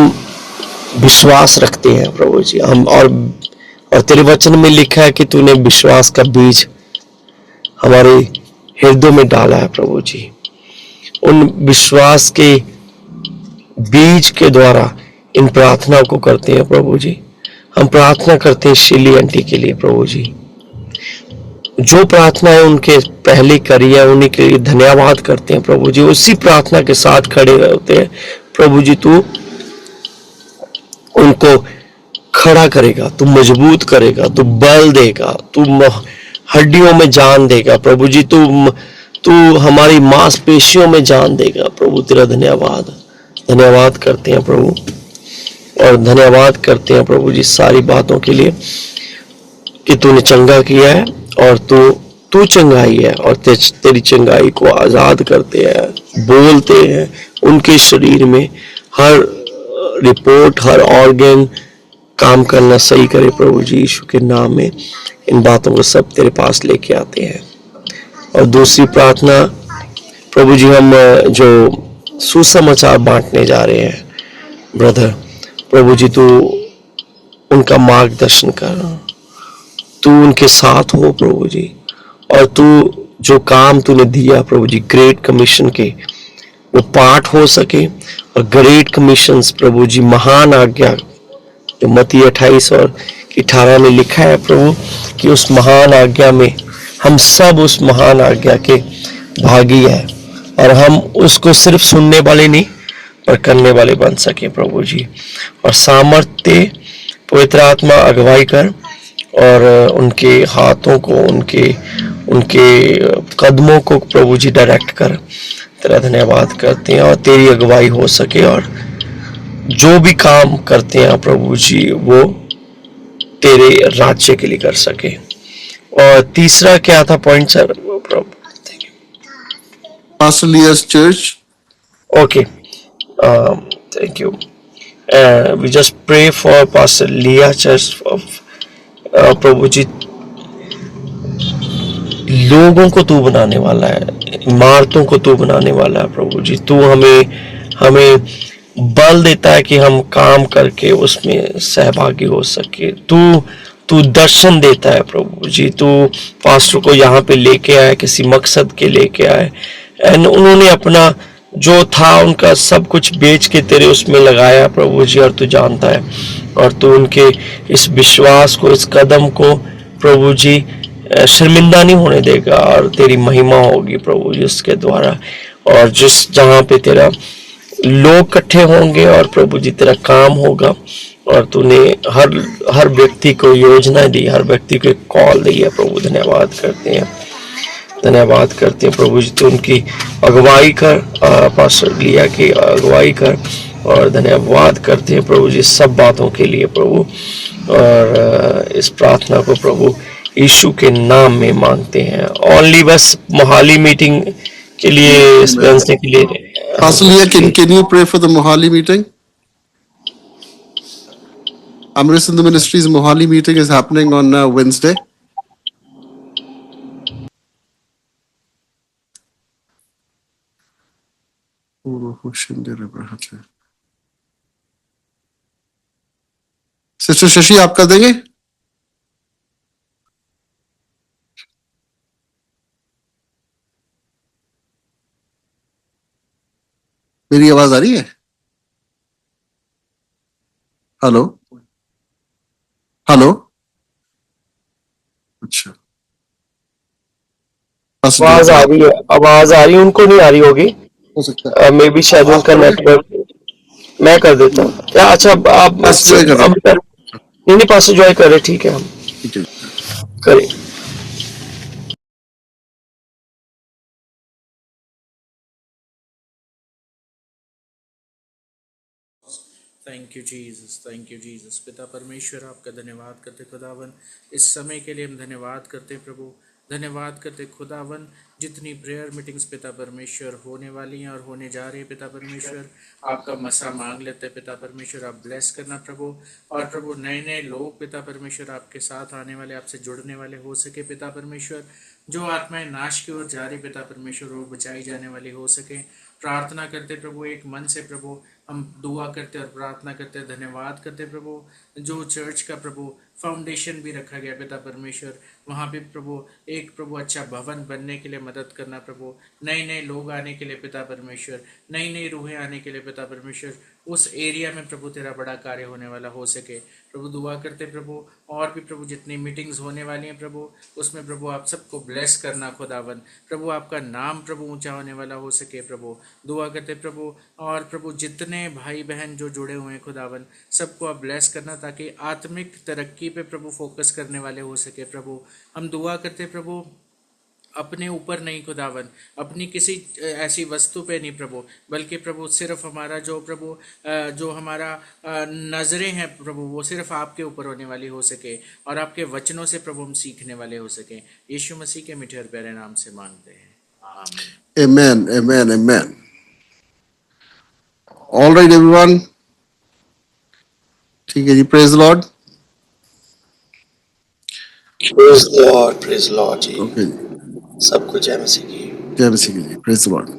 विश्वास रखते हैं प्रभु जी। हम और तेरे वचन में लिखा है कि तूने विश्वास का बीज हमारे हृदय में डाला है प्रभु जी। उन विश्वास के बीज के द्वारा इन प्रार्थना को करते हैं प्रभु जी। हम प्रार्थना करते हैं शीली आंटी के लिए प्रभु जी। जो प्रार्थनाएं उनके पहले करी है उन्हीं के लिए धन्यवाद करते हैं प्रभु जी। उसी प्रार्थना के साथ खड़े होते हैं प्रभु जी। तू उनको खड़ा करेगा, तू मजबूत करेगा, तू बल देगा, तू हड्डियों में जान देगा प्रभु जी। तू हमारी मांसपेशियों में जान देगा प्रभु। तेरा धन्यवाद करते हैं प्रभु, और धन्यवाद करते हैं प्रभु जी सारी बातों के लिए कि तूने चंगा किया है और तू चंगाई है, और तेरी चंगाई को आजाद करते हैं, बोलते हैं उनके शरीर में हर रिपोर्ट, हर ऑर्गन काम करना सही करे प्रभु जी। यीशु के नाम में इन बातों को सब तेरे पास लेके आते हैं। और दूसरी प्रार्थना प्रभु जी, हम जो सुसमाचार बांटने जा रहे हैं ब्रदर, प्रभु जी तू उनका मार्गदर्शन कर, तू उनके साथ हो प्रभु जी। और तू जो काम तूने दिया प्रभु जी ग्रेट कमीशन के, वो पाठ हो सके। और ग्रेट कमीशन प्रभु जी, महान आज्ञा जो मत्ती 28 और 18 में लिखा है प्रभु, कि उस महान आज्ञा में हम सब उस महान आज्ञा के भागी है, और हम उसको सिर्फ सुनने वाले नहीं पर करने वाले बन सके प्रभु जी। और सामर्थ्य पवित्र आत्मा अगुवाई कर, और उनके हाथों को, उनके कदमों को प्रभु जी डायरेक्ट कर। तेरा धन्यवाद करते हैं, और तेरी अगुवाई हो सके, और जो भी काम करते हैं प्रभु जी वो तेरे राज्य के लिए कर सके। और तीसरा क्या था point sir Prabhu? Pastor Leah's church. Okay, thank you. We just pray for Pastor Leah Church of प्रभु जी, लोगों को तू बनाने वाला है, इमारतों को तू बनाने वाला है प्रभु जी। तू हमें बल देता है कि हम काम करके उसमें सहभागी हो सके। तू दर्शन देता है प्रभु जी। तू पास्टर को यहाँ पे लेके आए, किसी मकसद के लेके आए, एंड उन्होंने अपना जो था उनका सब कुछ बेच के तेरे उसमें लगाया प्रभु जी। और तू जानता है, और तू उनके इस विश्वास को, इस कदम को प्रभु जी शर्मिंदा नहीं होने देगा, और तेरी महिमा होगी प्रभु जी उसके द्वारा। और जिस जहाँ पे तेरा लोग इकट्ठे होंगे और प्रभु जी तेरा काम होगा, और तूने हर व्यक्ति को योजना दी, हर व्यक्ति को एक कॉल दी है प्रभु। धन्यवाद करते हैं प्रभु जी। तू उनकी अगुवाई कर, पास्टर लिया की अगुवाई कर, और धन्यवाद करते हैं प्रभु जी सब बातों के लिए प्रभु। और इस प्रार्थना को प्रभु यीशु के नाम में मांगते हैं। ओनली बस मोहाली मीटिंग के लिए, स्पेंसने के लिए। Pastor Leah, can you pray for the Mohali meeting? Amrit Ministries Mohali meeting is happening on Wednesday. Sister Shashi, आप कर देंगे? मेरी आवाज आ रही है? हेलो हेलो, अच्छा आवाज आ रही है, उनको नहीं आ रही होगी, हो सकता है। मे बी शायद उनका नेटवर्क। मैं कर देता हूँ क्या? अच्छा, आप नहीं पास ज्वाइन करें, ठीक है, हम करें। Thank you Jesus. पिता परमेश्वर, आपका धन्यवाद करते खुदावन, इस समय के लिए हम धन्यवाद करते प्रभु। धन्यवाद करते खुदावन, जितनी प्रेयर मीटिंग्स पिता परमेश्वर होने वाली हैं और होने जा रही है पिता परमेश्वर, आपका मसा मांग लेते पिता परमेश्वर। आप ब्लेस करना प्रभु, और प्रभु नए लोग पिता परमेश्वर आपके साथ आने वाले, आपसे जुड़ने वाले हो सके पिता परमेश्वर। जो आत्माएं नाश की ओर जा रही पिता परमेश्वर वो बचाई जाने वाली हो सके, प्रार्थना करते प्रभु, एक मन से प्रभु हम दुआ करते और प्रार्थना करते, धन्यवाद करते प्रभु। जो चर्च का प्रभु फाउंडेशन भी रखा गया पिता परमेश्वर, वहाँ पे प्रभु एक प्रभु अच्छा भवन बनने के लिए मदद करना प्रभु, नए नए लोग आने के लिए पिता परमेश्वर, नई नई रूहें आने के लिए पिता परमेश्वर, उस एरिया में प्रभु तेरा बड़ा कार्य होने वाला हो सके प्रभु। दुआ करते प्रभु, और भी प्रभु जितनी मीटिंग्स होने वाली हैं प्रभु, उसमें प्रभु आप सबको ब्लेस करना खुदावन प्रभु, आपका नाम प्रभु ऊंचा होने वाला हो सके प्रभु। दुआ करते प्रभु, और प्रभु जितने भाई बहन जो जुड़े हुए हैं खुदावन, सबको आप ब्लेस करना ताकि आत्मिक तरक्की पे प्रभु फोकस करने वाले हो सके प्रभु। हम दुआ करते प्रभु, अपने ऊपर नहीं खुदावन, अपनी किसी ऐसी वस्तु पे नहीं प्रभु, बल्कि प्रभु सिर्फ हमारा जो प्रभु जो हमारा नजरें हैं प्रभु, वो सिर्फ आपके ऊपर होने वाली हो सके, और आपके वचनों से प्रभु हम सीखने वाले हो सके। यीशु मसीह के मीठे और प्यारे नाम से मांगते हैं, आमीन। Amen, amen, amen. All right, everyone. ठीक है जी, praise the Lord. Praise Lord ji. Okay, सबको जय मसीह की। जय मसीह की, praise the Lord.